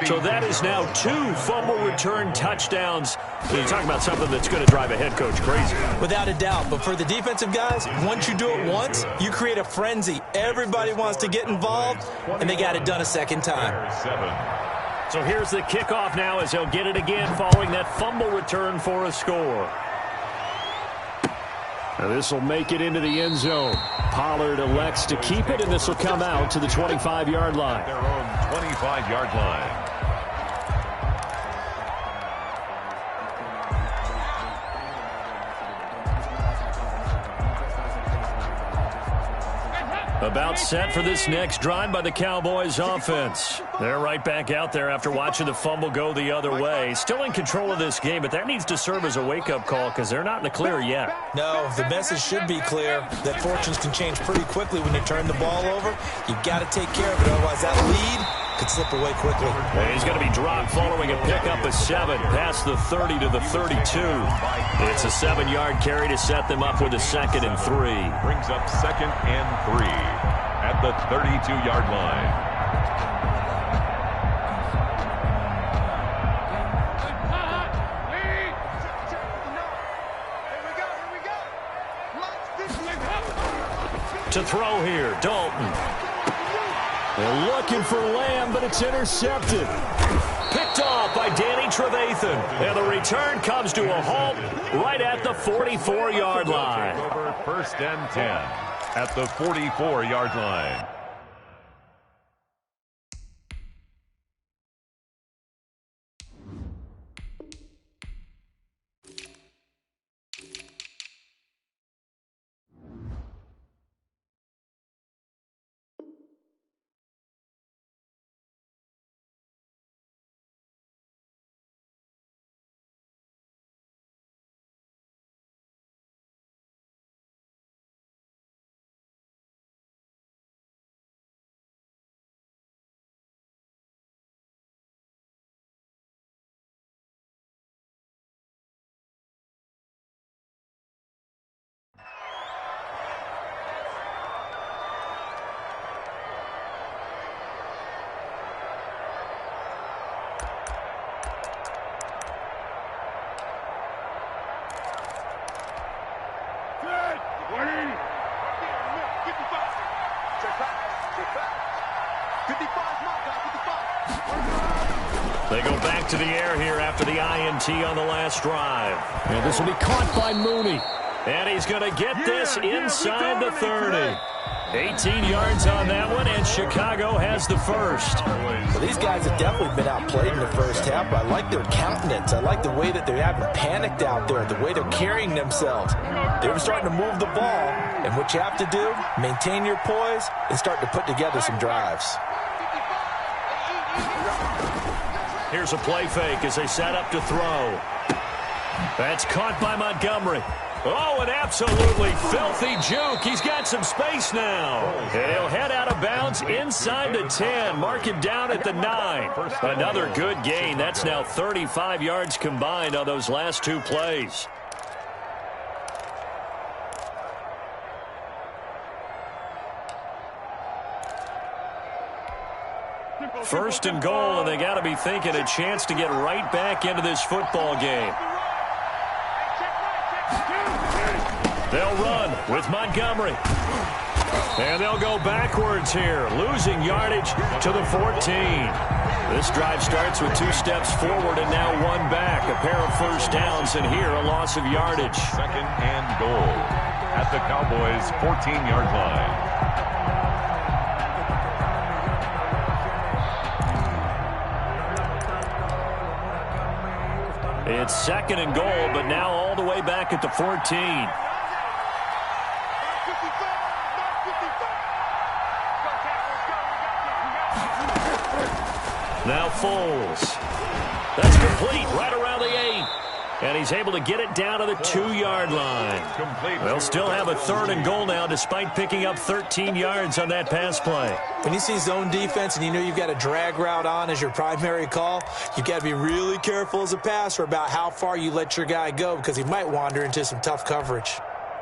Speaker 6: So that is now 2 fumble return touchdowns. So you're talking about something that's going to drive a head coach crazy.
Speaker 9: Without a doubt. But for the defensive guys, once you do it once, you create a frenzy. Everybody wants to get involved, and they got it done a 2nd time.
Speaker 6: So here's the kickoff now as they'll get it again following that fumble return for a score. Now this will make it into the end zone. Pollard elects to keep it, and this will come out to the 25-yard line.
Speaker 7: Their own 25-yard line.
Speaker 6: About set for this next drive by the Cowboys offense. They're right back out there after watching the fumble go the other way. Still in control of this game, but that needs to serve as a wake-up call because they're not in the clear yet.
Speaker 9: No, the message should be clear that fortunes can change pretty quickly when you turn the ball over. You've got to take care of it, otherwise that lead could slip away quickly.
Speaker 6: And he's going to be dropped following a pickup of 7 past the 30 to the 32. It's a 7-yard carry to set them up with a 2nd and 3.
Speaker 7: Brings up 2nd and 3 at the 32-yard line.
Speaker 6: To throw here, Dalton. They're looking for Lamb, but it's intercepted. Picked off by Danny Trevathan. And the return comes to a halt right at the 44-yard line.
Speaker 7: Over 1st and 10 at the 44-yard line.
Speaker 6: They go back to the air here after the INT on the last drive. And this will be caught by Mooney. And he's going to get this inside the 30. 18 yards on that one, and Chicago has the first.
Speaker 9: Well, these guys have definitely been outplayed in the first half, but I like their countenance. I like the way that they haven't panicked out there, the way they're carrying themselves. They were starting to move the ball, and what you have to do, maintain your poise and start to put together some drives.
Speaker 6: Here's a play fake as they set up to throw. That's caught by Montgomery. Oh, an absolutely filthy juke. He's got some space now. And he'll head out of bounds inside the 10. Mark him down at the 9. Another good gain. That's now 35 yards combined on those last two plays. First and goal, and they got to be thinking a chance to get right back into this football game. They'll run with Montgomery. And they'll go backwards here, losing yardage to the 14. This drive starts with 2 steps forward and now 1 back. A pair of first downs, and here a loss of yardage.
Speaker 7: Second and goal at the Cowboys' 14-yard line.
Speaker 6: It's second and goal, but now all the way back at the 14. Now Foles. That's complete right around the 8. And he's able to get it down to the 2-yard line. They'll still have a third and goal now despite picking up 13 yards on that pass play.
Speaker 9: When you see zone defense and you know you've got a drag route on as your primary call, you've got to be really careful as a passer about how far you let your guy go because he might wander into some tough coverage.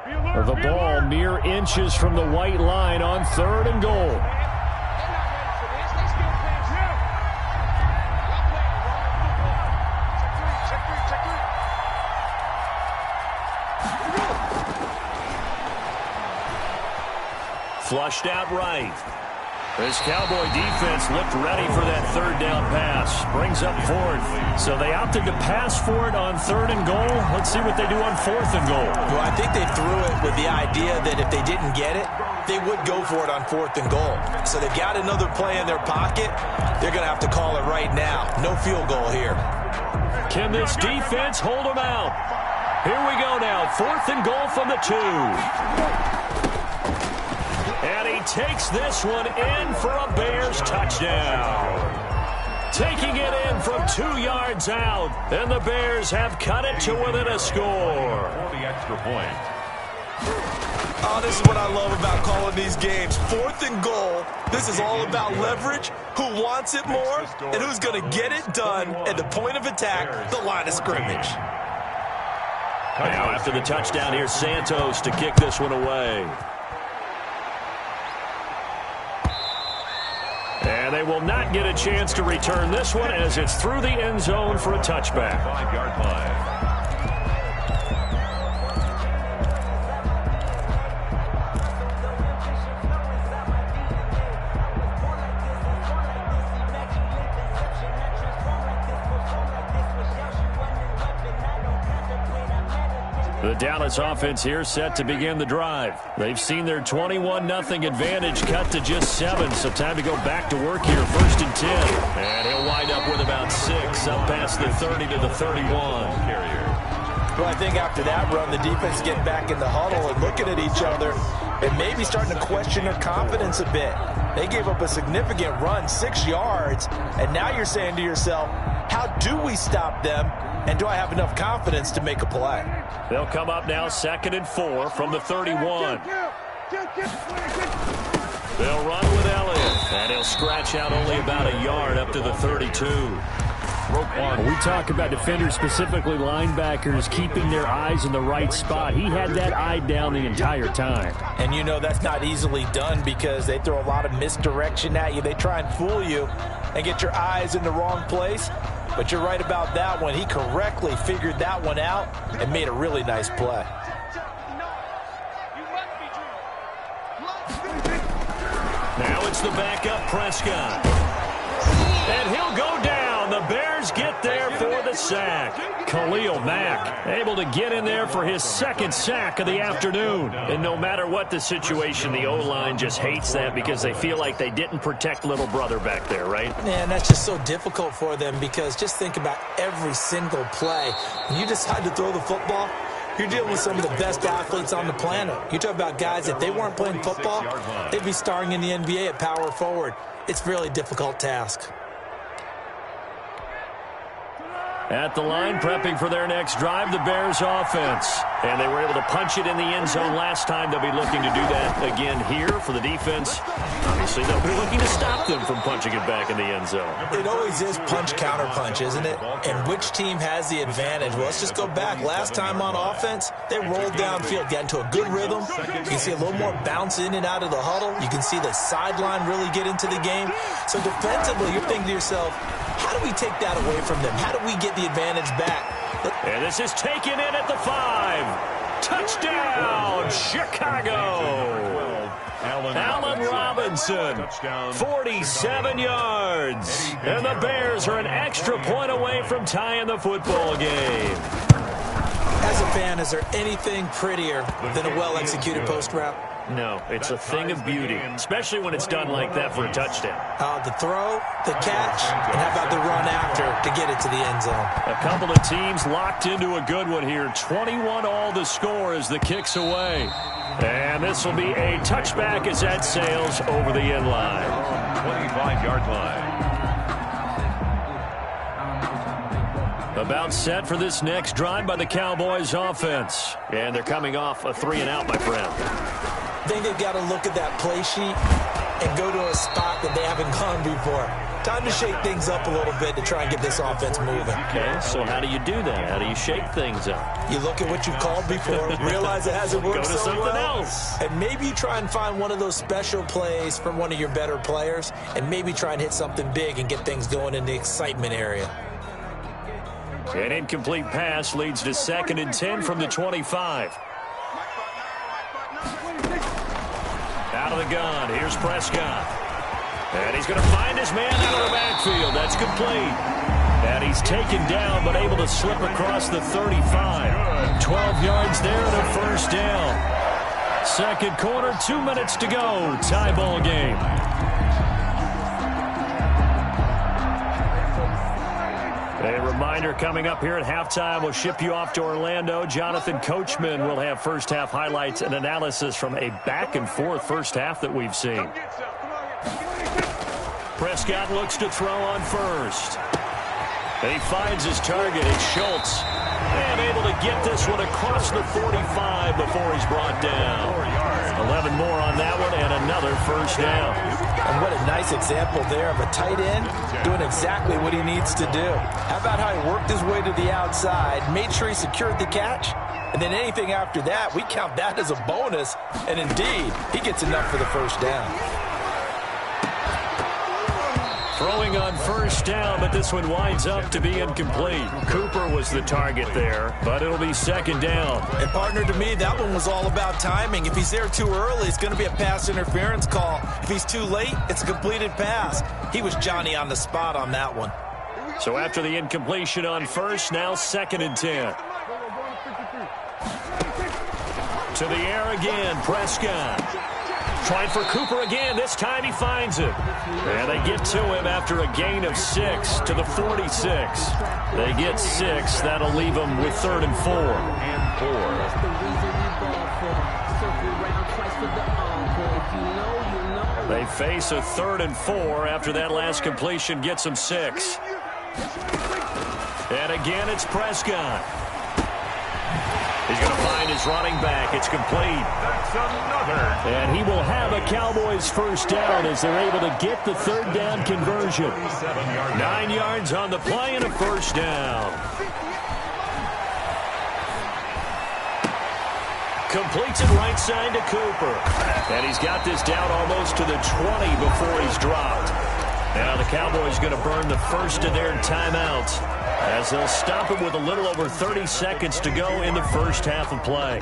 Speaker 6: The ball mere inches from the white line on third and goal. Flushed out right. This Cowboy defense looked ready for that third down pass. Brings up fourth. So they opted to pass for it on third and goal. Let's see what they do on fourth and goal.
Speaker 9: Well, I think they threw it with the idea that if they didn't get it, they would go for it on fourth and goal. So they've got another play in their pocket. They're going to have to call it right now. No field goal here.
Speaker 6: Can this defense hold them out? Here we go now. Fourth and goal from the 2. And he takes this one in for a Bears touchdown. Taking it in from 2 yards out. And the Bears have cut it to within a score.
Speaker 7: For the extra point.
Speaker 9: Oh, this is what I love about calling these games. Fourth and goal. This is all about leverage, who wants it more, and who's going to get it done at the point of attack, the line of scrimmage.
Speaker 6: Now after the touchdown, here's Santos to kick this one away. And they will not get a chance to return this one as it's through the end zone for a touchback.
Speaker 7: 5-yard line.
Speaker 6: The Dallas offense here set to begin the drive. They've seen their 21-0 advantage cut to just 7, so time to go back to work here. First and 10. And he'll wind up with about 6, up past the 30 to the 31.
Speaker 9: Well, I think after that run, the defense is getting back in the huddle and looking at each other and maybe starting to question their confidence a bit. They gave up a significant run, 6 yards, and now you're saying to yourself, how do we stop them, and do I have enough confidence to make a play?
Speaker 6: They'll come up now 2nd and 4 from the 31. They'll run with Elliott, and he'll scratch out only about a yard up to the 32.
Speaker 13: We talk about defenders, specifically linebackers, keeping their eyes in the right spot. He had that eye down the entire time.
Speaker 9: And you know that's not easily done because they throw a lot of misdirection at you. They try and fool you and get your eyes in the wrong place. But you're right about that one. He correctly figured that one out and made a really nice play.
Speaker 6: Now it's the backup Prescott. And he'll go down. The Bears get there for the sack. Khalil Mack able to get in there for his second sack of the afternoon. And no matter what the situation, the O-line just hates that because they feel like they didn't protect little brother back there, right?
Speaker 9: Man, that's just so difficult for them because just think about every single play. When you decide to throw the football, you're dealing with some of the best athletes on the planet. You talk about guys, if they weren't playing football, they'd be starring in the NBA at power forward. It's a really difficult task.
Speaker 6: At the line, prepping for their next drive, the Bears offense. And they were able to punch it in the end zone last time. They'll be looking to do that again here for the defense. Obviously, they'll be looking to stop them from punching it back in the end zone.
Speaker 9: It always is punch-counter-punch, isn't it? And which team has the advantage? Well, let's just go back. Last time on offense, they rolled downfield, got into a good rhythm. You can see a little more bounce in and out of the huddle. You can see the sideline really get into the game. So defensively, you're thinking to yourself, how do we take that away from them? How do we get the advantage back?
Speaker 6: And this is taken in at the 5. Touchdown, Chicago. Allen Robinson, 47 yards. And the Bears are an extra point away from tying the football game.
Speaker 9: As a fan, is there anything prettier than a well-executed post route?
Speaker 6: No, it's a thing of beauty, especially when it's done like that for a touchdown.
Speaker 9: The throw, the catch, and how about the run after to get it to the end zone?
Speaker 6: A couple of teams locked into a good one here. 21 all the score as the kick's away. And this will be a touchback as that sails over the end line.
Speaker 7: 25-yard line.
Speaker 6: About set for this next drive by the Cowboys offense. And they're coming off a 3-and-out, my friend.
Speaker 9: I think they've got to look at that play sheet and go to a spot that they haven't gone before. Time to shake things up a little bit to try and get this offense moving.
Speaker 6: Okay, so how do you do that? How do you shake things up?
Speaker 9: You look at what you've called before, realize it hasn't worked
Speaker 6: so
Speaker 9: well.
Speaker 6: Go to something else.
Speaker 9: And maybe you try and find one of those special plays from one of your better players, and maybe try and hit something big and get things going in the excitement area.
Speaker 6: An incomplete pass leads to 2nd and 10 from the 25. Out of the gun, here's Prescott. And he's going to find his man out of the backfield. That's complete. And he's taken down, but able to slip across the 35. 12 yards there and a first down. Second quarter, 2 minutes to go. Tie ball game. A reminder coming up here at halftime, we'll ship you off to Orlando. Jonathan Coachman will have first-half highlights and analysis from a back-and-forth first half that we've seen. Prescott looks to throw on first. And he finds his target. It's Schultz. And able to get this one across the 45 before he's brought down. 11 more on that one and another first down.
Speaker 9: And what a nice example there of a tight end doing exactly what he needs to do. How about how he worked his way to the outside, made sure he secured the catch, and then anything after that, we count that as a bonus. And indeed, he gets enough for the first down.
Speaker 6: Throwing on first down, but this one winds up to be incomplete. Cooper was the target there, but it'll be second down.
Speaker 9: And partner, to me, that one was all about timing. If he's there too early, it's going to be a pass interference call. If he's too late, it's a completed pass. He was Johnny on the spot on that one.
Speaker 6: So after the incompletion on first, now 2nd and 10. To the air again, Prescott. Trying for Cooper again. This time he finds him. And they get to him after a gain of 6 to the 46. They get 6. That'll leave them with 3rd and 4. They face a 3rd and 4 after that last completion gets them 6. And again, it's Prescott. He's going to find his running back. It's complete.
Speaker 7: That's another.
Speaker 6: And he will have a Cowboys first down as they're able to get the 3rd down conversion. 9 yards on the play and a first down. Completes it right side to Cooper. And he's got this down almost to the 20 before he's dropped. Now the Cowboys going to burn the first of their timeouts as they'll stop it with a little over 30 seconds to go in the first half of play.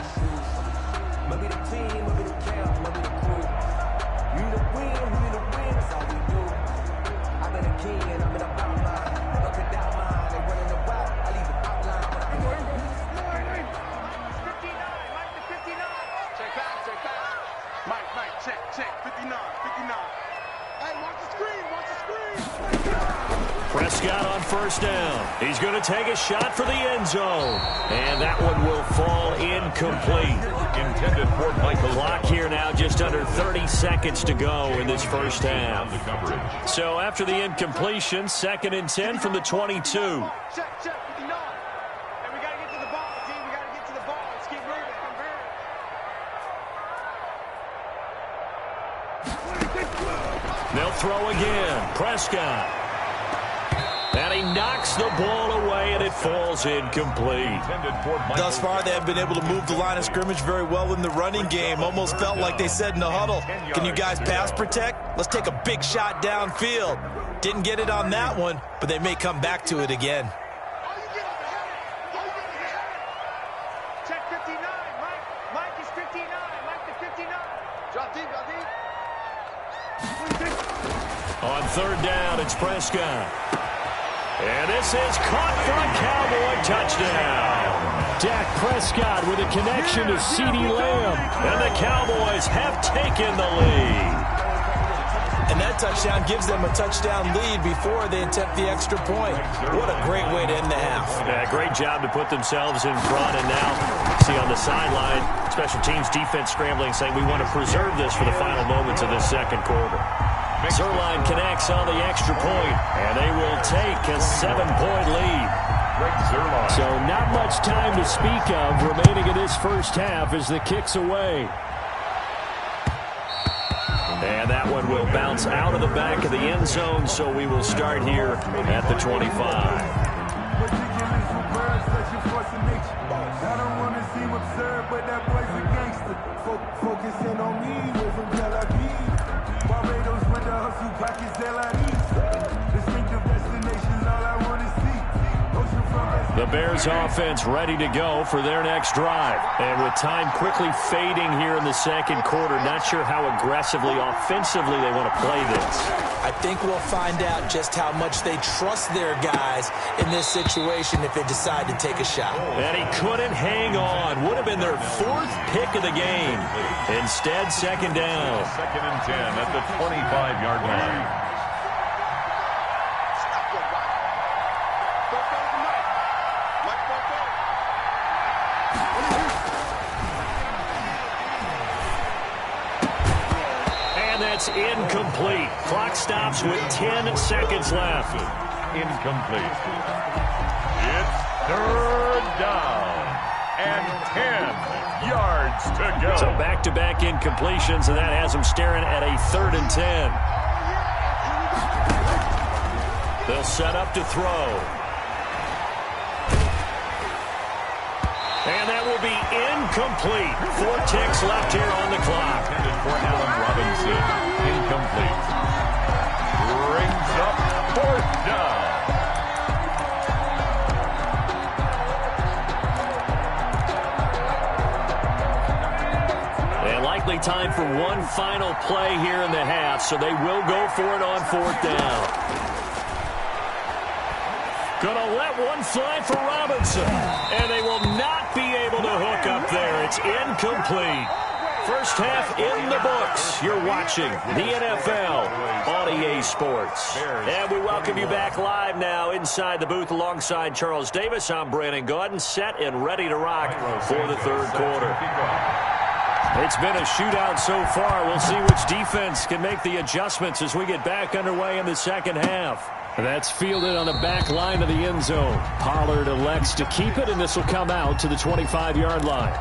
Speaker 6: Prescott on first down. He's going to take a shot for the end zone. And that one will fall incomplete.
Speaker 7: Intended for Michael.
Speaker 6: Clock here now, just under 30 seconds to go in this first half. So after the incompletion, 2nd and 10 from the 22.
Speaker 10: Check, 59. And we got to get to the ball, team. We got to get to the ball. Let's keep moving.
Speaker 6: They'll throw again. Prescott. And he knocks the ball away, and it falls incomplete.
Speaker 9: Thus far, they have been able to move the line of scrimmage very well in the running game. Almost felt like they said in the huddle, can you guys pass protect? Let's take a big shot downfield. Didn't get it on that one, but they may come back to it again.
Speaker 10: Check 59. Mike is 59. Mike to 59. Drop deep, drop deep.
Speaker 6: On 3rd down, it's Prescott. And this is caught for a Cowboy touchdown.
Speaker 13: Dak Prescott with a connection to CeeDee Lamb.
Speaker 6: And the Cowboys have taken the lead.
Speaker 9: And that touchdown gives them a touchdown lead before they attempt the extra point. What a great way to end the half.
Speaker 6: Yeah, great job to put themselves in front. And now, see on the sideline, special teams defense scrambling, saying we want to preserve this for the final moments of this second quarter. Zerline connects on the extra point, and they will take a 7-point lead.
Speaker 13: So not much time to speak of remaining in this first half as the kick's away.
Speaker 6: And that one will bounce out of the back of the end zone, so we will start here at the 25.
Speaker 15: Focusing on me, we're from Tel Aviv. Barbados with the hustle pockets, LIDs. Distinctive destinations, all I want to see. Ocean from
Speaker 6: The Bears offense ready to go for their next drive. And with time quickly fading here in the second quarter, not sure how aggressively, offensively they want to play this.
Speaker 9: I think we'll find out just how much they trust their guys in this situation if they decide to take a shot.
Speaker 6: And he couldn't hang on. Would have been their 4th pick of the game. Instead, 2nd down.
Speaker 7: 2nd and 10 at the 25-yard line.
Speaker 6: That's incomplete. Clock stops with 10 seconds left.
Speaker 7: Incomplete. It's 3rd down and 10 yards to go.
Speaker 6: So back-to-back incompletions, and that has them staring at a 3rd and 10. They'll set up to throw. And that will be incomplete. 4 ticks left here on the clock.
Speaker 7: Intended for Allen Robinson. Incomplete. Brings up 4th down.
Speaker 6: And likely time for one final play here in the half, so they will go for it on 4th down. Gonna let one fly for Robinson. And they will not be able to hook up there. It's incomplete. First half in the books. You're watching the NFL on EA Sports. And we welcome you back live now inside the booth alongside Charles Davis. I'm Brandon Gaudin, set and ready to rock for the 3rd quarter. It's been a shootout so far. We'll see which defense can make the adjustments as we get back underway in the second half.
Speaker 13: That's fielded on the back line of the end zone. Pollard elects to keep it, and this will come out to the 25-yard line.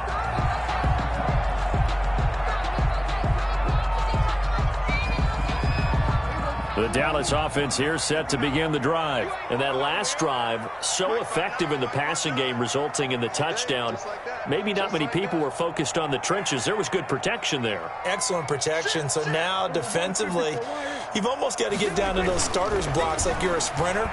Speaker 13: The Dallas offense here set to begin the drive. And that last drive, so effective in the passing game, resulting in the touchdown. Maybe not many people were focused on the trenches. There was good protection there.
Speaker 9: Excellent protection. So now defensively, you've almost got to get down to those starters blocks like you're a sprinter.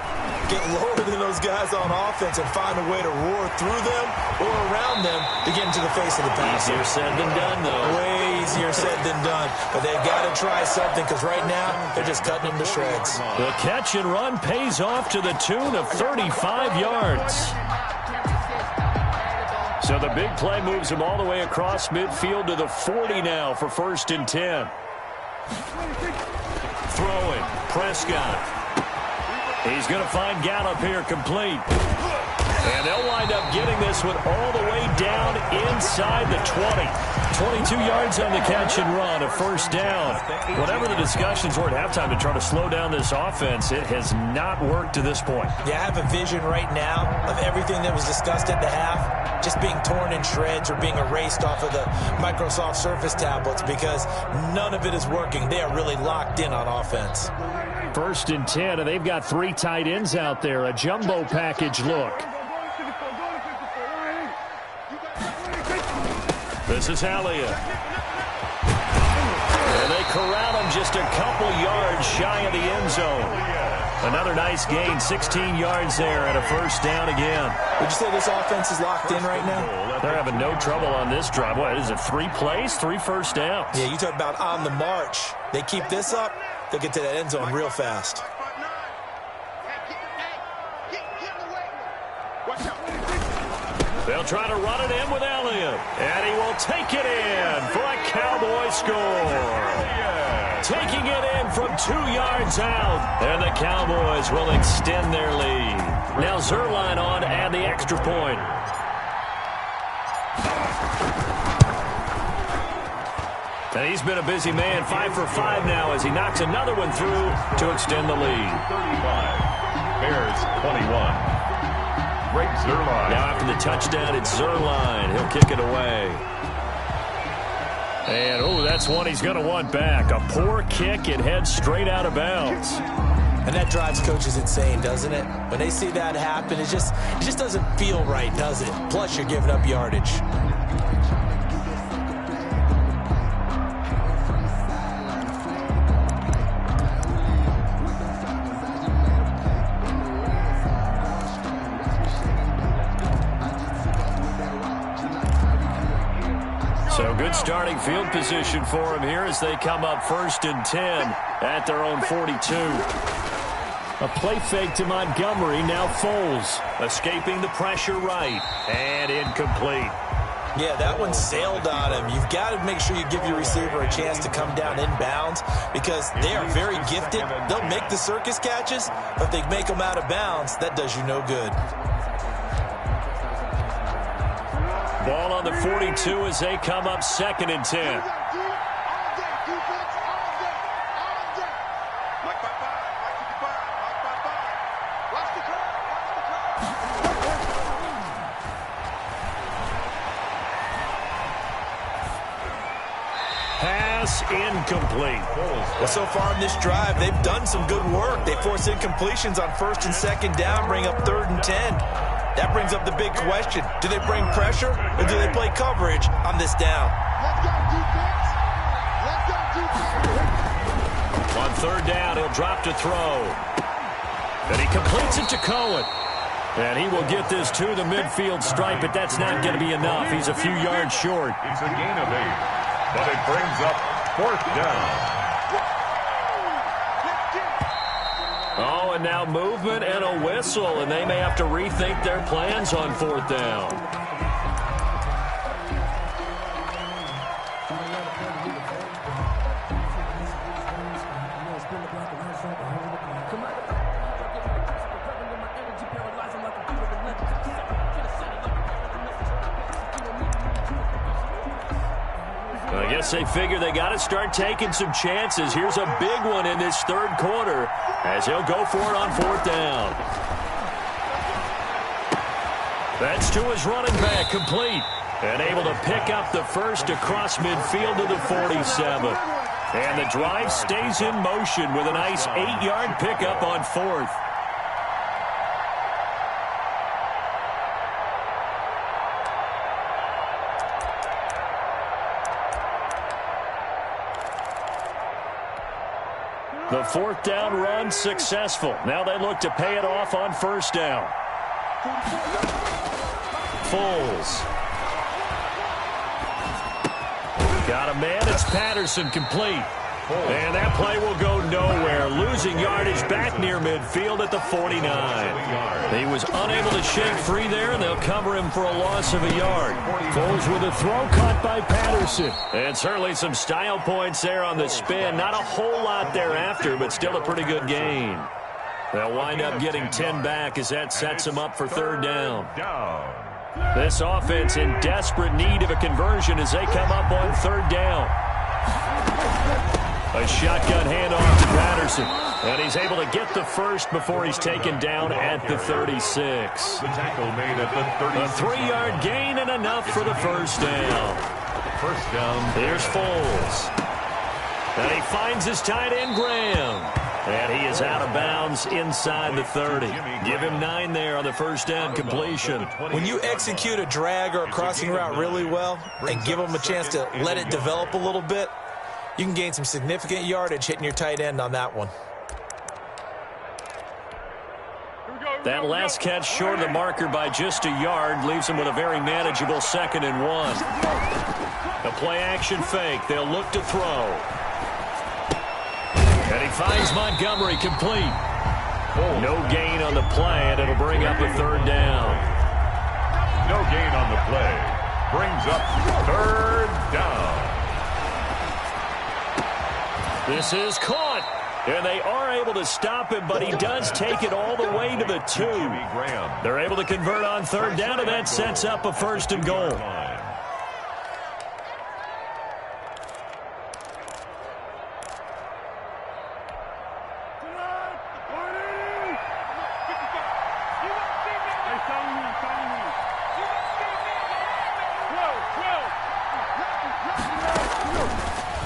Speaker 9: Get lower than those guys on offense and find a way to roar through them or around them to get into the face of the pass.
Speaker 6: Easier said than done, though.
Speaker 9: Way easier said than done. But they've got to try something because right now they're just cutting them to shreds.
Speaker 6: The catch and run pays off to the tune of 35 yards. So the big play moves him all the way across midfield to the 40 now for 1st and 10. Throwing, Prescott. He's going to find Gallup here complete. And they'll wind up getting this one all the way down inside the 20. 22 yards on the catch and run, a first down. Whatever the discussions were at halftime to try to slow down this offense, it has not worked to this point.
Speaker 9: Yeah, I have a vision right now of everything that was discussed at the half just being torn in shreds or being erased off of the Microsoft Surface tablets because none of it is working. They are really locked in on offense.
Speaker 6: 1st and 10, and they've got 3 tight ends out there. A jumbo package look. This is Elliott. And they corral him just a couple yards shy of the end zone. Another nice gain, 16 yards there and a first down again.
Speaker 9: Would you say this offense is locked in right now?
Speaker 6: They're having no trouble on this drive. What is it, 3 plays, 3 first downs?
Speaker 9: Yeah, you talk about on the march. They keep this up, they'll get to that end zone real fast.
Speaker 6: They'll try to run it in with Elliott. And he will take it in for a Cowboy score. Taking it in from 2 yards out. And the Cowboys will extend their lead. Now Zerline on to add the extra point. And he's been a busy man, 5 for 5 now as he knocks another one through to extend the lead.
Speaker 7: 35. Bears 21. Zerline.
Speaker 6: Now after the touchdown, it's Zerline. He'll kick it away. And, oh, that's one he's going to want back. A poor kick. It heads straight out of bounds.
Speaker 9: And that drives coaches insane, doesn't it? When they see that happen, it just doesn't feel right, does it? Plus, you're giving up yardage.
Speaker 6: So good starting field position for him here as they come up 1st and 10 at their own 42. A play fake to Montgomery. Now Foles escaping the pressure right and incomplete.
Speaker 9: Yeah, that one sailed on him. You've got to make sure you give your receiver a chance to come down inbounds because they are very gifted. They'll make the circus catches, but if they make them out of bounds, that does you no good.
Speaker 6: Ball on the 42 as they come up 2nd and 10. Pass incomplete.
Speaker 9: Well, so far in this drive, they've done some good work. They force incompletions on 1st and 2nd down, bring up 3rd and 10. That brings up the big question. Do they bring pressure or do they play coverage on this down?
Speaker 6: On 3rd down, he'll drop to throw. And he completes it to Cohen. And he will get this to the midfield stripe, but that's not going to be enough. He's a few yards short.
Speaker 7: It's a gain of 8, but it brings up 4th down.
Speaker 6: Oh, and now movement and a whistle, and they may have to rethink their plans on 4th down. I guess they figure they got to start taking some chances. Here's a big one in this 3rd quarter as he'll go for it on 4th down. That's to his running back, complete. And able to pick up the first across midfield to the 47. And the drive stays in motion with a nice 8-yard pickup on 4th. The 4th down run successful. Now they look to pay it off on 1st down. Foles. Got a man. It's Patterson complete. And that play will go nowhere. Losing yardage back near midfield at the 49. He was unable to shake free there, and they'll cover him for a loss of a yard. Foles with a throw caught by Patterson. And certainly some style points there on the spin. Not a whole lot thereafter, but still a pretty good gain. They'll wind up getting 10 back as that sets them up for third down. This offense in desperate need of a conversion as they come up on third down. A shotgun handoff to Patterson. And he's able to get the first before he's taken down at the 36.
Speaker 7: The tackle made at the 36.
Speaker 6: A 3-yard gain and enough for the first down.
Speaker 7: First down.
Speaker 6: Here's Foles. And he finds his tight end, Graham. And he is out of bounds inside the 30. Give him 9 there on the first down completion.
Speaker 9: When you execute a drag or a crossing route really well and give them a chance to let it develop a little bit, you can gain some significant yardage hitting your tight end on that one.
Speaker 6: That last catch short of the marker by just a yard leaves him with a very manageable 2nd and 1. A play-action fake. They'll look to throw. And he finds Montgomery complete. No gain on the play, and it'll bring up a third down.
Speaker 7: No gain on the play. Brings up third down.
Speaker 6: This is caught. And they are able to stop him, but he does take it all the way to the 2. They're able to convert on third down, and that sets up a 1st and goal.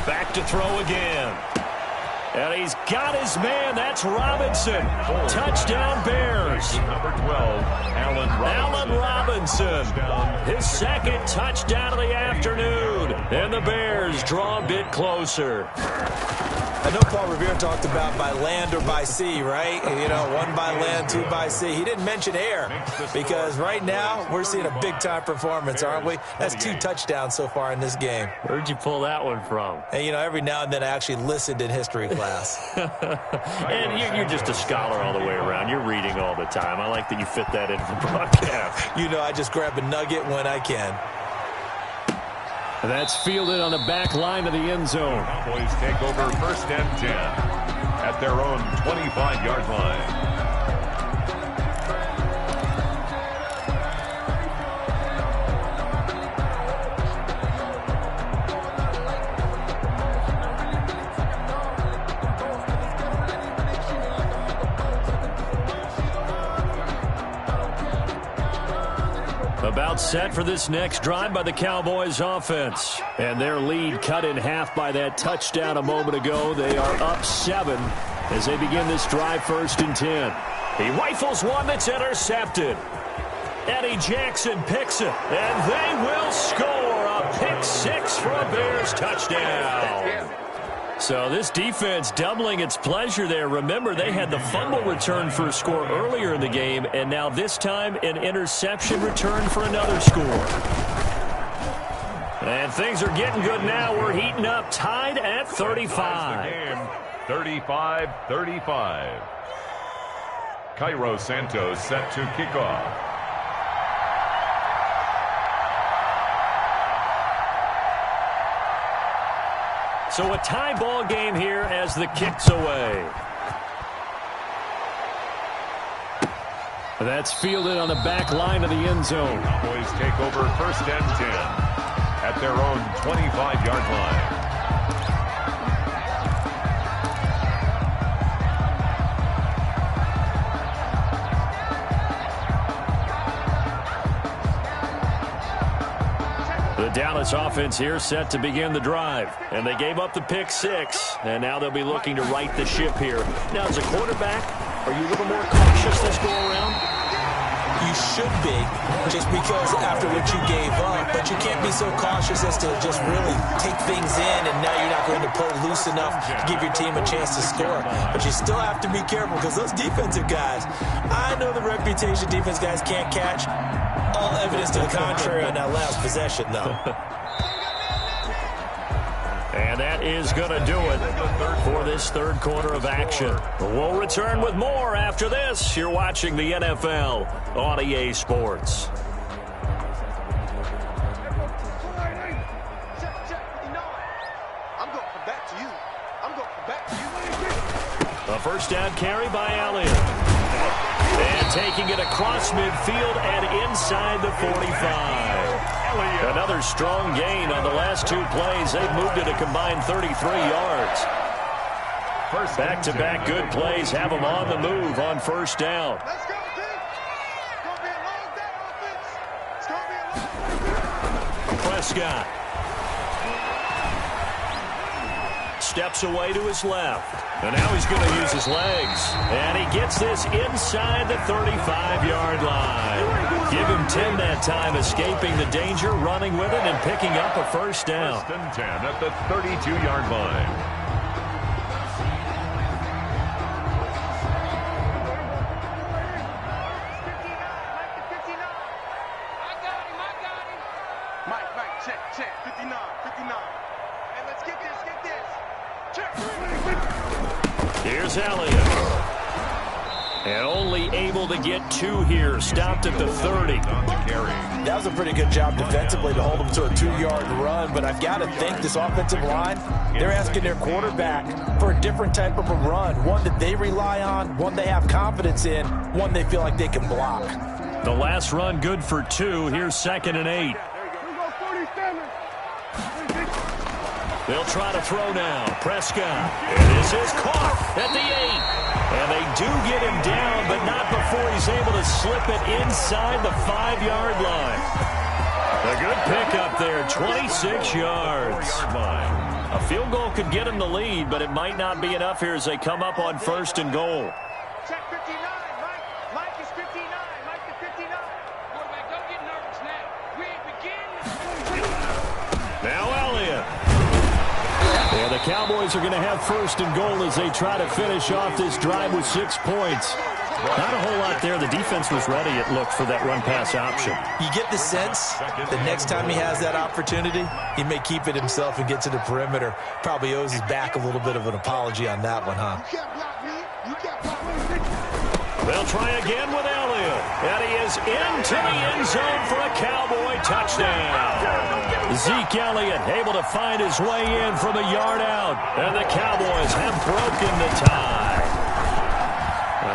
Speaker 6: Back to throw again. And he's got his man. That's Robinson. Touchdown, Bears.
Speaker 7: Number 12,
Speaker 6: Allen Robinson. His 2nd touchdown of the afternoon. And the Bears draw a bit closer.
Speaker 9: I know Paul Revere talked about by land or by sea, right? You know, 1 by land, 2 by sea. He didn't mention air because right now we're seeing a big-time performance, aren't we? That's 2 touchdowns so far in this game.
Speaker 6: Where'd you pull that one from?
Speaker 9: And, you know, every now and then I actually listened in history class.
Speaker 6: And you're just a scholar all the way around. You're reading all the time. I like that you fit that into the broadcast.
Speaker 9: You know, I just grab a nugget when I can.
Speaker 6: That's fielded on the back line of the end zone.
Speaker 7: Cowboys take over 1st and 10 at their own 25-yard line.
Speaker 6: About set for this next drive by the Cowboys offense. And their lead cut in half by that touchdown a moment ago. They are up 7 as they begin this drive 1st and 10. He rifles one that's intercepted. Eddie Jackson picks it. And they will score a pick 6 for a Bears touchdown. So this defense doubling its pleasure there. Remember, they had the fumble return for a score earlier in the game, and now this time an interception return for another score. And things are getting good now. We're heating up, tied at 35.
Speaker 7: 35-35. Cairo Santos set to kick off.
Speaker 6: So a tie ball game here as the kick's away. That's fielded on the back line of the end zone.
Speaker 7: Cowboys take over 1st and 10 at their own 25-yard line.
Speaker 6: The Dallas offense here set to begin the drive. And they gave up the pick 6. And now they'll be looking to right the ship here. Now, as a quarterback, are you a little more cautious this go around?
Speaker 9: You should be, just because after what you gave up. But you can't be so cautious as to just really take things in, and now you're not going to play loose enough to give your team a chance to score. But you still have to be careful because those defensive guys, I know the reputation defense guys can't catch. All evidence to the contrary on that last possession, though.
Speaker 6: And that is going to do it for this third quarter of action. We'll return with more after this. You're watching the NFL on EA Sports. A A first down carry by Elliott. And taking it across midfield and inside the 45. Another strong gain on the last two plays. They've moved it a combined 33 yards. Back-to-back good plays have them on the move on first down.
Speaker 10: Let's go, D. It's going to be a long day, offense. It's going to be a long day.
Speaker 6: Prescott steps away to his left. And now he's going to use his legs. And he gets this inside the 35-yard line. Give him 10 that time, escaping the danger, running with it, and picking up a first down.
Speaker 7: First and 10 at the 32-yard line.
Speaker 10: Check, 59. And let's get this. Check.
Speaker 6: Here's Elliott. And only able to get two here. Stopped at the 30.
Speaker 9: That was a pretty good job defensively to hold him to a 2-yard run, but I've got to think this offensive line, they're asking their quarterback for a different type of a run, one that they rely on, one they have confidence in, one they feel like they can block.
Speaker 6: The last run good for 2. Here's 2nd and 8. They'll try to throw now. Prescott. This is caught at the 8. And they do get him down, but not before he's able to slip it inside the 5-yard line. A good pickup there, 26 yards. A field goal could get him the lead, but it might not be enough here as they come up on 1st and goal.
Speaker 10: Check 59, Mike is 59. Mike is 59. Quarterback, don't get nervous now. We begin.
Speaker 6: Now Elliott. Yeah, the Cowboys are going to have 1st and goal as they try to finish off this drive with 6 points. Not a whole lot there. The defense was ready, it looked, for that run-pass option.
Speaker 9: You get the sense that next time he has that opportunity, he may keep it himself and get to the perimeter. Probably owes his back a little bit of an apology on that one, huh?
Speaker 6: They'll try again with Elliott. And he is into the end zone for a Cowboy touchdown. Zeke Elliott able to find his way in from a yard out. And the Cowboys have broken the tie.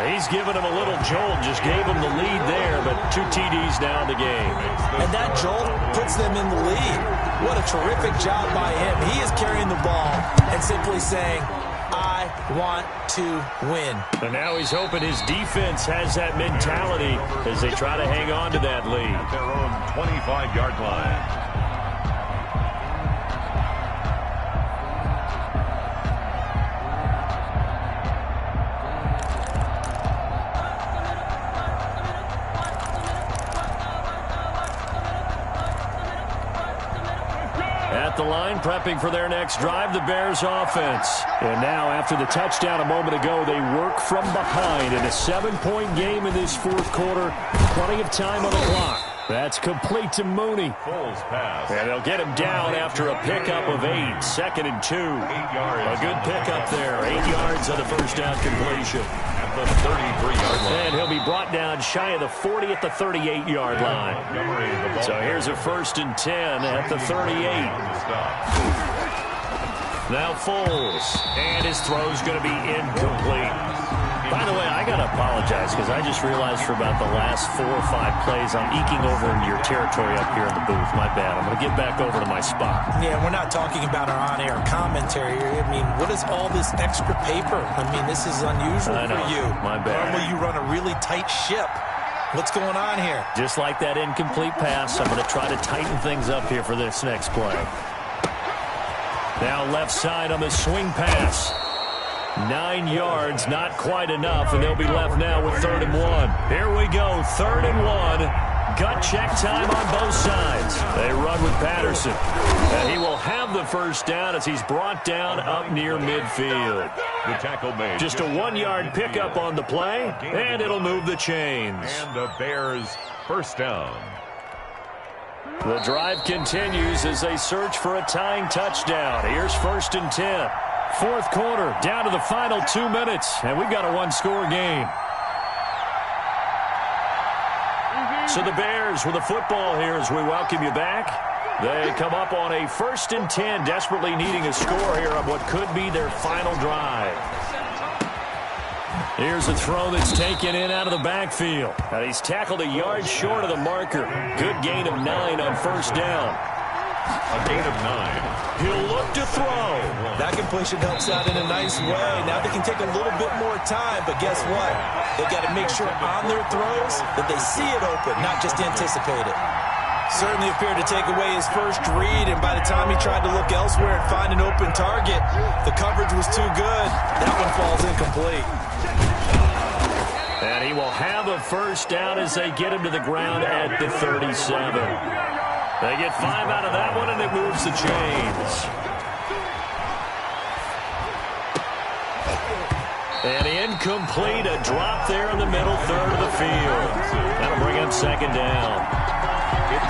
Speaker 6: He's given him a little jolt, just gave him the lead there, but 2 TDs now in the game.
Speaker 9: And that jolt puts them in the lead. What a terrific job by him. He is carrying the ball and simply saying, I want to win.
Speaker 6: And now he's hoping his defense has that mentality as they try to hang on to that lead.
Speaker 7: At their own 25-yard line.
Speaker 6: At the line, prepping for their next drive, the Bears offense. And now, after the touchdown a moment ago, they work from behind in a 7-point game in this 4th quarter. Plenty of time on the clock. That's complete to Mooney.
Speaker 7: Foles pass.
Speaker 6: And they'll get him down after a pickup of 8. 2nd and 2.
Speaker 7: 8 yards.
Speaker 6: A good pickup there. 8 yards on the first down completion.
Speaker 7: At the 33-yard line.
Speaker 6: And he'll be brought down shy of the 40 at the 38-yard line. So here's a 1st and 10 at the 38. Now Foles. And his throw's going to be incomplete. By the way, I got to apologize because I just realized for about the last 4 or 5 plays I'm eking over into your territory up here in the booth. My bad. I'm going to get back over to my spot.
Speaker 9: Yeah, we're not talking about our on-air commentary. I mean, what is all this extra paper? I mean, this is unusual for you.
Speaker 6: My bad.
Speaker 9: Normally you run a really tight ship. What's going on here?
Speaker 6: Just like that incomplete pass, I'm going to try to tighten things up here for this next play. Now left side on the swing pass. 9 yards, not quite enough, and they'll be left now with 3rd and 1. Here we go, 3rd and 1. Gut check time on both sides. They run with Patterson. And he will have the first down as he's brought down up near midfield.
Speaker 7: The tackle made.
Speaker 6: Just a 1-yard pickup on the play, and it'll move the chains.
Speaker 7: And the Bears first down.
Speaker 6: The drive continues as they search for a tying touchdown. Here's 1st and 10. 4th quarter, down to the final 2 minutes, and we've got a 1-score game. So the Bears with the football here as we welcome you back. They come up on a 1st and 10, desperately needing a score here on what could be their final drive. Here's a throw that's taken in out of the backfield. And he's tackled a yard short of the marker. Good gain of 9 on first down.
Speaker 7: A gain of 9.
Speaker 6: He'll look to throw.
Speaker 9: That completion helps out in a nice way. Now they can take a little bit more time, but guess what? They've got to make sure on their throws that they see it open, not just anticipate it. Certainly appeared to take away his first read, and by the time he tried to look elsewhere and find an open target, the coverage was too good. That one falls incomplete.
Speaker 6: And he will have a first down as they get him to the ground at the 37. They get 5 out of that one, and it moves the chains. And incomplete, a drop there in the middle third of the field. That'll bring up second down.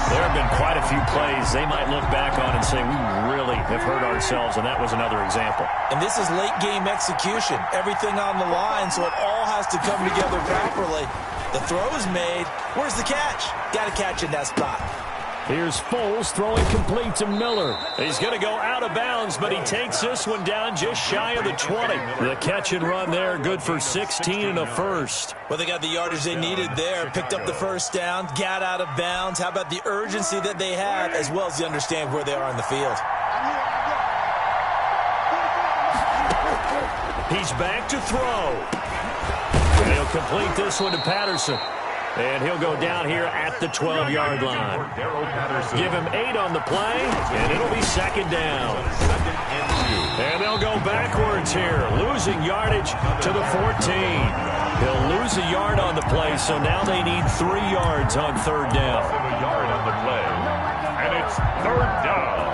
Speaker 6: There have been quite a few plays they might look back on and say, we really have hurt ourselves, and that was another example.
Speaker 9: And this is late-game execution. Everything on the line, so it all has to come together properly. The throw is made. Where's the catch? Got to catch in that spot.
Speaker 6: Here's Foles throwing complete to Miller. He's going to go out of bounds, but he takes this one down just shy of the 20. The catch and run there, good for 16 and a first.
Speaker 9: Well, they got the yardage they needed there. Picked up the first down, got out of bounds. How about the urgency that they have, as well as they understand where they are in the field?
Speaker 6: He's back to throw. And he'll complete this one to Patterson. And he'll go down here at the 12-yard line. Give him 8 on the play, and it'll be second down. And they'll go backwards here, losing yardage to the 14. He'll lose a yard on the play, so now they need 3 yards on third down.
Speaker 7: A yard on the play, and it's third down.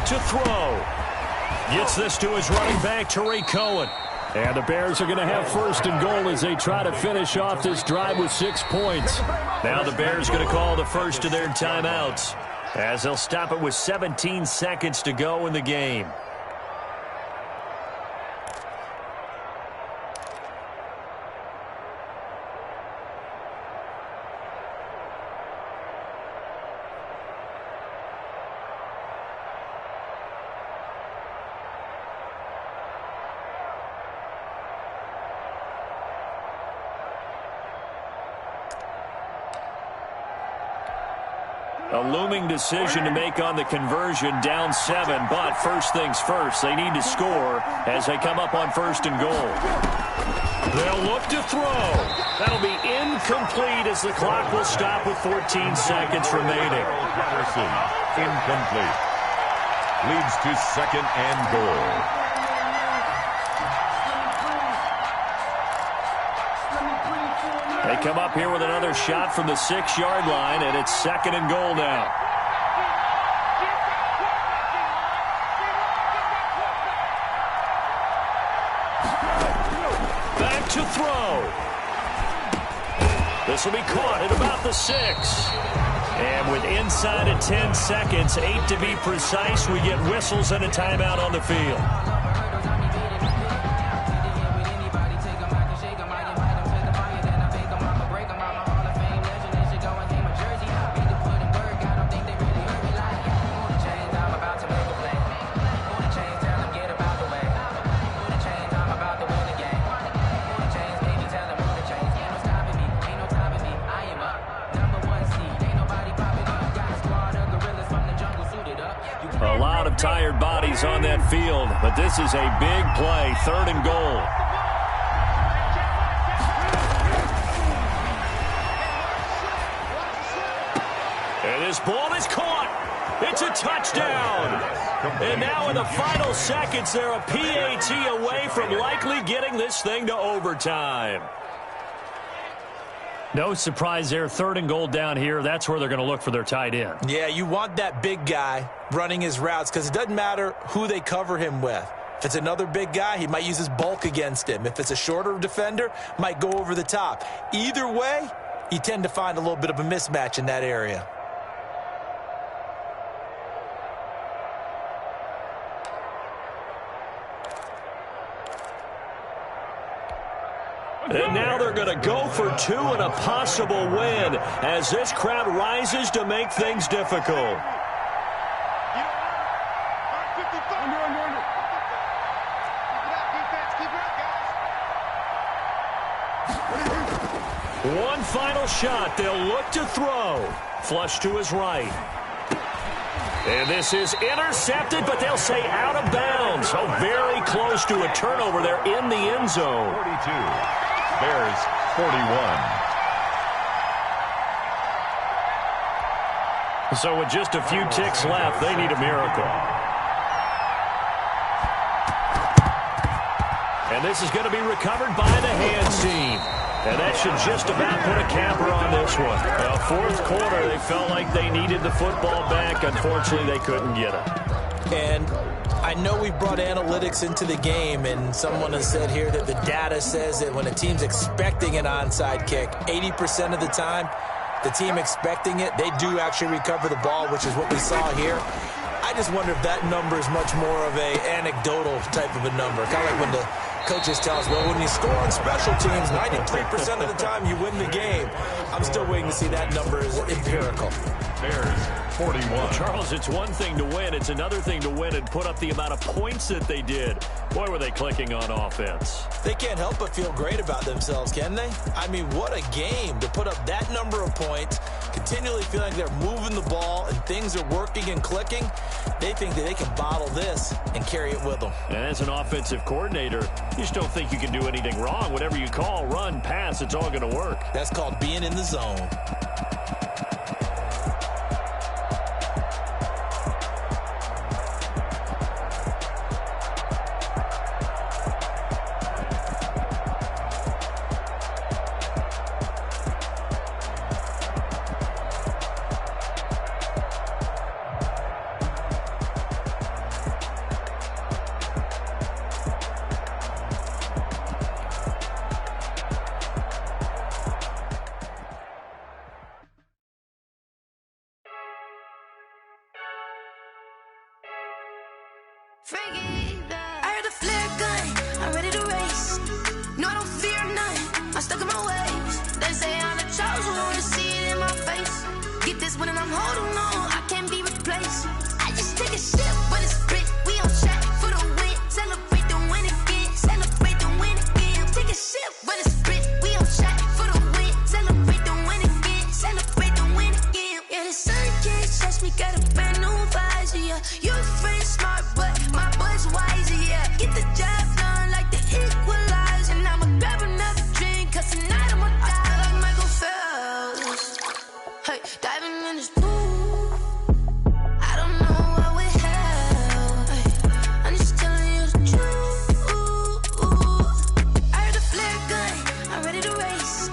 Speaker 6: To throw. Gets this to his running back, Tariq Cohen. And the Bears are going to have first and goal as they try to finish off this drive with 6 points. Now the Bears going to call the first of their timeouts as they'll stop it with 17 seconds to go in the game. A looming decision to make on the conversion, down 7, but first things first, they need to score as they come up on first and goal. They'll look to throw. That'll be incomplete as the clock will stop with 14 seconds remaining.
Speaker 7: Incomplete. Leads to second and goal.
Speaker 6: They come up here with another shot from the 6-yard line, and it's second and goal now. Back to throw. This will be caught at about the 6. And with inside of 10 seconds, 8 to be precise, we get whistles and a timeout on the field. Tired bodies on that field, but this is a big play, third and goal. And this ball is caught. It's a touchdown. And now in the final seconds, they're a PAT away from likely getting this thing to overtime. No surprise there, third and goal down here. That's where they're going to look for their tight end.
Speaker 9: Yeah, you want that big guy running his routes because it doesn't matter who they cover him with. If it's another big guy, he might use his bulk against him. If it's a shorter defender, might go over the top. Either way, you tend to find a little bit of a mismatch in that area.
Speaker 6: And now they're going to go for two and a possible win as this crowd rises to make things difficult. One final shot. They'll look to throw. Flush to his right. And this is intercepted, but they'll say out of bounds. So very close to a turnover there in the end zone.
Speaker 7: 42. Bears 41.
Speaker 6: So with just a few ticks left, they need a miracle. And this is going to be recovered by the hands team. And that should just about put a capper on this one. Fourth quarter, they felt like they needed the football back. Unfortunately, they couldn't get it.
Speaker 9: And I know we brought analytics into the game, and someone has said here that the data says that when a team's expecting an onside kick, 80% of the time, the team expecting it, they do actually recover the ball, which is what we saw here. I just wonder if that number is much more of a anecdotal type of a number. Kind of like when the coaches tell us, well, when you score on special teams, 93% of the time you win the game. I'm still waiting to see that number is empirical.
Speaker 7: Bears 41.
Speaker 6: Well, Charles, it's one thing to win. It's another thing to win and put up the amount of points that they did. Boy, were they clicking on offense.
Speaker 9: They can't help but feel great about themselves, can they? I mean, what a game to put up that number of points, continually feeling like they're moving the ball and things are working and clicking. They think that they can bottle this and carry it with them.
Speaker 6: And as an offensive coordinator, you just don't think you can do anything wrong. Whatever you call, run, pass, it's all going to work.
Speaker 9: That's called being in the zone.
Speaker 2: I heard the flare gun, I'm ready to race. No, I don't fear none, I'm stuck in my ways. They say I'm the chosen one, to see it in my face. Get this one and I'm holding on, I can't be replaced. I just take a sip, but it's spit, we on track for the win. Celebrate the win again, celebrate the win again. Take a sip, but it's spit, we on track for the win. Celebrate the win again, celebrate the win again. Yeah, the sun can't touch me, got a brand new visor, yeah. You're friend smart, but my boy's wiser, yeah. Get the job done like the equalizer. And I'ma grab another drink, cause tonight I'ma die like Michael Phelps. Hey, diving in this pool, I don't know what we have. Hey, I'm just telling you the truth. I heard the flare gun, I'm ready to race.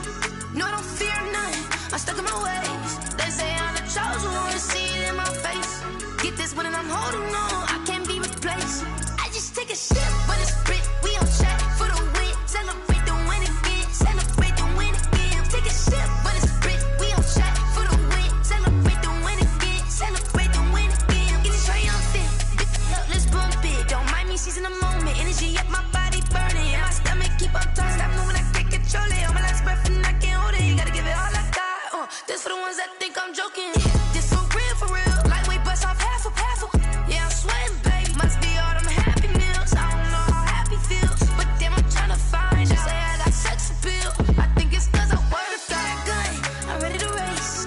Speaker 2: No, I don't fear none, I'm stuck in my ways. They say I'm the chosen one, to see it in my face. Get this one and I'm holding on, I can't be replaced. I just take a sip, but it's spit, we on track for the win. Celebrate the win again, celebrate the win again. Take a sip, but it's spit, we on track for the win. Celebrate the win again, celebrate the win again. Get it triumphant, let's bump it. Don't mind me seizing the moment, energy up my body burning. And my stomach keep up turning, stop moving, I can't control it. On my last breath and I can't hold it, you gotta give it all I got. This for the ones that think I'm joking. This for real, lightweight bust off half a. Yeah, I'm sweating, baby. Must be all them happy meals. I don't know how happy feels, but damn, I'm trying to find out. Say I got sex appeal. I think it's cause I wear the fire gun. I'm ready to race.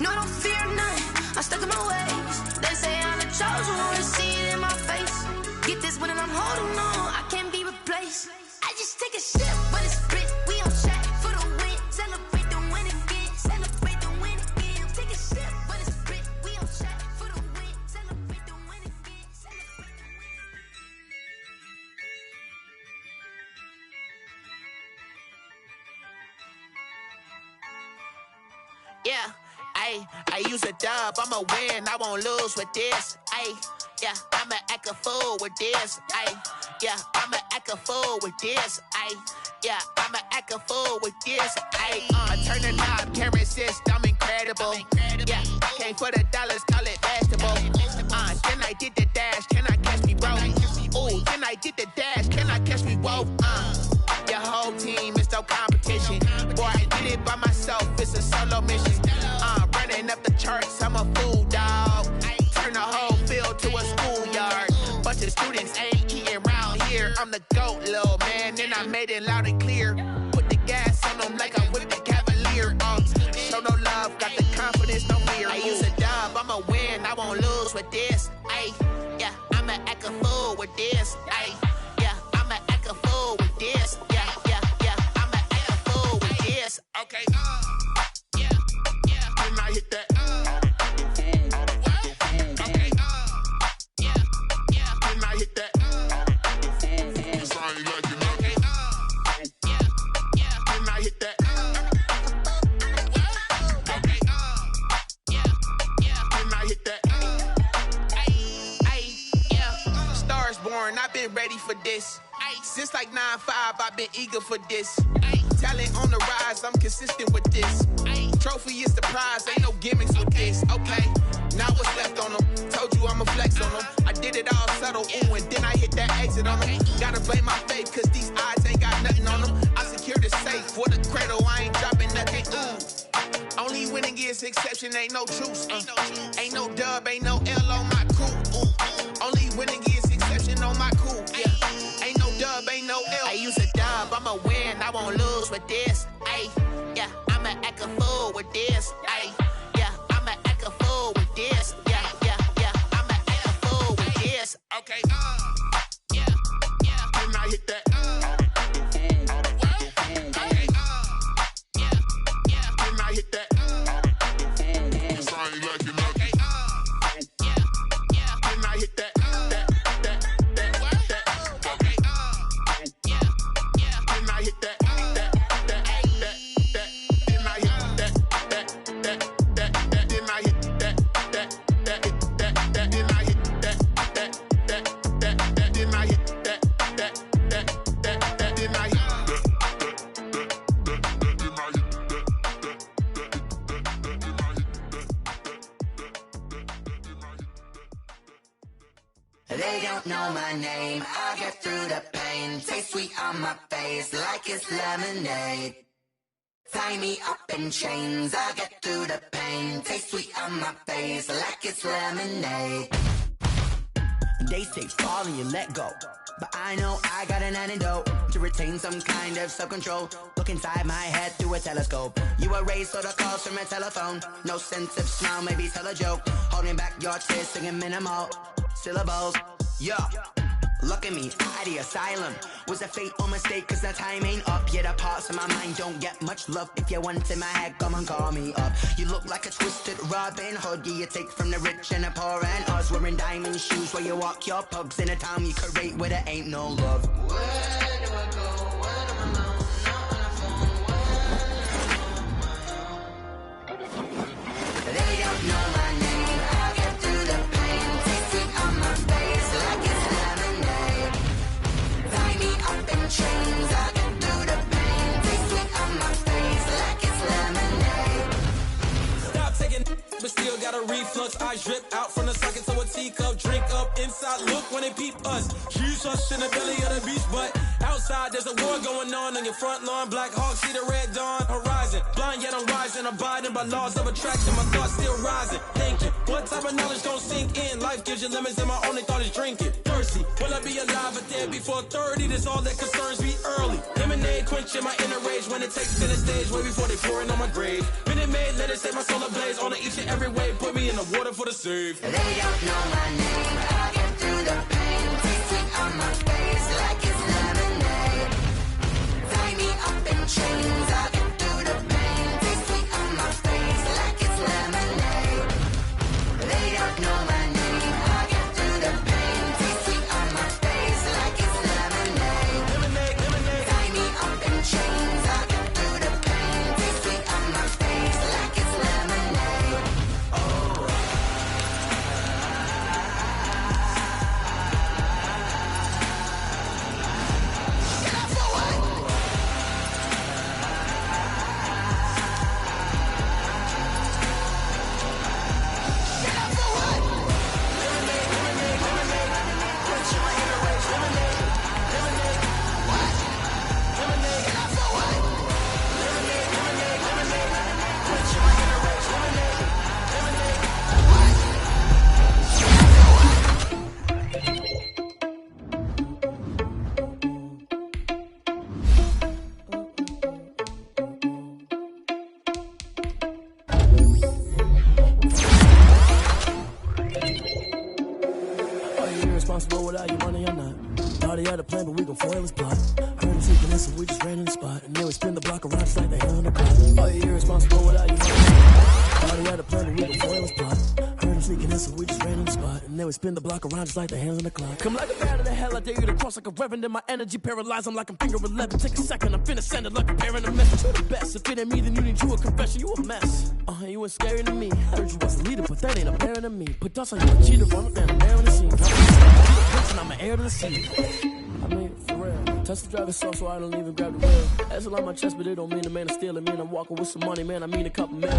Speaker 2: No, I don't fear none, I'm stuck in my ways. They say I'm the chosen one, to see it in my face. Get this one and I'm holding on, I can't be replaced. I just take a sip, but it's spit, we on track for the win. Celebrate the win again, celebrate the win again. Take a sip, but it's spit, we on track for the win. Celebrate the win again, celebrate the win.
Speaker 12: Yeah, I use a dub, I'ma win, I won't lose with this. Yeah, I'ma act a fool with this. Yeah, I'ma act a fool with this. Yeah, I'ma act a fool with this. Turn the knob, camera assist, I'm incredible. Yeah, came for the dollars, call it basketball. Then I did the dash, can I catch me, bro? Ooh, then I did the dash, can I catch me, whoa? Your whole team is so confident. learn, I've been ready for this. Since like 9-5, I've been eager for this. Talent on the rise, I'm consistent with this. Trophy is the prize, ain't no gimmicks with this. Okay, now what's left on them? Told you I'ma flex on them. I did it all subtle, ooh, and then I hit that exit on them. Gotta blame my faith, cause these odds ain't got nothing on them. I secure the safe for the cradle, I ain't dropping nothing, ooh. Only winning is exception, ain't no truce. Ain't no dub, ain't no L on my crew. Only winning is exception on my crew. Yeah, ain't no dub, ain't no L.
Speaker 16: I use a dub, I'ma win, I won't lose with this. Ay, yeah, I'ma act a fool with this. Ay, yeah, I'ma act a fool with this. Yeah, yeah, yeah, I'ma act a fool with this.
Speaker 12: Okay, yeah, yeah. When I hit that, when I hit that.
Speaker 3: They don't know my name, I'll get through the pain. Taste sweet on my face like it's lemonade. Tie me up in chains, I'll get through the pain. Taste sweet on my face like it's lemonade. They say fall and you let go, but I know I got an antidote to retain some kind of self-control. Look inside my head through a telescope. You erase all the calls from a telephone. No sense of smile, maybe tell a joke. Holding back your tears, singing minimal syllables. Yeah, look at me, at the asylum. Was a fate or mistake, cause the time ain't up. Yet the parts of my mind don't get much love. If you want in my head, come and call me up. You look like a twisted Robin Hood. Yeah, you take from the rich and the poor and us. Wearing diamond shoes where you walk your pugs. In a town you create where there ain't no love. Where do I go? Where do I know? They don't know my name. I'll get through the pain. Taste it on my face like it's lemonade. Tie me up in chains. I'll get through the pain. Taste it on my face like it's lemonade.
Speaker 4: Stop taking, but still got a reflux. I drip out from the socket to a teacup. Drink up inside, look when they peep us. Huge us in the belly of the beach, but outside there's a war going on your front lawn. Black Hawk see the red dawn horizon. Blind yet I'm rising, abiding by laws of attraction. My thoughts still rising, thinking what type of knowledge don't sink in. Life gives you limits and my only thought is drinking. Thirsty, will I be alive or dead before 30? That's all that concerns me early. Lemonade quenching my inner rage when it takes center stage way before they pour it on my grave. Minute Maid, let it set my soul ablaze on each and every way. Put me in the water for the save.
Speaker 3: They don't know my name, I'll get through the pain. Taste it on my face like it's lemonade. Tie me up in chains, I'll get through the pain. Taste it on my face like it's lemonade. They don't know my name, I'll get through the pain. Taste it on my face like it's lemonade. Tie me up in chains, I'll get through the pain. Taste it on my face like it's lemonade. Oh.
Speaker 5: Irresponsible without your money or not. Thought he had a plan, but we gon' foil his plot. Heard him sneaking in, so we just ran in the spot. And then we spin the block around just like they on the clock. Oh, you're irresponsible without your money or not. Thought he had a plan, but we gon' foil his plot. Heard him sneaking in, so we just ran in the spot. And they would spin the block around just like the hands on the clock. Come like a bat of the hell, I dare you to cross like a reverend. In my energy paralyzed, I'm like I'm finger 11. Take a second, I'm finna send it like a parent a message. You're the best, if it ain't me, then you need you a confession. You a mess, you ain't scary to me. Heard you was a leader, but that ain't apparent to me. Put dust on you a cheater, run up and I'm airing the scene. I'm an heir to the sea. I mean, for real. Touch the driver's soft so I don't even grab the wheel. That's a lot on my chest, but it don't mean a man to steal it. Mean I'm walking with some money, man. I mean a couple million.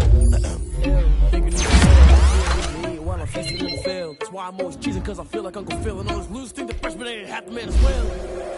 Speaker 5: Thinking you can me while I'm feasting in the field. That's why I'm always cheesing, cause I feel like Uncle Phil. And all this loose thing, the freshman ain't half the man as well.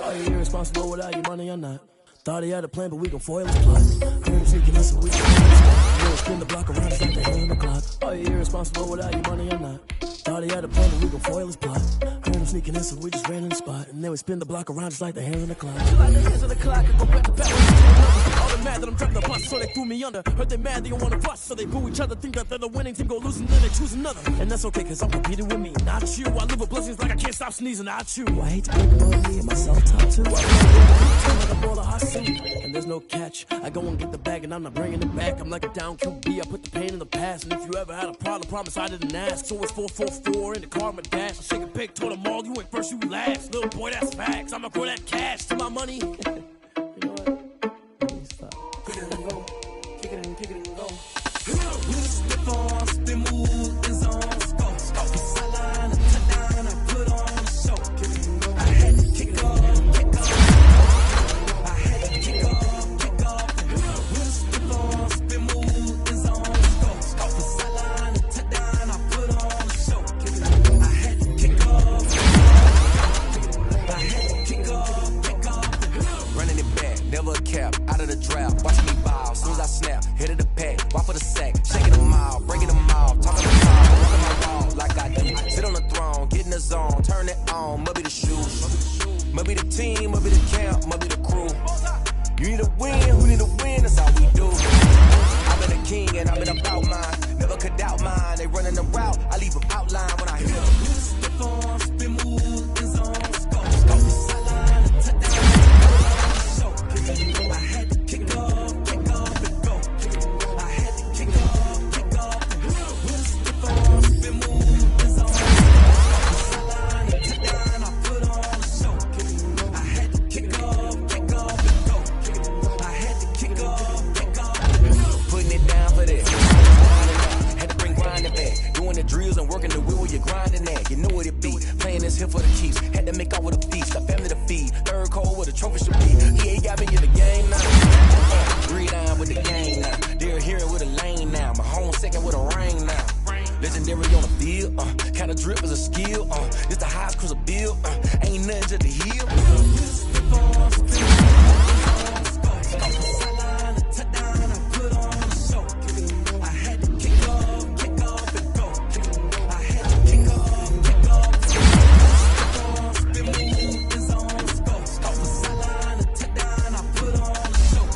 Speaker 5: Are you irresponsible without your money or not? Thought he had a plan, but we gon' foil his plot. Heard him sneaking in, so we can spin the block around just like the hand on the clock. Are you irresponsible without your money or not? Thought he had a plan, but we gon' foil his plot. Heard him sneaking in, so we just ran in the spot. And then we spin the block around just like the hands on the clock. Just like the hands on the clock, I go back to back. All they mad that I'm dropping the bus, so they threw me under. Heard they mad, they don't wanna bust, so they boo each other. Think that they're the winning team, go losing, then they choose another. And that's okay, cause I'm competing with me, not you. I live with blessings like I can't stop sneezing, not you. I hate to break about me and myself top too. I like a ball of hot soup, and there's no catch. I go and get the bag, and I'm not bringing it back. I'm like a down QB, I put the pain in the past. And if you ever had a problem, promise I didn't ask. So it's 444 in the car, my dash. I shake a big, told them all, you ain't first, you last. Little boy, that's facts. I'ma grow that cash to my money. You know what? Let me stop. Kick it and go. Kick it and go.
Speaker 17: Slip on, spin, move, is on, scope. Sideline, touchdown, I put on the show. I had to kick off.
Speaker 18: Out of the draft, watch me ball. As soon as I snap, hit of the pack, walk for the sack, shaking them all, breaking them all, talking the ball, walking my wall like I do. Sit on the throne, get in the zone, turn it on. Must be the shoes, must be the team, must be the camp, must be the crew. You need a win, who need a win? That's all we do. I've been a king and I've been about mine. Never could doubt mine. They running the route, I leave them outline when I hit them.
Speaker 17: Slip on, spin, move, is on, scope. Sideline, touchdown. I had to kick off and go. I had to kick off and go. With a slip on, spin, move, is on. Sideline, touchdown, I put on the show. I had to kick off and go. I had to kick off and go.
Speaker 18: Putting it down for that. Had to bring grinding back. Doing the drills and working the wheel where you're grinding at. You know what it be. Playing this here for the keeps. Had to make out with a feast. Got family to feed. Third cold with a trophy should be. Yeah, he got me in the game now. Breathe down with the game now. They're hearing with a lane now. My home second with a ring now. Legendary on the field. Kind of drip is a skill. It's the highest cruiser bill. Ain't nothing to the hill.
Speaker 17: Touchdown, I put on the show. I had to kick off and go. I had to kick off. Spin move is on scope. Sideline, touchdown, I put on the show.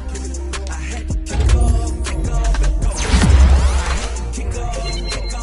Speaker 17: I had to kick off and go. I had to kick off and go.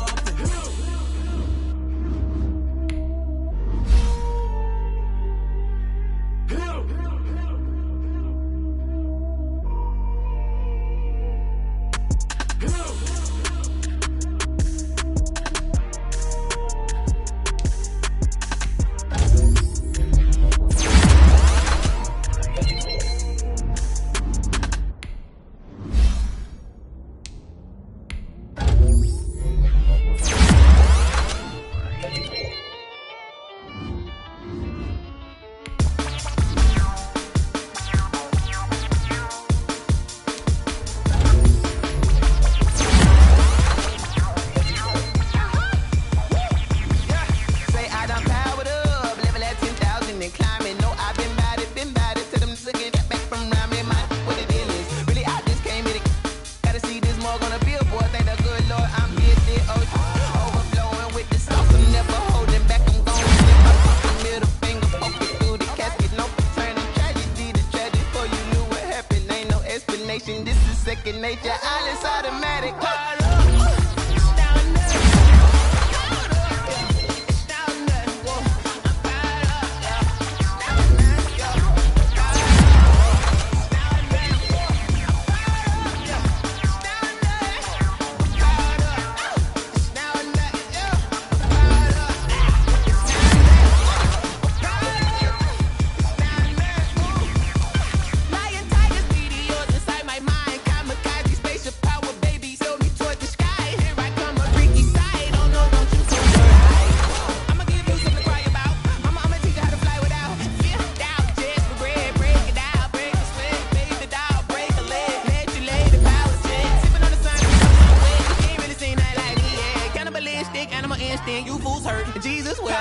Speaker 16: animal instinct, you fools hurt. Jesus will.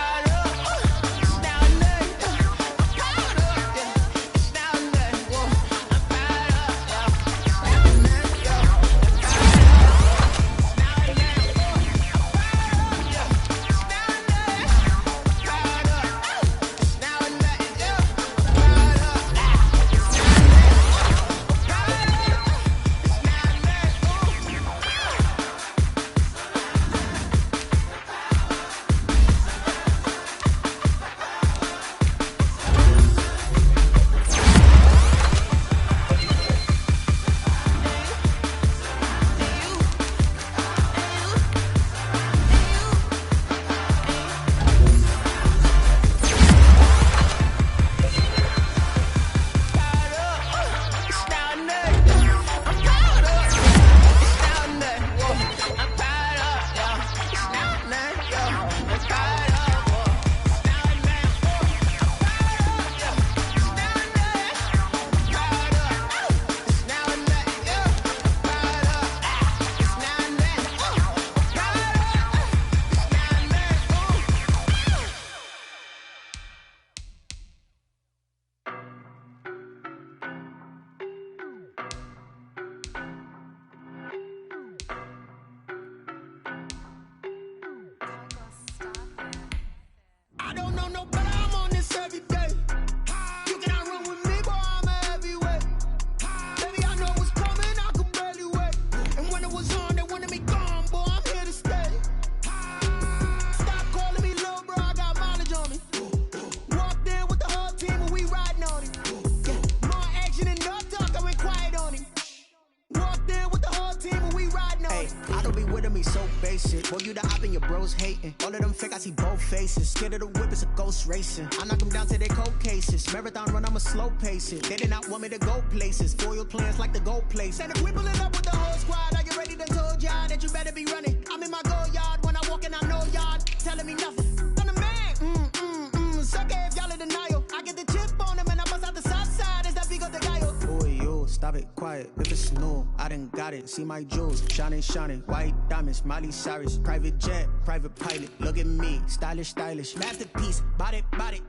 Speaker 3: Scared of the whip, it's a ghost racing. I knock them down to their cold cases. Marathon run, I'ma slow pace it. They did not want me to go places. Foil plans like the gold place. And if we pulling up with the whole squad, are you ready to told y'all that you better be running? I'm in my go yard when I walk in, I know y'all telling me nothing. I'm the man. Sucker if y'all in denial. I get the chip on them and I bust out the south side. Is that Vigo de Gallo? Boy, yo, stop it, quiet. If it's new, I done got it. See my jewels, shining, shining. White diamonds, Miley Cyrus. Private jet, private pilot. Look at me, stylish, stylish. Masterpiece, body,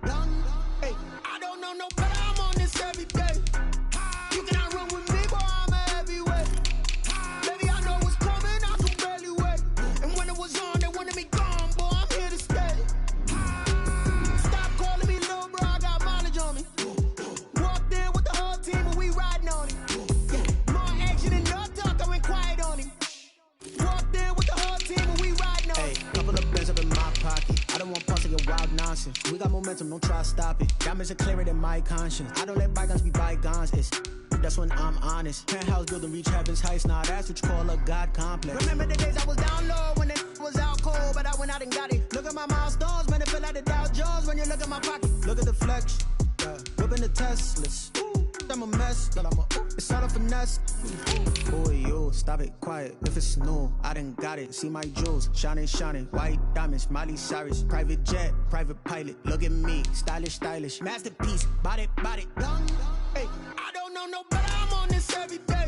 Speaker 3: young. Hey, I don't know no better. I'm on this every day. You cannot run with me, boy. I'm a heavyweight. Baby, I know what's coming. I can barely wait. And when it was on, they wanted me gone, boy. I'm here to stay. Stop calling me little bro. I got mileage on me. Walked in with the whole team and we riding on it. More action and no talk. I went quiet on him. Walked in with the whole team and we riding on it. Couple of bands up in my pocket. I don't want parts of your wild nonsense. We got momentum, don't try to stop it. Diamonds are clearer than my conscience. I don't let bygones be bygones. That's when I'm honest. Penthouse building, reach heaven's heights. Nah, that's what you call a God complex. Remember the days I was down low when it was out cold, but I went out and got it. Look at my milestones, man, it feel like the Dow Jones when you look at my pocket. Look at the flex, whipping the Teslas. I'm a mess, but it's all a finesse. Boy, yo, stop it, quiet. If it's new, I done got it. See my jewels, shining, shining. White diamonds, Miley Cyrus. Private jet, private pilot. Look at me, stylish, stylish. Masterpiece, body, young. Hey, I don't know no better. I'm on this every day.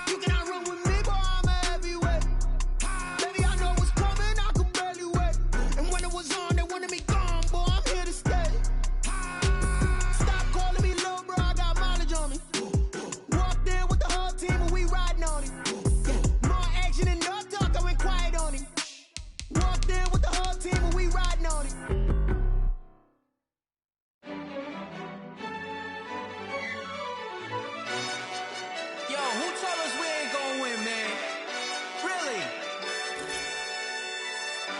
Speaker 3: You cannot run with me, boy. I'm a heavyweight. Baby, I know what's coming. I can barely wait. And when it was on, they wanted me gone, boy. I'm here to stay. Stop calling me little bro. I got mileage on me. Walked in with the whole team and we riding on it. More action and no talk. I went quiet on him. Walked in with the whole team and we riding on it.
Speaker 14: Yo, who told us we ain't gonna win, man? Really?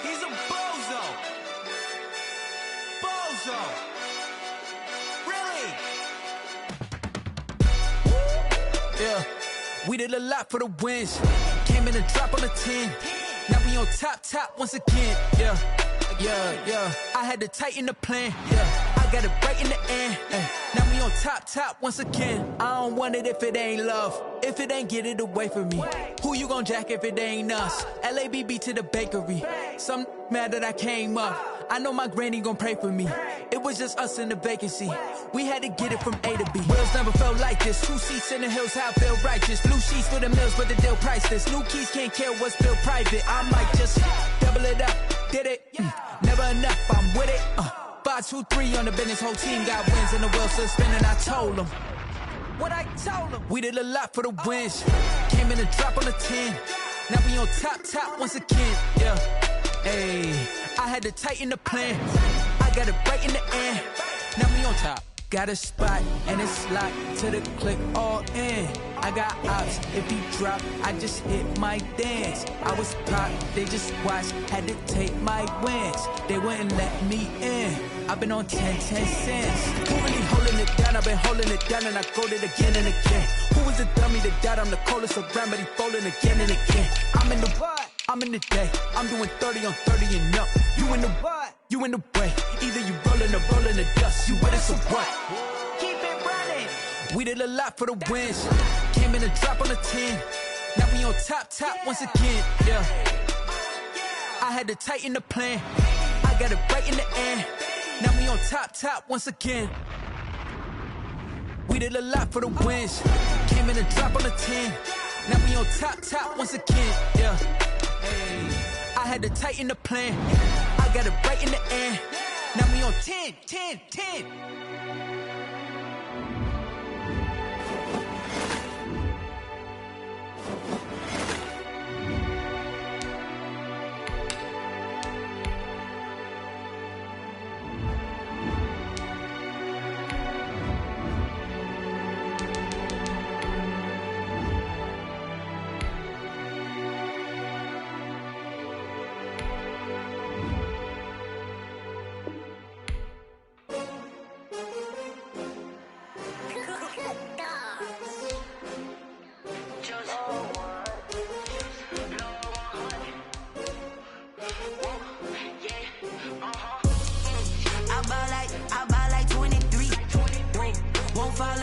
Speaker 14: He's a bozo. Bozo. Really? Yeah, we did a lot for the wins. Came in and drop on the 10. Now we on top once again. Yeah. I had to tighten the plan. Yeah, I got it right in the end. Now we on top once again. I don't want it if it ain't love. If it ain't, get it away from me. Who you gon' jack if it ain't us? LABB to the bakery. Some mad that I came up. I know my granny gon' pray for me. It was just us in the vacancy. We had to get it from A to B. Wheels never felt like this. 2 seats in the hills, how I feel righteous. Blue sheets for the mills, but the deal priceless. New keys can't care what's built private. I might just double it up, did it. Never enough, I'm with it. 5, 2, 3 on the business, whole team got wins and the wheels still spinning. I told them what I told them. We did a lot for the wins. Came in and drop on the 10. Now we on top once again. Yeah, hey, I had to tighten the plan. I got it right in the end. Now we on top. Got a spot and it's locked to the click all in. I got ops, if he drop, I just hit my dance. I was popped, they just watched, had to take my wins. They wouldn't let me in. I've been on 10 cents. Who really holding it down? I've been holding it down and I go it again and again. Who was the dummy that died? I'm the coldest around, but he folding again and again. I'm in the what? I'm in the day. I'm doing 30 on 30 and up. You in the what? You in the way. Either you rolling or rolling the dust. You with us or what? Keep it running. We did a lot for the wins. Came in and drop on the 10. Now we on top once again. Yeah. I had to tighten the plan. I got it right in the end. Now we on top once again. We did a lot for the wins. Came in and drop on the 10. Now we on top once again. Yeah. Hey, I had to tighten the plan. I got it right in the end. Now we on 10.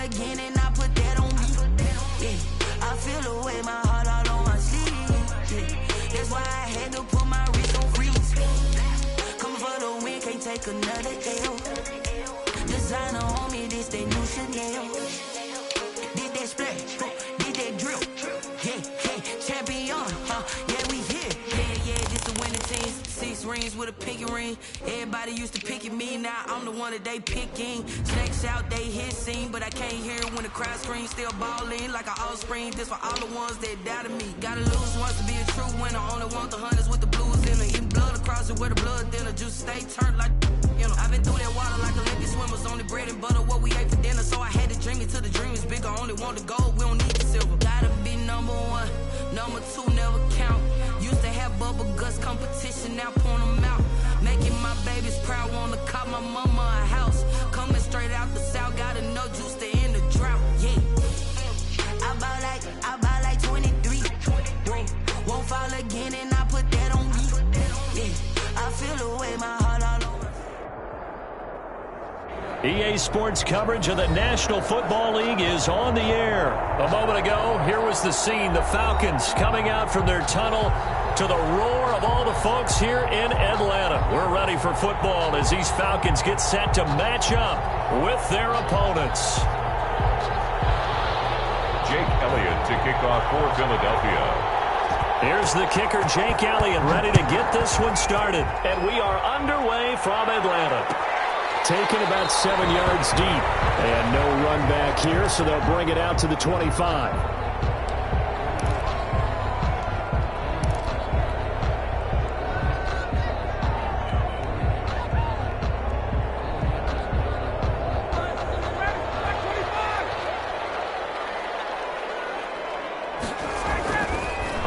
Speaker 3: Again and I put that on me. Yeah, I feel the way, my heart all on my sleeve. Yeah, that's why I had to put my wrist on freeze. Coming for the win, can't take another L. Designer on me, this that new Chanel. Did that splash, did that drill. Yeah, champion, yeah, we here. Yeah, this the winning team. 6 rings with a pinky ring. Everybody used to pick at me, now I'm the one that they picking. Snakes out, they hit scene, but I can't hear it when the crowd screams. Still ballin' like an offspring. This for all the ones that doubted me. Gotta lose once to be a true winner. Only want the hunters with the blues in it. Eating blood across it where the blood thinner. Juice stay turned like, you know. I've been through that water like Olympic swimmers. Only bread and butter, what we ate for dinner. So I had to dream it till the dream is bigger. Only want the gold, we don't need the silver. Gotta be number 1, number 2 never count. Used to have bubble guts competition, now point them out. Making my babies proud, wanna cop my mama a house. Coming straight out the south, got enough juice to end the drought. Yeah, I buy like 23. Won't fall again and I put that on me. Yeah, I feel the way, my heart all over.
Speaker 6: EA Sports coverage of the National Football League is on the air. A moment ago, here was the scene. The Falcons coming out from their tunnel to the roar of all the folks here in Atlanta. We're ready for football as these Falcons get set to match up with their opponents.
Speaker 7: Jake Elliott to kick off for Philadelphia.
Speaker 6: Here's the kicker, Jake Elliott, ready to get this one started. And we are underway from Atlanta. Taken about 7 yards deep. And no run back here, so they'll bring it out to the 25.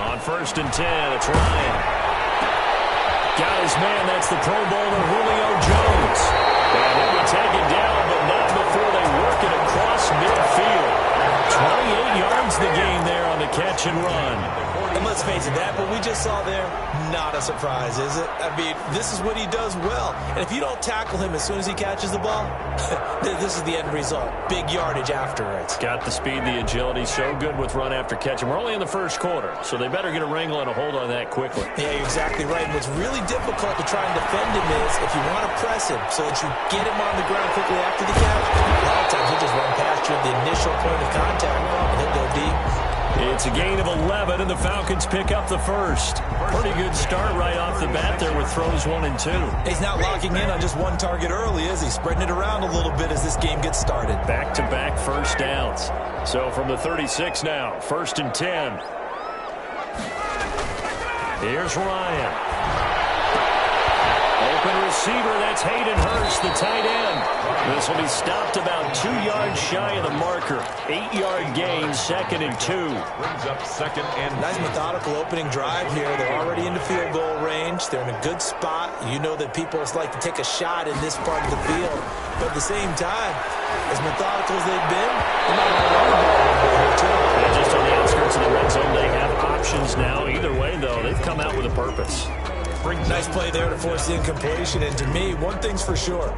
Speaker 6: On 1st and 10, it's Ryan. Got his man, that's the Pro Bowler Julio Jones. And he'll be taken down, but not before they work it across midfield. 28 yards the gain there on the catch and run.
Speaker 9: And let's face it, that what we just saw there, not a surprise, is it? I mean, this is what he does well. And if you don't tackle him as soon as he catches the ball, this is the end result. Big yardage after it.
Speaker 6: Got the speed, the agility, so good with run after catch. And we're only in the first quarter, so they better get a wrangle and a hold on that quickly.
Speaker 9: Yeah, you're exactly right. And what's really difficult to try and defend him is if you want to press him so that you get him on the ground quickly after the catch, a lot of times he'll just run past you at the initial point of contact and he'll go deep.
Speaker 6: It's a gain of 11, and the Falcons pick up the first. Pretty good start right off the bat there with throws 1 and 2.
Speaker 9: He's not locking in on just one target early, is he? Spreading it around a little bit as this game gets started.
Speaker 6: Back-to-back first downs. So from the 36 now, 1st and 10. Here's Ryan. Open receiver, that's Hayden Hurst, the tight end. This will be stopped about 2 yards shy of the marker. 8-yard gain, 2nd and 2.
Speaker 7: Brings up 2nd and 2.
Speaker 9: Nice methodical opening drive here. They're already into field goal range. They're in a good spot. You know that people like to take a shot in this part of the field. But at the same time, as methodical as they've been, they're not going to run the ball a little bit here, too.
Speaker 6: Yeah, just on the outskirts of the red zone, they have options now. Either way, though, they've come out with a purpose.
Speaker 9: Nice play there to force the incompletion. And to me, one thing's for sure.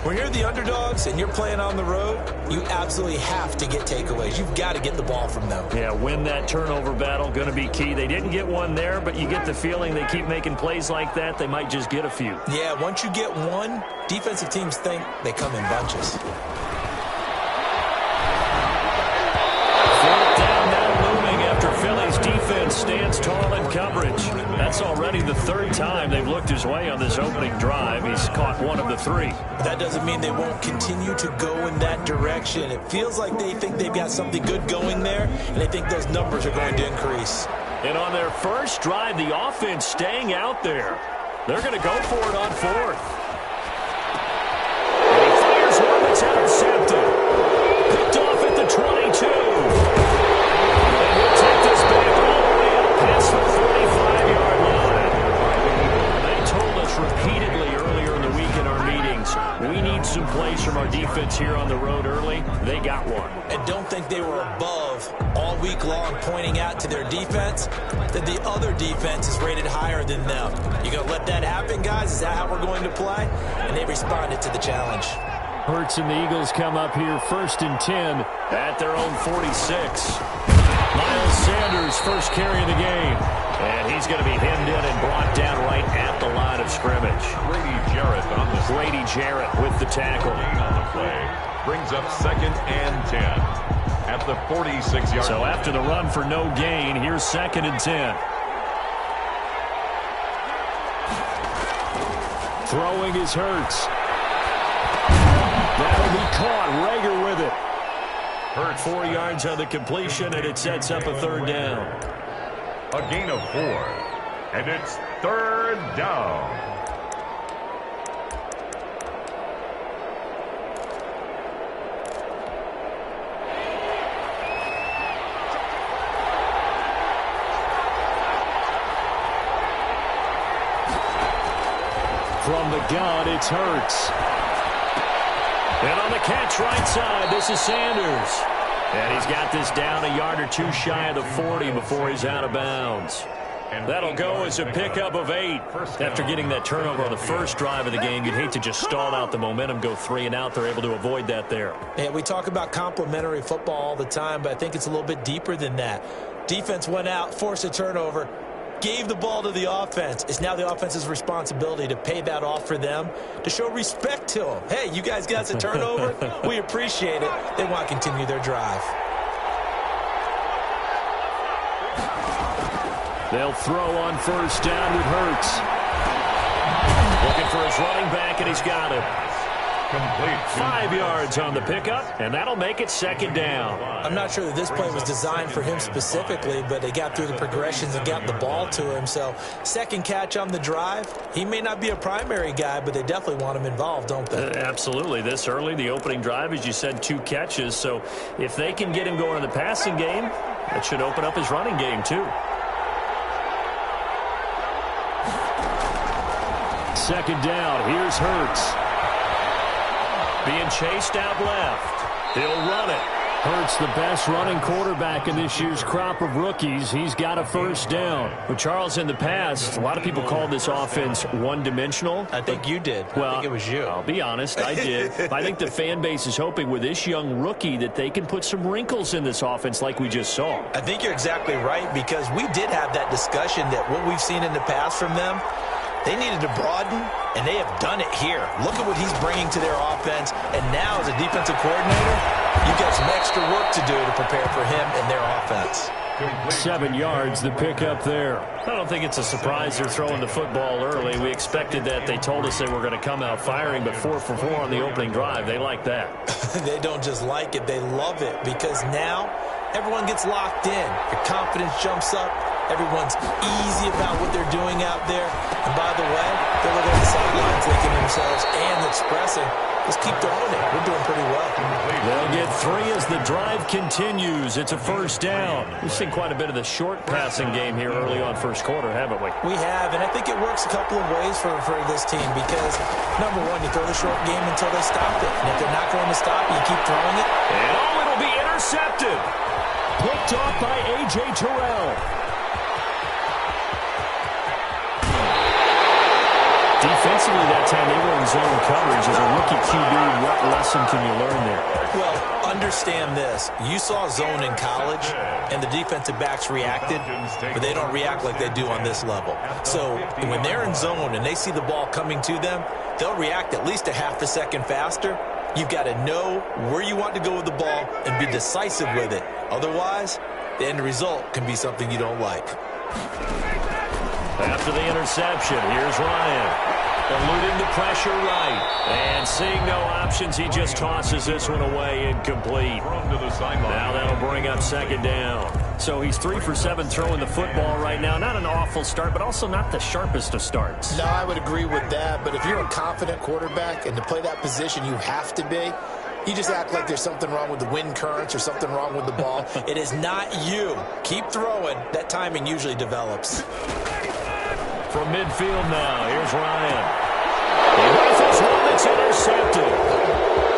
Speaker 9: When you're the underdogs and you're playing on the road, you absolutely have to get takeaways. You've got to get the ball from them.
Speaker 6: Yeah, win that turnover battle, going to be key. They didn't get one there, but you get the feeling they keep making plays like that, they might just get a few.
Speaker 9: Yeah, once you get one, defensive teams think they come in bunches.
Speaker 6: Fourth down now looming after Philly's defense stands tall in coverage. That's already the 3rd time they've looked his way on this opening drive. He's caught 1 of the 3.
Speaker 9: That doesn't mean they won't continue to go in that direction. It feels like they think they've got something good going there, and they think those numbers are going to increase.
Speaker 6: And on their first drive, the offense staying out there. They're going to go for it on 4th. And he fires one that's intercepted. Picked off at the 22. And he'll take this back all the way up past the 45-yard line. They told us repeatedly earlier in the week in our meetings, we need some plays from our defense here on the road early. They got one.
Speaker 9: And don't think they were above all week long pointing out to their defense that the other defense is rated higher than them. You going to let that happen, guys? Is that how we're going to play? And they responded to the challenge.
Speaker 6: Hurts and the Eagles come up here 1st and 10 at their own 46. Miles Sanders first carry of the game. And he's going to be hemmed in and brought down right at the line of scrimmage.
Speaker 7: Grady Jarrett on the
Speaker 6: Grady Jarrett with the tackle.
Speaker 7: On the play. Brings up 2nd and 10 at the 46-yard
Speaker 6: So
Speaker 7: line.
Speaker 6: after the run for no gain, here's 2nd and 10. Throwing is Hurts. That'll be caught. Rager with it. Hurts 4 yards on the completion, and it sets up a 3rd down.
Speaker 7: A gain of 4. And it's 3rd down.
Speaker 6: From the gun, it's Hurts. And on the catch right side, this is Sanders. And he's got this down a yard or 2 shy of the 40 before he's out of bounds. And that'll go as a pickup of 8. After getting that turnover on the first drive of the game, you'd hate to just stall out the momentum, go 3 and out. They're able to avoid that there.
Speaker 9: Yeah, we talk about complementary football all the time, but I think it's a little bit deeper than that. Defense went out, forced a turnover, gave the ball to the offense. It's now the offense's responsibility to pay that off for them, to show respect to them. Hey, you guys got a turnover? We appreciate it. They want to continue their drive.
Speaker 6: They'll throw on 1st down with Hurts. Looking for his running back, and he's got him.
Speaker 7: Complete.
Speaker 6: 5 yards on the pickup, and that'll make it 2nd down.
Speaker 9: I'm not sure that this play was designed for him specifically, but they got through the progressions and got the ball to him. So 2nd catch on the drive. He may not be a primary guy, but they definitely want him involved, don't they?
Speaker 6: Absolutely. This early, the opening drive, as you said, 2 catches. So if they can get him going in the passing game, that should open up his running game too. 2nd down. Here's Hurts. Being chased out left. He'll run it. Hurts the best running quarterback in this year's crop of rookies. He's got a 1st down. Well, Charles, in the past, a lot of people called this offense one-dimensional.
Speaker 9: I think you did.
Speaker 6: Well,
Speaker 9: I think it was you.
Speaker 6: I'll be honest, I did. I think the fan base is hoping with this young rookie that they can put some wrinkles in this offense like we just saw.
Speaker 9: I think you're exactly right, because we did have that discussion that what we've seen in the past from them, they needed to broaden, and they have done it here. Look at what he's bringing to their offense, and now as a defensive coordinator, you've got some extra work to do to prepare for him and their offense.
Speaker 6: 7 yards, the pickup there. I don't think it's a surprise they're throwing the football early. We expected that. They told us they were going to come out firing, but 4 for 4 on the opening drive. They like that.
Speaker 9: They don't just like it, they love it, because now everyone gets locked in. Your confidence jumps up. Everyone's easy about what they're doing out there. And by the way, they're looking at the sidelines thinking to themselves and expressing, just keep throwing it. We're doing pretty well.
Speaker 6: They'll get 3 as the drive continues. It's a first down. We've seen quite a bit of the short passing game here early on first quarter, haven't we?
Speaker 9: We have, and I think it works a couple of ways for this team because, number one, you throw the short game until they stop it. And if they're not going to stop it, you keep throwing it.
Speaker 6: And it'll be intercepted. Picked off by A.J. Terrell. Defensively that time, they were in zone coverage. As a rookie QB, what lesson can you learn there?
Speaker 9: Well, understand this. You saw zone in college, and the defensive backs reacted, but they don't react like they do on this level. So when they're in zone and they see the ball coming to them, they'll react at least a half a second faster. You've got to know where you want to go with the ball and be decisive with it. Otherwise, the end result can be something you don't like.
Speaker 6: After the interception, here's Ryan. Eluding the pressure right. And seeing no options, he just tosses this one away incomplete. Now that'll bring up second down. So he's 3 for 7 throwing the football right now. Not an awful start, but also not the sharpest of starts.
Speaker 19: No, I would agree with that. But if you're a confident quarterback and to play that position, you have to be. You just act like there's something wrong with the wind currents or something wrong with the ball.
Speaker 9: It is not you. Keep throwing. That timing usually develops.
Speaker 6: From midfield now, here's Ryan. He rifles one that's intercepted.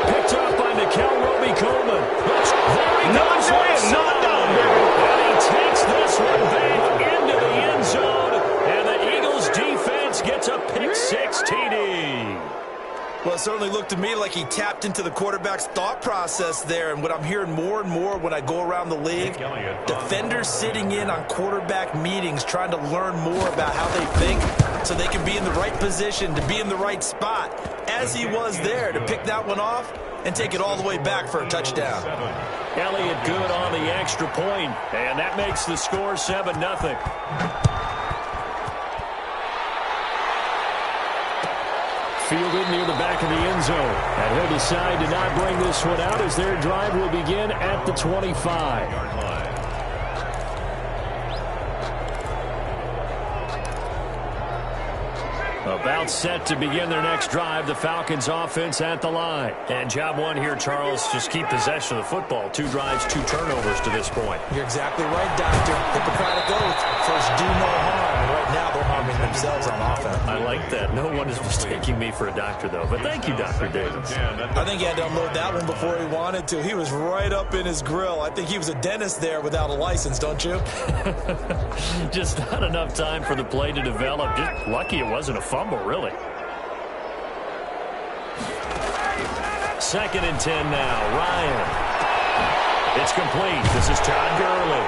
Speaker 6: Picked off by Mikel Roby-Coleman. There he goes. And he takes this one back into the end zone. And the Eagles defense gets a pick-6 TD.
Speaker 9: Well, it certainly looked to me like he tapped into the quarterback's thought process there. And what I'm hearing more and more when I go around the league, defenders sitting in on quarterback meetings trying to learn more about how they think so they can be in the right position to be in the right spot, as he was there to pick that one off and take it all the way back for a touchdown.
Speaker 6: Elliott good on the extra point, and that makes the score 7-0. Fielded near the back of the end zone. And he'll decide to not bring this one out as their drive will begin at the 25. About set to begin their next drive, the Falcons offense at the line. And job one here, Charles, just keep possession of the football. 2 drives, 2 turnovers to this point.
Speaker 9: You're exactly right, Doctor. Hippocratic oath. First, do no harm. And right now, they're harming themselves on offense.
Speaker 6: I like that. No one is mistaking me for a doctor, though. But thank you, Dr. Davis.
Speaker 9: I think he had to unload that one before he wanted to. He was right up in his grill. I think he was a dentist there without a license, don't you?
Speaker 6: Just not enough time for the play to develop. Just lucky it wasn't a fumble, really. 2nd and 10 now. Ryan. It's complete. This is Todd Gurley.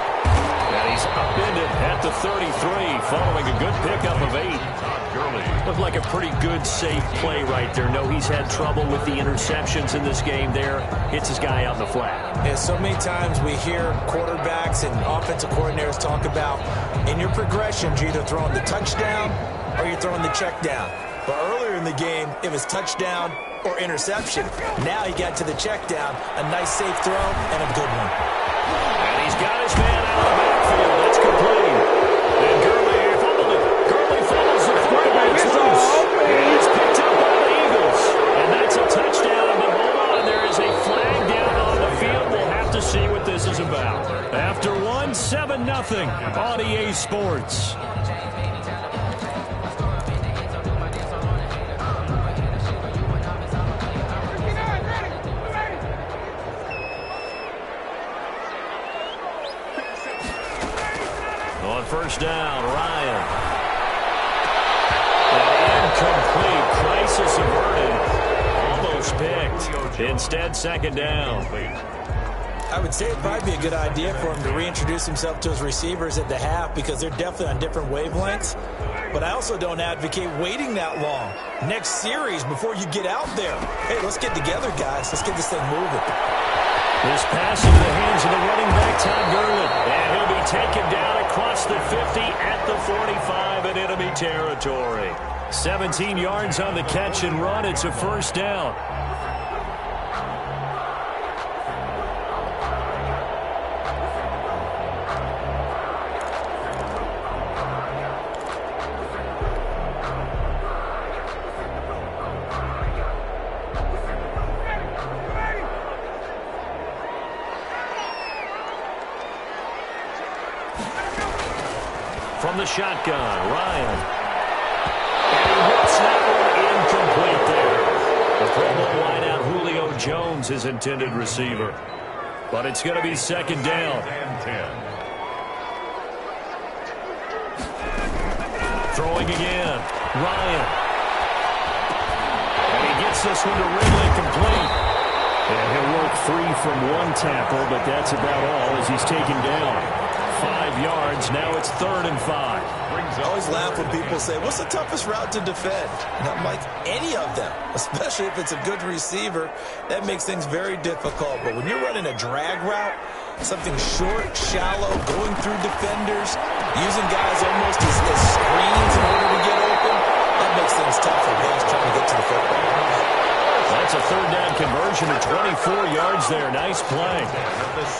Speaker 6: And he's upended at the 33 following a good pickup of 8. Looked like a pretty good, safe play right there. No, he's had trouble with the interceptions in this game there. Hits his guy out in the flat.
Speaker 9: Yeah, so many times we hear quarterbacks and offensive coordinators talk about in your progressions, you're either throwing the touchdown or you're throwing the check down. But earlier in the game, it was touchdown or interception. Now he got to the check down, a nice safe throw, and a good one.
Speaker 6: And he's got his man out of the backfield. That's complete. And Gurley fumbled it. Gurley fumbles the football. It's loose. And it's picked up by the Eagles. And that's a touchdown. But hold on, there is a flag down on the field. We'll have to see what this is about. After 7-0 on EA Sports. First down, Ryan. And incomplete. Crisis averted. Almost picked. Instead, 2nd down.
Speaker 9: I would say it'd probably be a good idea for him to reintroduce himself to his receivers at the half because they're definitely on different wavelengths. But I also don't advocate waiting that long. Next series before you get out there. Hey, let's get together, guys. Let's get this thing moving.
Speaker 13: This pass into the hands of the running back, Todd Gurley. And he'll be taken down across the 50 at the 45 in enemy territory. 17 yards on the catch and run. It's a first down. From the shotgun, Ryan. And he hits that one incomplete there. The Pro Bowl wideout Julio Jones, his intended receiver. But it's going to be second down. Throwing again, Ryan. And he gets this one to Ridley complete. And he'll work free from one tackle, but that's about all as he's taken down. 5 yards. Now it's 3rd and 5.
Speaker 9: I always laugh when people say, what's the toughest route to defend? And I'm like, any of them, especially if it's a good receiver. That makes things very difficult. But when you're running a drag route, something short, shallow, going through defenders, using guys almost as screens in order to get open, that makes things tough for guys trying to get to the football.
Speaker 13: That's a 3rd down conversion of 24 yards there. Nice play.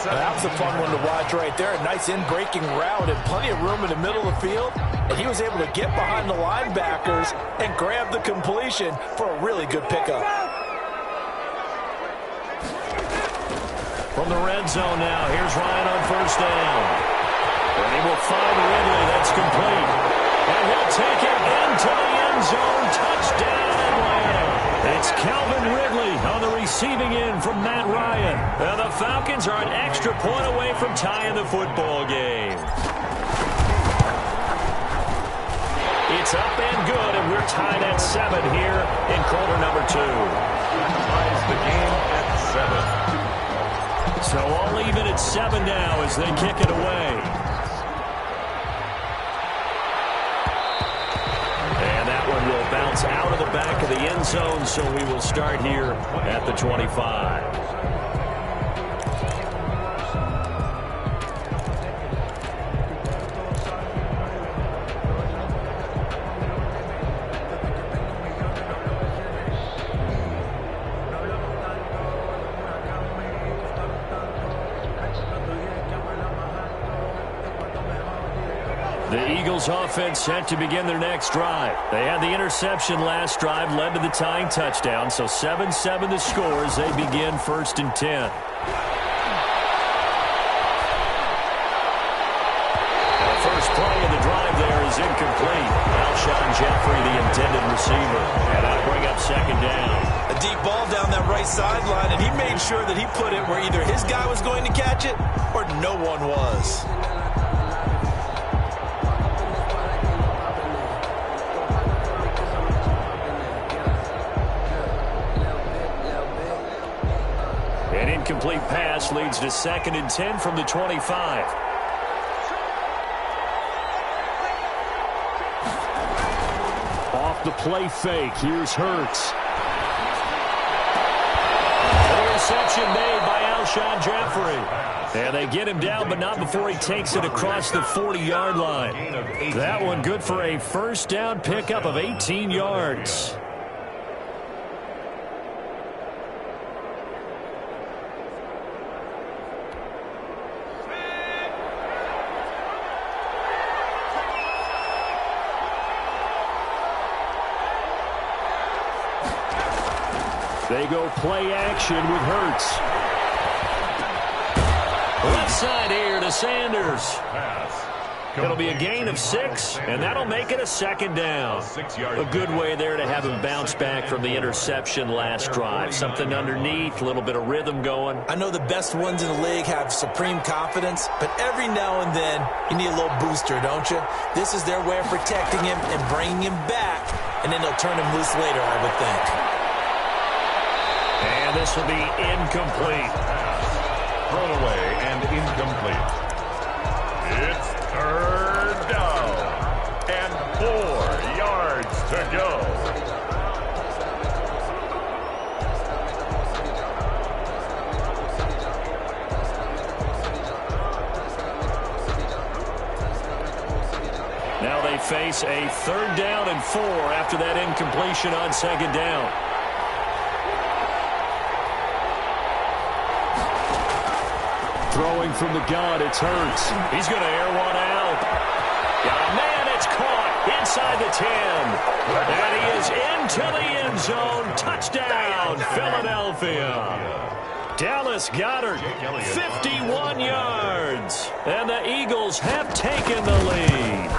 Speaker 9: That was a fun one to watch right there. A nice in-breaking route and plenty of room in the middle of the field. And he was able to get behind the linebackers and grab the completion for a really good pickup.
Speaker 13: From the red zone now, here's Ryan on 1st down. And he will find Ridley. That's complete. And he'll take it into the end zone. Touchdown, Atlanta. It's Calvin Ridley on the receiving end from Matt Ryan. And the Falcons are an extra point away from tying the football game. It's up and good, and we're tied at 7 here in quarter number 2.
Speaker 7: Ties the game at 7.
Speaker 13: So all even at 7 now as they kick it away. Will bounce out of the back of the end zone, so we will start here at the 25. The Eagles offense set to begin their next drive. They had the interception last drive, led to the tying touchdown, so 7-7 the score as they begin 1st and 10. The first play of the drive there is incomplete. Alshon Jeffrey, the intended receiver, and that'll bring up 2nd down.
Speaker 9: A deep ball down that right sideline, and he made sure that he put it where either his guy was going to catch it or no one was.
Speaker 13: An incomplete pass leads to 2nd and 10 from the 25. Off the play fake, here's Hurts. Interception made by Alshon Jeffrey. And they get him down, but not before he takes it across the 40-yard line. That one good for a 1st down pickup of 18 yards. They go play action with Hurts. Left side here to Sanders. It'll be a gain of 6, and that'll make it a 2nd down. A good way there to have him bounce back from the interception last drive. Something underneath, a little bit of rhythm going.
Speaker 9: I know the best ones in the league have supreme confidence, but every now and then you need a little booster, don't you? This is their way of protecting him and bringing him back, and then they'll turn him loose later, I would think.
Speaker 13: And this will be incomplete.
Speaker 7: Thrown away and incomplete. It's 3rd down and 4 yards to go.
Speaker 6: face a 3rd down and 4 after that incompletion on 2nd down. Throwing from the gun, it's Hurts. He's going to air one out. Got a man, it's caught inside the 10. And he is into the end zone. Touchdown, Philadelphia. Dallas Goedert, 51 yards. And the Eagles have taken the lead.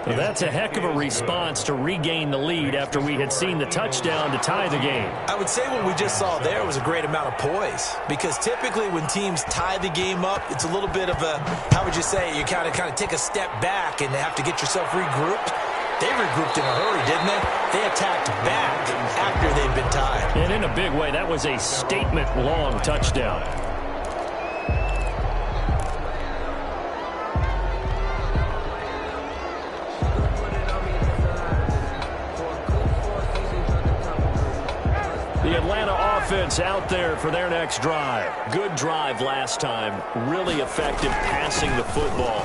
Speaker 6: Well, that's a heck of a response to regain the lead after we had seen the touchdown to tie the game.
Speaker 9: I would say what we just saw there was a great amount of poise, because typically when teams tie the game up, it's a little bit of a, how would you say, you kind of take a step back and have to get yourself regrouped. They regrouped in a hurry, didn't they? They attacked back after they'd been tied.
Speaker 6: And in a big way, that was a statement-long touchdown. The Atlanta offense out there for their next drive. Good drive last time. Really effective passing the football.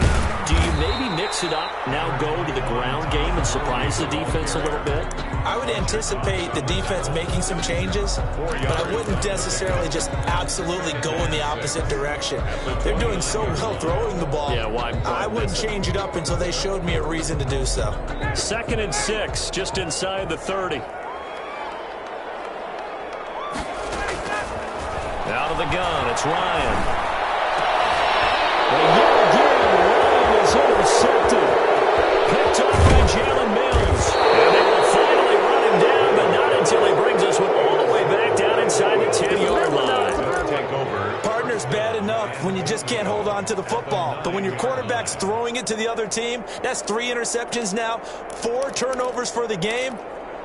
Speaker 6: Do you maybe mix it up, now go to the ground game and surprise the defense a little bit?
Speaker 9: I would anticipate the defense making some changes, but I wouldn't necessarily just absolutely go in the opposite direction. They're doing so well throwing the ball.
Speaker 6: Yeah, why
Speaker 9: I wouldn't change it up until they showed me a reason to do so.
Speaker 6: 2nd and 6, just inside the 30. Out of the gun, it's Ryan. Ryan is intercepted. Picked up by Jalen Mills. And they will finally run him down, but not until he brings us all the way back down inside the 10-yard line.
Speaker 7: Take over.
Speaker 9: Partner's bad enough when you just can't hold on to the football. But when your quarterback's throwing it to the other team, that's 3 interceptions now, 4 turnovers for the game.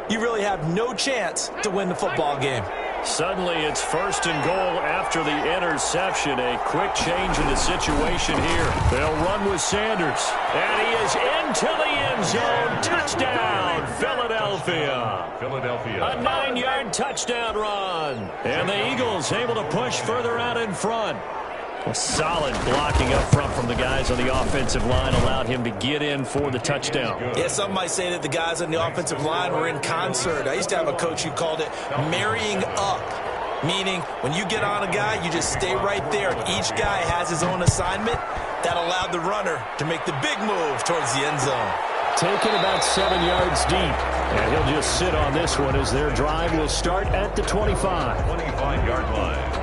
Speaker 9: You really have no chance to win the football game.
Speaker 6: Suddenly it's 1st and goal after the interception. A quick change in the situation here. They'll run with Sanders. And he is into the end zone. Touchdown, Philadelphia.
Speaker 7: Philadelphia.
Speaker 6: A 9-yard touchdown run. And the Eagles able to push further out in front. A solid blocking up front from the guys on the offensive line allowed him to get in for the touchdown.
Speaker 9: Yeah, some might say that the guys on the offensive line were in concert. I used to have a coach who called it marrying up, meaning when you get on a guy, you just stay right there. Each guy has his own assignment. That allowed the runner to make the big move towards the end zone.
Speaker 6: Taken about 7 yards deep. And he'll just sit on this one as their drive will start at the 25.
Speaker 7: 25-yard line.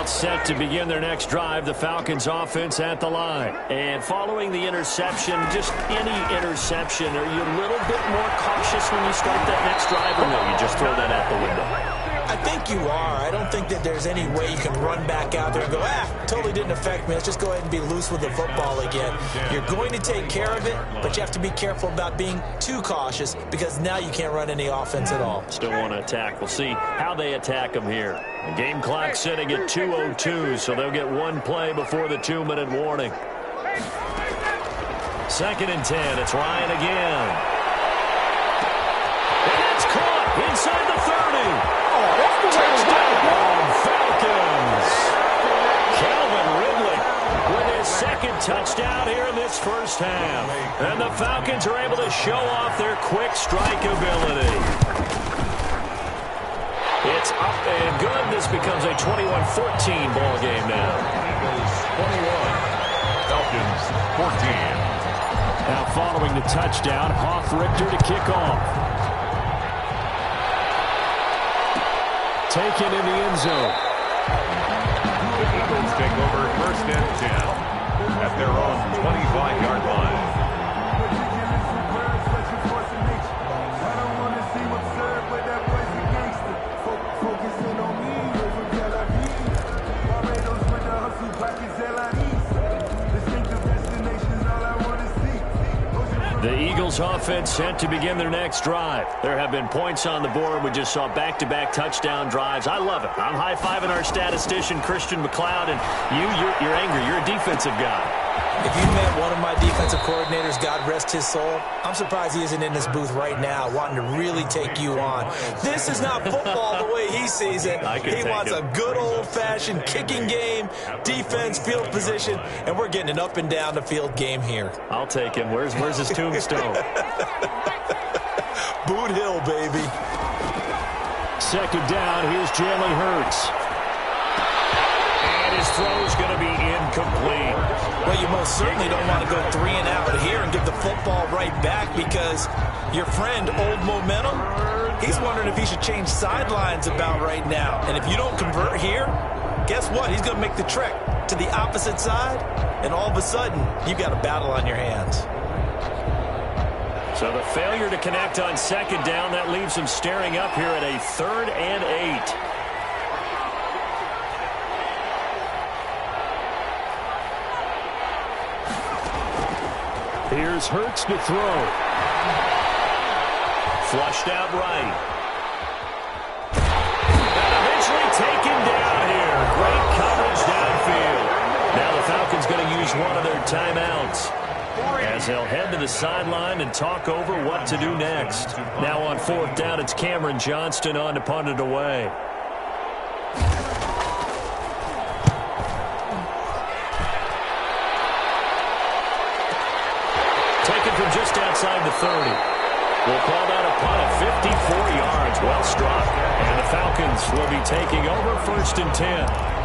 Speaker 6: Set to begin their next drive, the Falcons offense at the line. And following the interception, just any interception, are you a little bit more cautious when you start that next drive, or no, you just throw that out the window?
Speaker 9: I think you are. I don't think that there's any way you can run back out there and go, totally didn't affect me. Let's just go ahead and be loose with the football again. You're going to take care of it, but you have to be careful about being too cautious, because now you can't run any offense at all.
Speaker 6: Still want to attack. We'll see how they attack them here. The game clock sitting at 2:02, so they'll get one play before the 2-minute warning. 2nd and 10. It's Ryan again. And it's caught inside the 30. Touchdown, Falcons. Calvin Ridley with his 2nd touchdown here in this first half. And the Falcons are able to show off their quick strike ability. It's up and good. This becomes a 21-14 ball game now.
Speaker 7: Eagles 21, Falcons 14.
Speaker 6: Now following the touchdown, Hoff-Richter to kick off. Taken in the end zone.
Speaker 7: The Eagles take over 1st and 10 at their own 25-yard line.
Speaker 6: The Eagles offense set to begin their next drive. There have been points on the board. We just saw back-to-back touchdown drives. I love it. I'm high-fiving our statistician, Christian McLeod, and you're angry. You're a defensive guy.
Speaker 9: If you met one of my defensive coordinators, God rest his soul, I'm surprised he isn't in this booth right now wanting to really take you on. This is not football the way he sees it. He wants a good old-fashioned kicking game, defense, field position, and we're getting an up and down the field game here.
Speaker 13: I'll take him. Where's his tombstone?
Speaker 9: Boot Hill, baby.
Speaker 13: Second down, here's Jalen Hurts. And his throw's going to be incomplete.
Speaker 9: Well, you most certainly don't want to go 3 and out here and give the football right back because your friend, Old Momentum, he's wondering if he should change sidelines about right now. And if you don't convert here, guess what? He's going to make the trek to the opposite side, and all of a sudden, you've got a battle on your hands.
Speaker 13: So the failure to connect on second down, that leaves him staring up here at a 3rd and 8. Here's Hurts to throw. Flushed out right. And eventually taken down here. Great coverage downfield. Now the Falcons going to use one of their timeouts as they'll head to the sideline and talk over what to do next. Now on 4th down, it's Cameron Johnston on to punt it away. Taken from just outside the 30. We'll call that a punt of 54 yards. Well struck. And the Falcons will be taking over 1st and 10.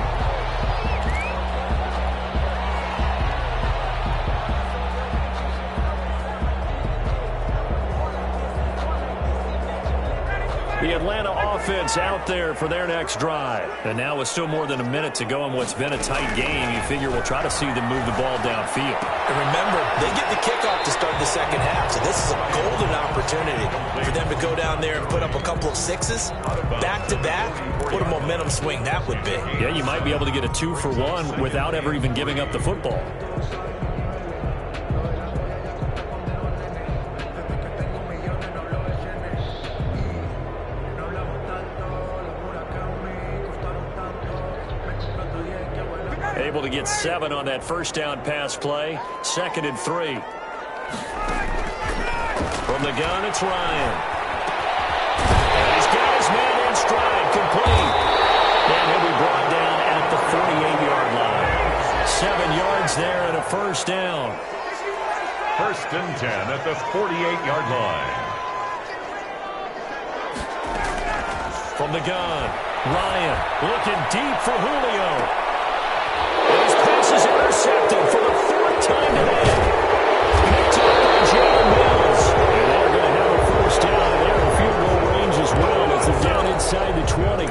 Speaker 13: The Atlanta offense out there for their next drive. And now with still more than a minute to go in what's been a tight game, you figure we'll try to see them move the ball downfield.
Speaker 9: And remember, they get the kickoff to start the second half, so this is a golden opportunity for them to go down there and put up a couple of sixes back-to-back. What a momentum swing that would be.
Speaker 13: Yeah, you might be able to get a 2-for-1 without ever even giving up the football. Able to get 7 on that first down pass play. 2nd and 3. From the gun, it's Ryan. And he's got his man in stride, complete. And he'll be brought down at the 48-yard line. 7 yards there and a first down.
Speaker 7: 1st and 10 at the 48-yard line.
Speaker 13: From the gun, Ryan looking deep for Julio. His pass is intercepted for the 4th time today. Picked up by Jalen Mills. And they're going to have a first down. They're in field goal range as well as they're down inside the 20.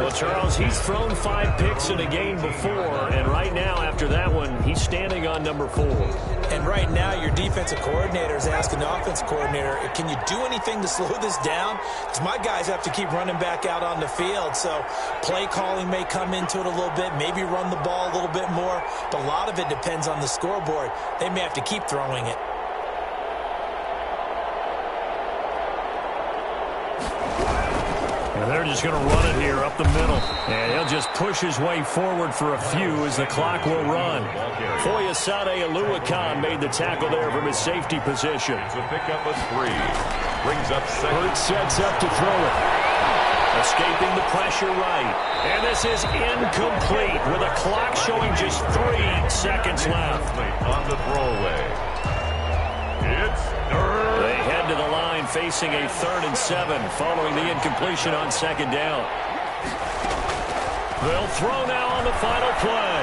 Speaker 13: Well, Charles, he's thrown 5 picks in a game before, and right now, after that one, he's standing on number 4.
Speaker 9: And right now, your defensive coordinator is asking the offensive coordinator, can you do anything to slow this down? Because my guys have to keep running back out on the field. So play calling may come into it a little bit, maybe run the ball a little bit more. But a lot of it depends on the scoreboard. They may have to keep throwing it.
Speaker 13: And they're just going to run it here up the middle. And he'll just push his way forward for a few as the clock will run. Foyesade Aluakan made the tackle there from his safety position.
Speaker 7: It's a pickup of 3. Brings up 2nd.
Speaker 13: Hurts sets up to throw it. Escaping the pressure right. And this is incomplete with a clock showing just 3 seconds left.
Speaker 7: On the throwaway. It's
Speaker 13: They head to the line facing a 3rd and 7 following the incompletion on 2nd down. They'll throw now on the final play.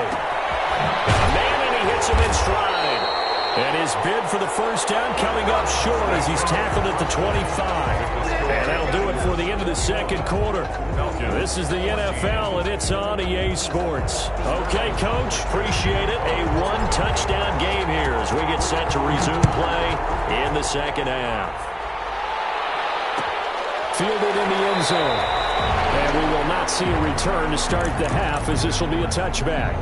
Speaker 13: Man, and he hits him in stride. And his bid for the first down coming up short as he's tackled at the 25. And that'll do it for the end of the 2nd quarter. This is the NFL, and it's on EA Sports. Okay, Coach, appreciate it. A 1-touchdown game here as we get set to resume play in the 2nd half. Fielded in the end zone. And we will not see a return to start the half as this will be a touchback.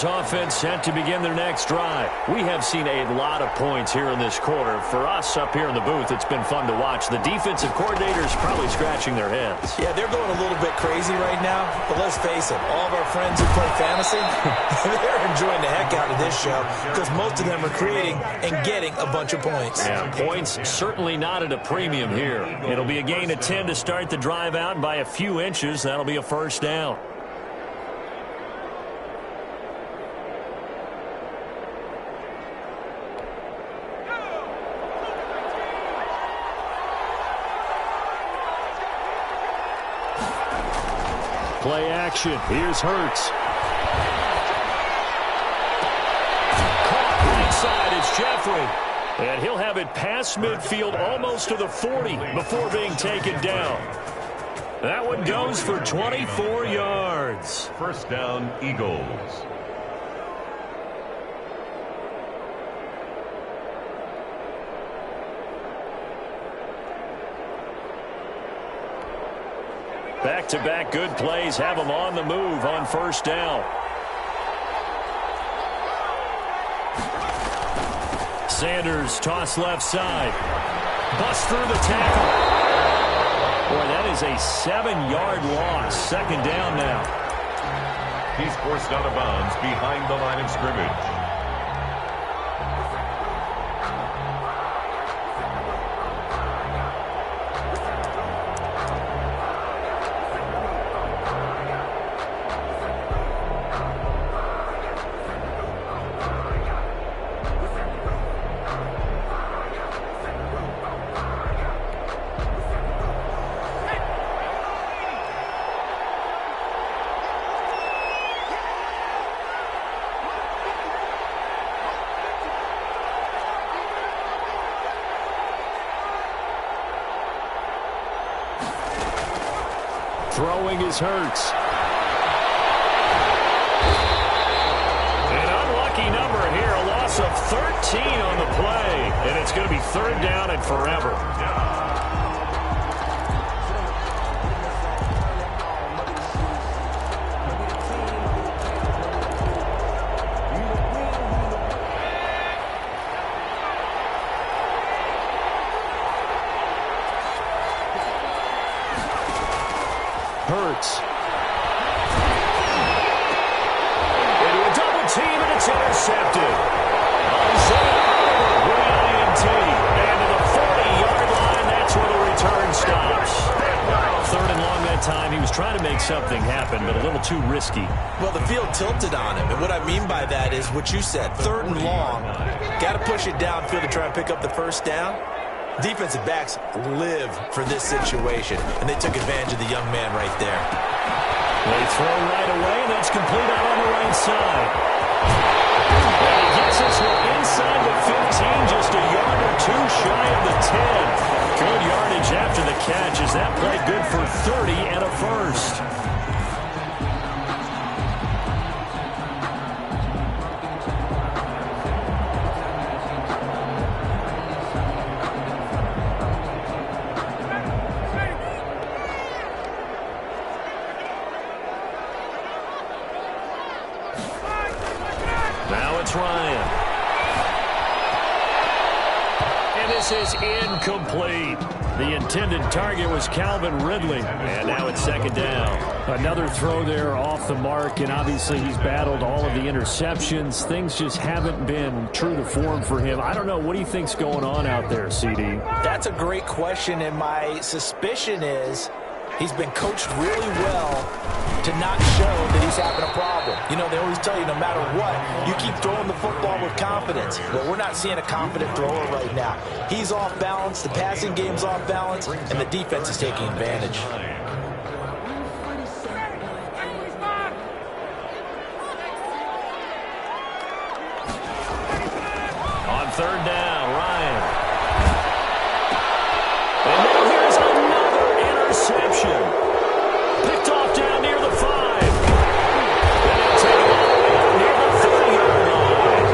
Speaker 6: Bengals offense set to begin their next drive. We have seen a lot of points here in this quarter. For us up here in the booth, it's been fun to watch. The defensive coordinators probably scratching their heads.
Speaker 9: Yeah, they're going a little bit crazy right now, but let's face it, all of our friends who play fantasy, they're enjoying the heck out of this show because most of them are creating and getting a bunch of points.
Speaker 6: Yeah, points certainly not at a premium here. It'll be a gain of 10 to start the drive out by a few inches. That'll be a first down. Play action. Here's Hurts. Caught inside. It's Jeffrey. And he'll have it past midfield almost to the 40 before being taken down. That one goes for 24 yards.
Speaker 7: First down, Eagles.
Speaker 6: Back-to-back good plays have them on the move on first down. Sanders toss left side. Bust through the tackle. Boy, that is a 7-yard loss. Second down now.
Speaker 7: He's forced out of bounds behind the line of scrimmage.
Speaker 6: Throwing is Hurts. An unlucky number here, a loss of 13 on the play, and it's going to be third down and forever. Hurts. Into a double team, and it's intercepted. Isaiah with the INT. And to the 40-yard line, that's where the return stops. Third and long that time. He was trying to make something happen, but a little too risky.
Speaker 9: Well, the field tilted on him, and what I mean by that is what you said. Third and long. Got to push it downfield to try and pick up the first down. Defensive backs live for this situation, and they took advantage of the young man right there.
Speaker 6: They throw right away, and that's complete out on the right side. And he gets this one inside the 15, just a yard or two shy of the 10. Good yardage after the catch. Is that play good for 30 and a first? Now it's Ryan. And this is incomplete. The intended target was Calvin Ridley. And now it's second down.
Speaker 13: Another throw there off the mark, and obviously he's battled all of the interceptions. Things just haven't been true to form for him. I don't know. What do you think's going on out there, CD?
Speaker 9: That's a great question, and my suspicion is he's been coached really well to not show that he's having a problem. You know, they always tell you no matter what, you keep throwing the football with confidence. Well, we're not seeing a confident thrower right now. He's off balance, the passing game's off balance, and the defense is taking advantage.
Speaker 6: On third down, Ryan. And now here's another interception. Picked off down near the 5. And they'll take it all the way out near the 30-yard line.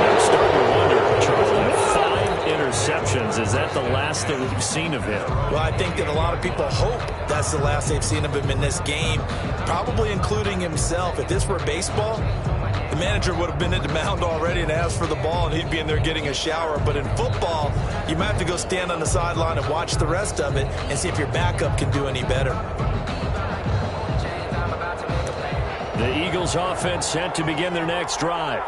Speaker 6: I'm starting to wonder, Charlie, 5 interceptions. Is that the last that we've seen of him?
Speaker 9: Well, I think that a lot of people hope that's the last they've seen of him in this game, probably including himself. If this were baseball, manager would have been at the mound already and asked for the ball, and he'd be in there getting a shower. But in football, you might have to go stand on the sideline and watch the rest of it and see if your backup can do any better.
Speaker 6: The Eagles offense set to begin their next drive.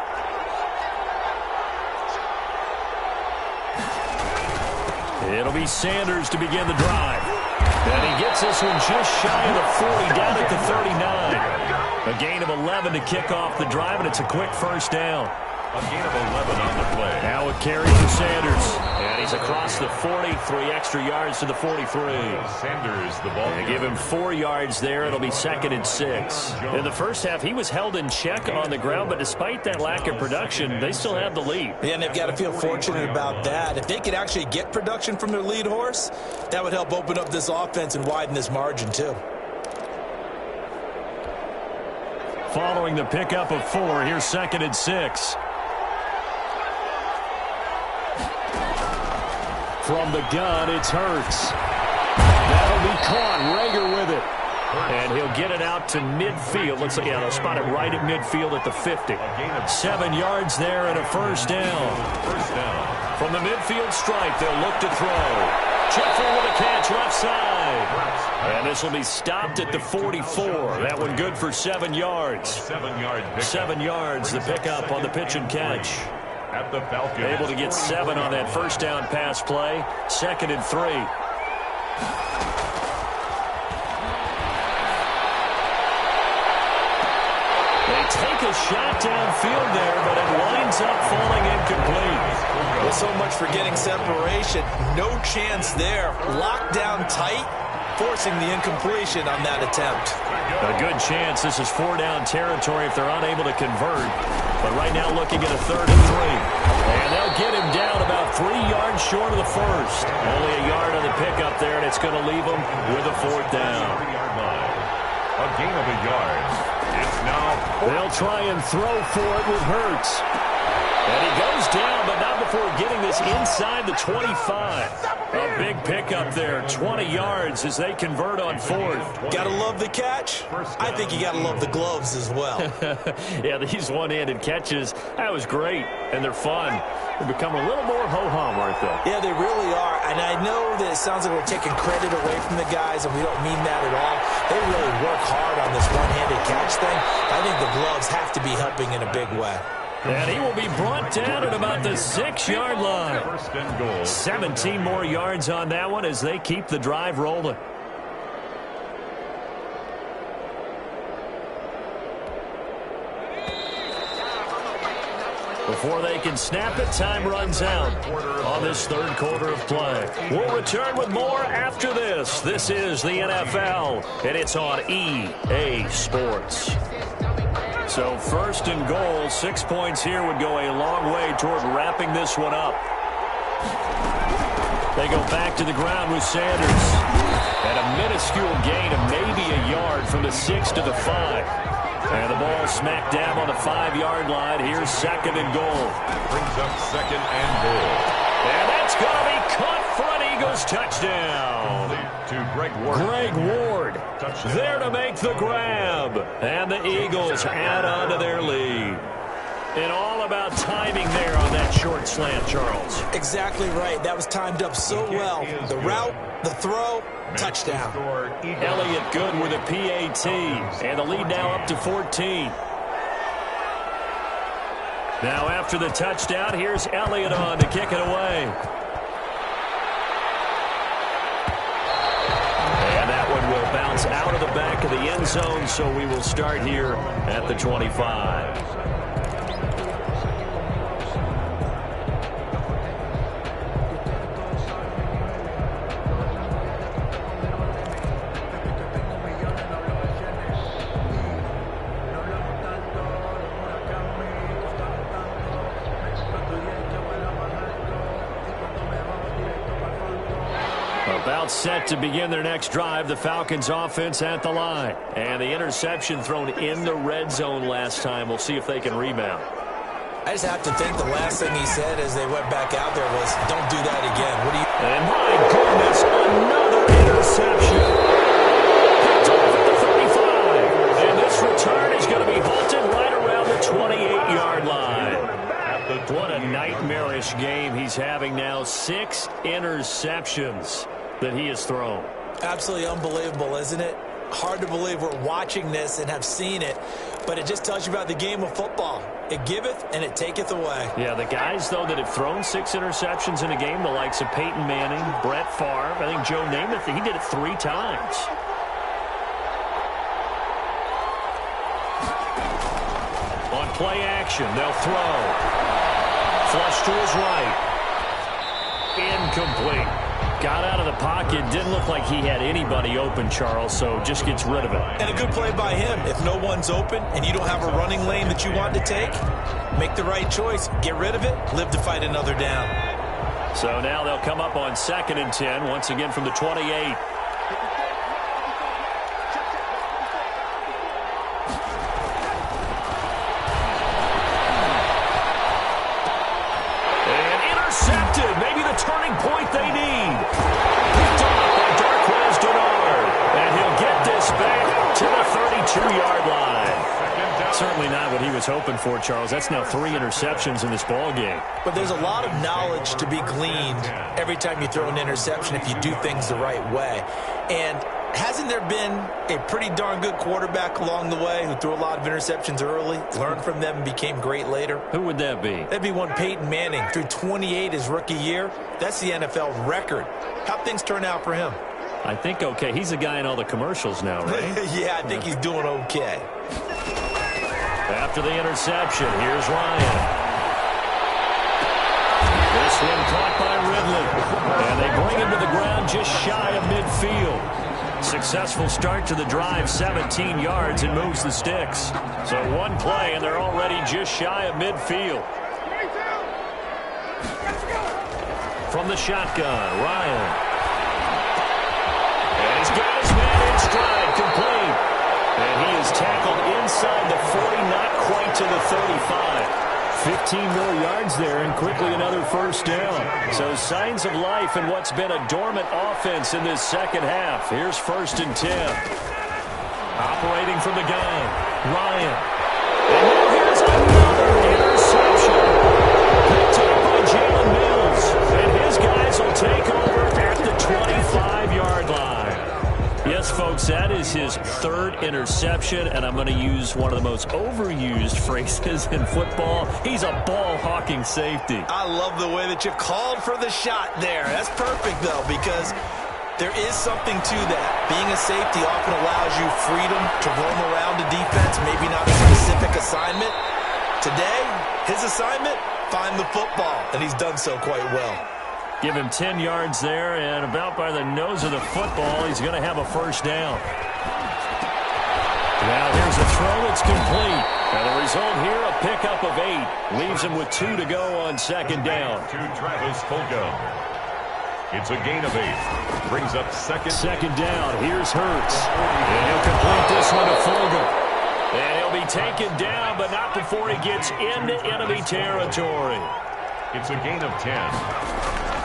Speaker 6: It'll be Sanders to begin the drive. And he gets this one just shy of the 40, down at the 39. A gain of 11 to kick off the drive, and it's a quick first down.
Speaker 7: A gain of 11 on the play.
Speaker 6: Now it carries to Sanders. And he's across the 40, 3 extra yards to the 43.
Speaker 7: Sanders, the ball.
Speaker 6: They give him 4 yards there. It'll be 2nd and 6. In the first half, he was held in check on the ground, but despite that lack of production, they still have the lead.
Speaker 9: Yeah, and they've got to feel fortunate about that. If they could actually get production from their lead horse, that would help open up this offense and widen this margin, too.
Speaker 6: Following the pickup of 4, here's 2nd and 6. From the gun, it's Hurts. That'll be caught. Rager with it. And he'll get it out to midfield. Looks like, yeah, they'll spot it right at midfield at the 50. 7 yards there and a first down. From the midfield stripe, they'll look to throw. Jeffrey with a catch left side. And this will be stopped at the 44. That one good for 7 yards. 7 yards, the pickup on the pitch and catch.
Speaker 7: At the Falcons.
Speaker 6: Able to get 7 on that first down pass play. 2nd and 3. They take a shot downfield there, but it winds up falling incomplete.
Speaker 9: Well, so much for getting separation. No chance there. Locked down tight, forcing the incompletion on that attempt.
Speaker 6: A good chance. This is 4-down territory if they're unable to convert. But right now looking at a 3rd and 3. And they'll get him down about 3 yards short of the first. Only a yard on the pickup there, and it's going to leave them with a 4th down.
Speaker 7: A gain of a yard. It's now.
Speaker 6: They'll try and throw for it with Hurts. And he goes down, but not before getting this inside the 25. A big pickup there, 20 yards as they convert on 4th.
Speaker 9: Gotta love the catch. I think you gotta love the gloves as well.
Speaker 6: Yeah, these one-handed catches, that was great, and they're fun. They become a little more ho-hum, aren't they?
Speaker 9: Yeah, they really are. And I know that it sounds like we're taking credit away from the guys, and we don't mean that at all. They really work hard on this one-handed catch thing. I think the gloves have to be helping in a big way.
Speaker 6: And he will be brought down at about the 6-yard line. 17 more yards on that one as they keep the drive rolling. Before they can snap it, time runs out on this 3rd quarter of play. We'll return with more after this. This is the NFL, and it's on EA Sports. So 1st and goal, 6 points here would go a long way toward wrapping this one up. They go back to the ground with Sanders. And a minuscule gain of maybe a yard from the 6 to the 5. And the ball smack dab on the 5-yard line. Here's 2nd and goal.
Speaker 7: Brings up 2nd and goal.
Speaker 6: And that's going to be caught for an Eagles touchdown.
Speaker 7: To Greg Ward.
Speaker 6: Greg Ward there to make the grab. And the Eagles add on to their lead. And all about timing there on that short slant, Charles.
Speaker 9: Exactly right. That was timed up so well. The route, the throw, touchdown.
Speaker 6: Elliott good with a PAT. And the lead now up to 14. Now after the touchdown, here's Elliott on to kick it away. And that one will bounce out of the back of the end zone, so we will start here at the 25. About set to begin their next drive, the Falcons offense at the line. And the interception thrown in the red zone last time. We'll see if they can rebound.
Speaker 9: I just have to think the last thing he said as they went back out there was, don't do that again. What do you...
Speaker 6: And my goodness, another interception. Picked off at the 35. And this return is going to be halted right around the 28
Speaker 13: What a nightmarish game he's having now. 6 interceptions that he has thrown.
Speaker 9: Absolutely unbelievable, isn't it? Hard to believe we're watching this and have seen it, but it just tells you about the game of football. It giveth and it taketh away.
Speaker 13: Yeah, the guys, though, that have thrown 6 interceptions in a game, the likes of Peyton Manning, Brett Favre, I think Joe Namath, he did it 3 times. On play action, they'll throw. Flush to his right. Incomplete. Got out of the pocket. Didn't look like he had anybody open, Charles, so just gets rid of it.
Speaker 9: And a good play by him. If no one's open and you don't have a running lane that you want to take, make the right choice. Get rid of it. Live to fight another down.
Speaker 13: So now they'll come up on 2nd and 10, once again from the 28. Maybe the turning point they need. Picked off by Darquez Denard. And he'll get this back to the 32-yard line. Certainly not what he was hoping for, Charles. That's now 3 interceptions in this ball game.
Speaker 9: But there's a lot of knowledge to be gleaned every time you throw an interception if you do things the right way. And hasn't there been a pretty darn good quarterback along the way who threw a lot of interceptions early, learned from them, and became great later?
Speaker 13: Who would that be?
Speaker 9: That'd be one Peyton Manning. Threw 28 his rookie year. That's the NFL record. How'd things turn out for him?
Speaker 13: I think okay. He's the guy in all the commercials now, right?
Speaker 9: Yeah, I think he's doing okay.
Speaker 13: After the interception, here's Ryan. This one caught by Ridley. And they bring him to the ground just shy of midfield. Successful start to the drive, 17 yards, and moves the sticks. So one play, and they're already just shy of midfield. From the shotgun, Ryan. And he's got his man in stride, complete. And he is tackled inside the 40, not quite to the 35. 15 more yards there, and quickly another first down. So signs of life in what's been a dormant offense in this second half. Here's 1st and 10. Operating from the gun, Ryan. And now here's another interception. Picked up by Jalen Mills. And his guys will take over at the 25-yard line. Yes, folks, that is his 3rd interception, and I'm going to use one of the most overused phrases in football. He's a ball-hawking safety.
Speaker 9: I love the way that you called for the shot there. That's perfect, though, because there is something to that. Being a safety often allows you freedom to roam around the defense, maybe not a specific assignment. Today, his assignment, find the football, and he's done so quite well.
Speaker 13: Give him 10 yards there, and about by the nose of the football, he's going to have a first down. Now here's a throw that's complete. And the result here, a pickup of 8. Leaves him with 2 to go on 2nd down.
Speaker 7: To Travis Fulgham. It's a gain of 8. Brings up second
Speaker 13: down. Here's Hurts. And he'll complete this one to Fulgham. And he'll be taken down, but not before he gets into enemy territory.
Speaker 7: It's a gain of 10.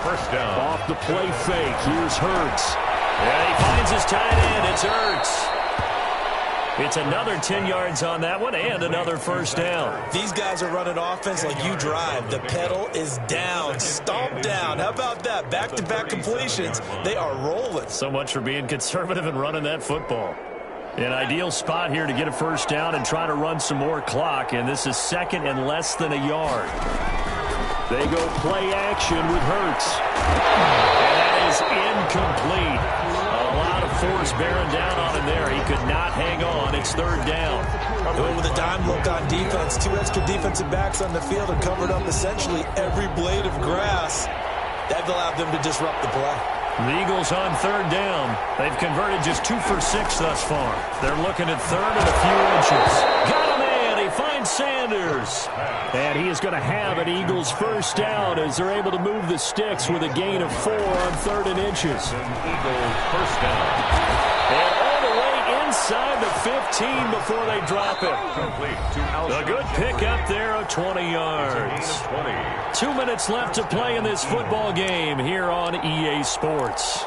Speaker 7: First down.
Speaker 13: Off the play fake. Here's Hurts. And he finds his tight end. It's Hurts. It's another 10 yards on that one and another first down.
Speaker 9: These guys are running offense like you drive. The pedal is down. Stomp down. How about that? Back-to-back completions. They are rolling.
Speaker 13: So much for being conservative and running that football. An ideal spot here to get a first down and try to run some more clock. And this is 2nd and less than a yard. They go play action with Hurts. And that is incomplete. A lot of force bearing down on him there. He could not hang on. It's 3rd down.
Speaker 9: With a dime look on defense, 2 extra defensive backs on the field and covered up essentially every blade of grass. That allowed them to disrupt the play.
Speaker 13: The Eagles on 3rd down. They've converted just 2 for 6 thus far. They're looking at 3rd and a few inches. Got a man. He finds Sanders. And he is going to have an Eagles first down as they're able to move the sticks with a gain of 4 on 3rd and inches.
Speaker 7: Eagles first down.
Speaker 13: And all the way inside the 15 before they drop it. A good pickup there of 20 yards. 2 minutes left to play in this football game here on EA Sports.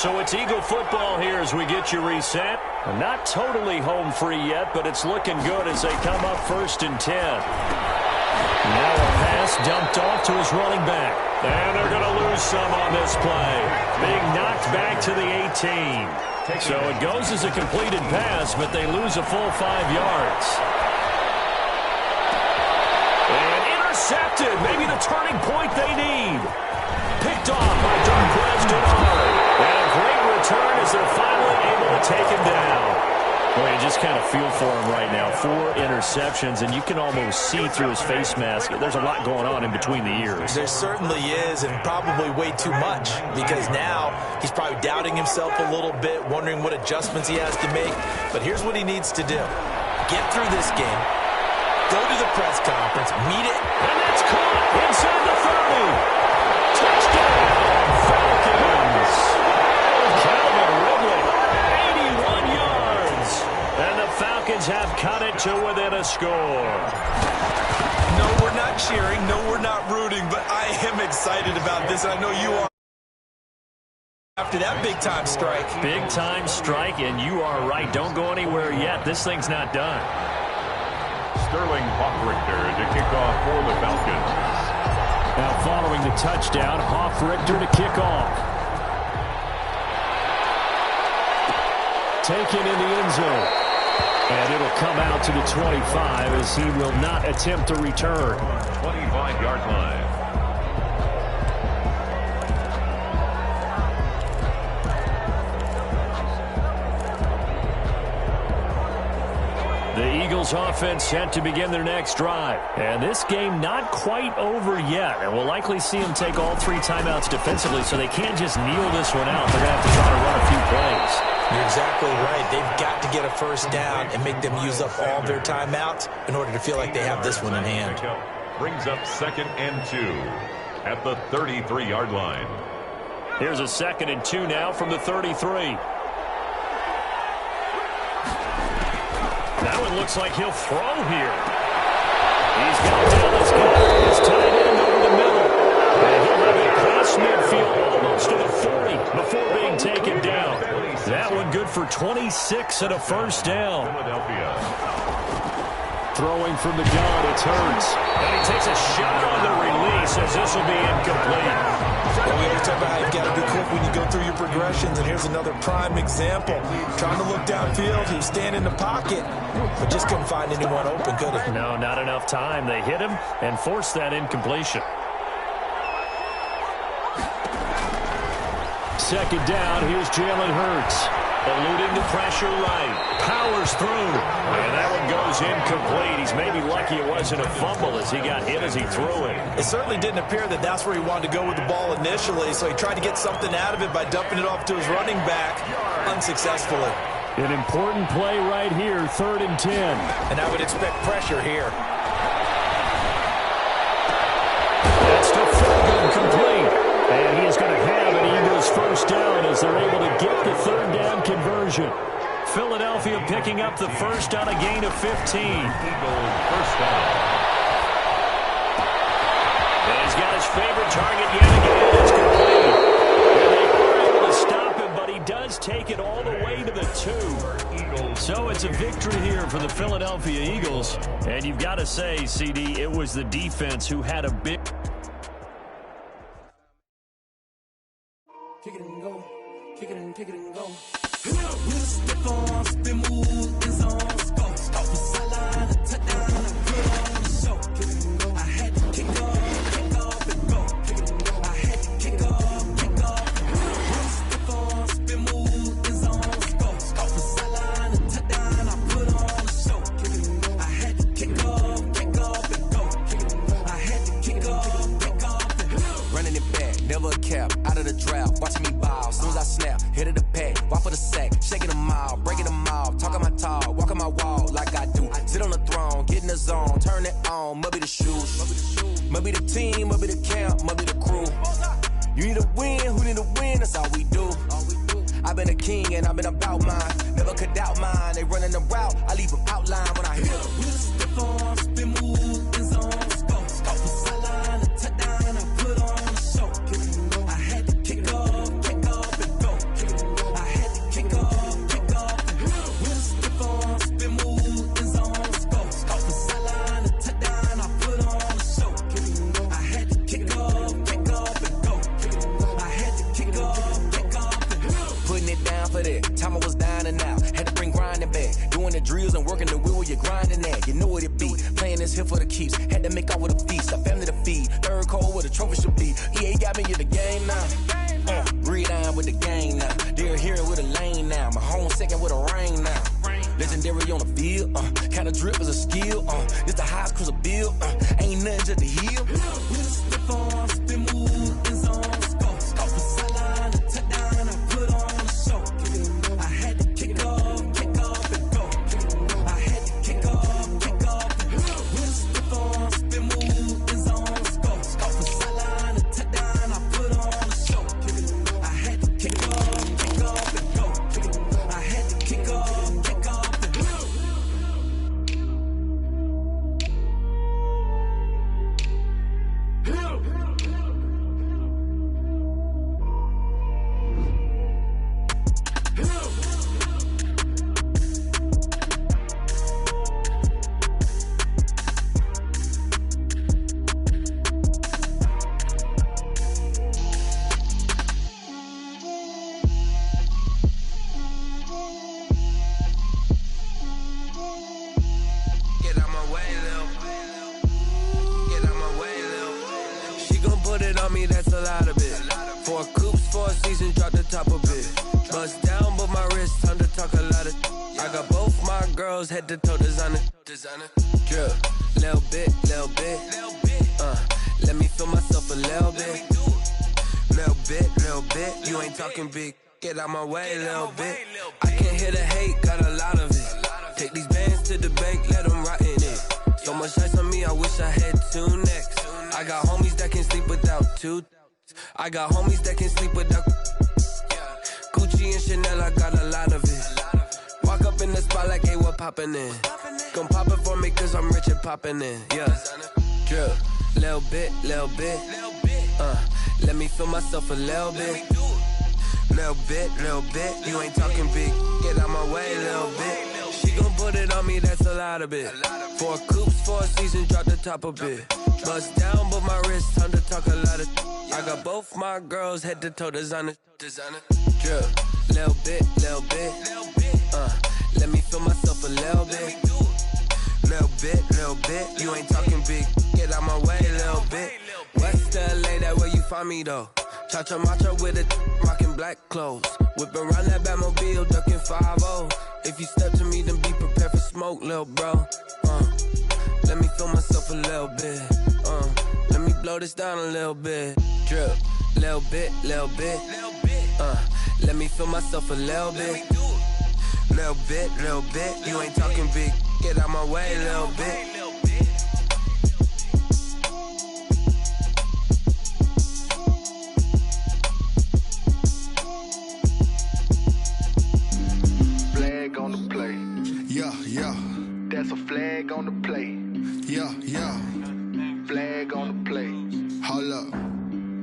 Speaker 6: So it's Eagle football here as we get you reset. Not totally home free yet, but it's looking good as they come up 1st and 10. Now a pass dumped off to his running back. And they're going to lose some on this play. Being knocked back to the 18. So it goes as a completed pass, but they lose a full 5 yards. And intercepted. Maybe the turning point they need. Picked off by Darquez Denari. And a great return as they're finally able to take him down. Well, you just kind of feel for him right now. 4 interceptions, and you can almost see through his face mask. There's a lot going on in between the ears.
Speaker 9: There certainly is, and probably way too much, because now he's probably doubting himself a little bit, wondering what adjustments he has to make. But here's what he needs to do. Get through this game, go to the press conference, meet it.
Speaker 6: And that's caught inside the 30. Touchdown, Falcons. Calvin Ridley, 81 yards. And the Falcons have cut it to within a score.
Speaker 9: No, we're not cheering. No, we're not rooting. But I am excited about this. I know you are. After that big-time strike.
Speaker 6: Big-time strike, and you are right. Don't go anywhere yet. This thing's not done.
Speaker 7: Sterling Hoffrichter to kick off for the Falcons.
Speaker 6: Now following the touchdown, Hoffrichter to kick off. Taken in the end zone. And it'll come out to the 25 as he will not attempt to return.
Speaker 7: 25-yard line.
Speaker 6: The Eagles offense set to begin their next drive. And this game not quite over yet. And we'll likely see them take all 3 timeouts defensively, so they can't just kneel this one out. They're going to have to try to run a few plays.
Speaker 9: You're exactly right. They've got to get a first down and make them use up all their timeouts in order to feel like they have this one in hand.
Speaker 7: Brings up 2nd and 2 at the 33-yard line.
Speaker 6: Here's a 2nd and 2 now from the 33. That one looks like he'll throw here. He's got Dallas Goedert. It's tight end over the middle. And he'll have it past midfield almost to the 40 before being taken down. That one good for 26 and a first down. Throwing from the gun, it's Hurts. And he takes a shot on the release as this will be incomplete.
Speaker 9: Well, we always talk about how you've got to be quick when you go through your progressions, and here's another prime example. Trying to look downfield, he was standing in the pocket, but just couldn't find anyone open, could he?
Speaker 6: No, not enough time. They hit him and forced that incompletion. 2nd down, here's Jalen Hurts. Eluding the pressure right. Powers through. And that one goes incomplete. He's maybe lucky it wasn't a fumble as he got hit as he threw it.
Speaker 9: It certainly didn't appear that that's where he wanted to go with the ball initially, so he tried to get something out of it by dumping it off to his running back unsuccessfully.
Speaker 6: An important play right here, 3rd and 10.
Speaker 9: And I would expect pressure here.
Speaker 6: That's to Fulgham, complete. And he is going to have an Eagles first down as they're able to get the 3rd down conversion. Philadelphia picking up the first on a gain of 15.
Speaker 7: Eagles first down.
Speaker 6: And he's got his favorite target yet again. It's complete. And they are able to stop him, but he does take it all the way to the 2. So it's a victory here for the Philadelphia Eagles. And you've got to say, CD, it was the defense who had a big...
Speaker 17: Kick it and go. Kick it and go. We'll step on, spin, move, in zone, go. Off the sideline, a touchdown, I put on the show. Kick it and go. I had to kick off and go. Kick it and go. I had to kick off and go. We'll step on, spin, move, in zone, go. Off the sideline, a touchdown, I put on the show. Kick it and go. I had to kick off and go. Kick it and go. I had to kick off and go.
Speaker 18: Running it back, never a cap, out of the drought, watching me ball. Soon as I snap, hit of the pack, walk for the sack, shaking them out, breaking them off, talking my talk, walking my wall like I do. Sit on the throne, get in the zone, turn it on, must be the shoes, must be the team, must be the camp, must be the crew. You need a win, who need a win, that's all we do. I've been a king and I've been about mine, never could doubt mine. They running the route, I leave them outline when I hit them.
Speaker 17: We'll step on, spin, move, in zone, go. Off the sideline, a touchdown, I put on the show. Kick it and go. I had to kick off and go. Kick it
Speaker 18: this here for the keeps. Had to make off with a feast, a family to feed. Third cold where the trophy should be. EA got me in the game now. Read on with the gang now. They're here with a lane now. My home second with a rain now. Legendary on the field, kind of drip is a skill. It's the highest cruiser bill, ain't nothing just the heel.
Speaker 17: Slip on, spin move, in zone, scope. Off the sideline, the touchdown, I put on a show. I had to kick off and go. I had to kick off and go. With a slip on, spin move, in zone, scope. Off the sideline, the touchdown, I put on a show. I had to kick off and go. I had to kick off and go.
Speaker 1: That's a lot of it. 4 coops, 4 seasons, drop the top of it. Bust down, but my wrist, time to talk a lot of. I got both my girls head to toe designer. Drip, little bit. Let me feel myself a little bit. Little bit. You ain't talking big. Get out my way, little bit. I can't hear the hate, got a lot of it. Take these bands to the bank, let them rot in it. So much ice on me, I wish I had 2 necks. I got homies that can sleep without 2. I got homies that can sleep without Gucci and Chanel, I got a lot of it. Walk up in the spot like, hey, what poppin' in? Gon' pop it for me cause I'm rich and poppin' in. Yeah, drip, little bit. Let me feel myself a little bit. Little bit. You ain't talking big. Get out my way, little bit. She gon' put it on me, that's a lot of it. 4 coops, 4 seasons, drop the top a bit. Bust down, but my wrist, time to talk a lot of. I got both my girls head to toe designer. Drip, little bit. Let me feel myself a little bit. Little bit. You ain't talking big. Get out my way, little bit. West LA, that where you find me though. Cha-cha matcha with it, rockin' black clothes. Whip around that Batmobile, ducking 5-0. If you step to me, then be prepared for smoke, little bro. Let me feel myself a little bit. Let me blow this down a little bit. Drip, little bit. Let me feel myself a little bit. Little bit. You ain't talking big. Get out my way, little bit.
Speaker 10: Flag on the play. Yeah. That's a flag on the play. Yeah. Flag on the play. Hold up.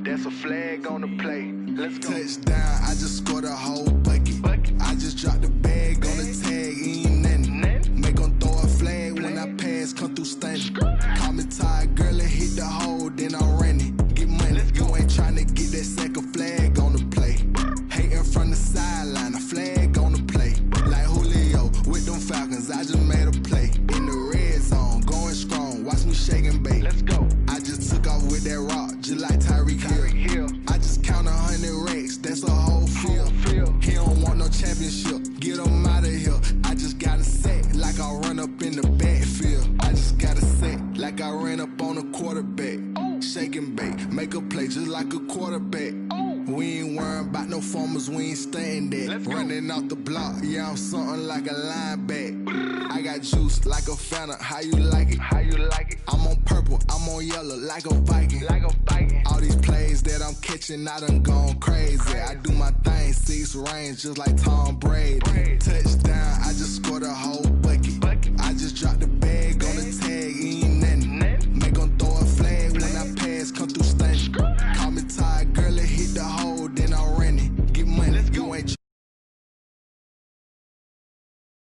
Speaker 10: That's a flag on the play. Let's go. Touchdown, I just scored a whole bucket. I just dropped the bag on the tag, ain't nothing. Make 'em throw a flag when I pass, come through stunning. Call me tired, girl, and hit the hole, then I'm running. Get money, you ain't tryna get that second flag on the play. Hating from the sideline, a flag on the play. Like Julio with them Falcons, I just made a play. In the red zone, going strong, watch me shake and bake. Let's go. I just took off with that rock, just like Tyreek Hill. I just count 100 racks, that's a whole field. He don't want no championship, get him out of here. I just got a set, like I run up in the backfield. I just got a set, like I ran up on a quarterback. Shake and bake, make a play just like a quarterback. We ain't worrying about no formers, we ain't staying there. Running off the block, yeah, I'm something like a linebacker. I got juice like a Fanta, how you like it? I'm on purple, I'm on yellow, like a Viking. All these plays that I'm catching, I done gone crazy. I do my thing, 6 range, just like Tom Brady. Touchdown, I just scored a whole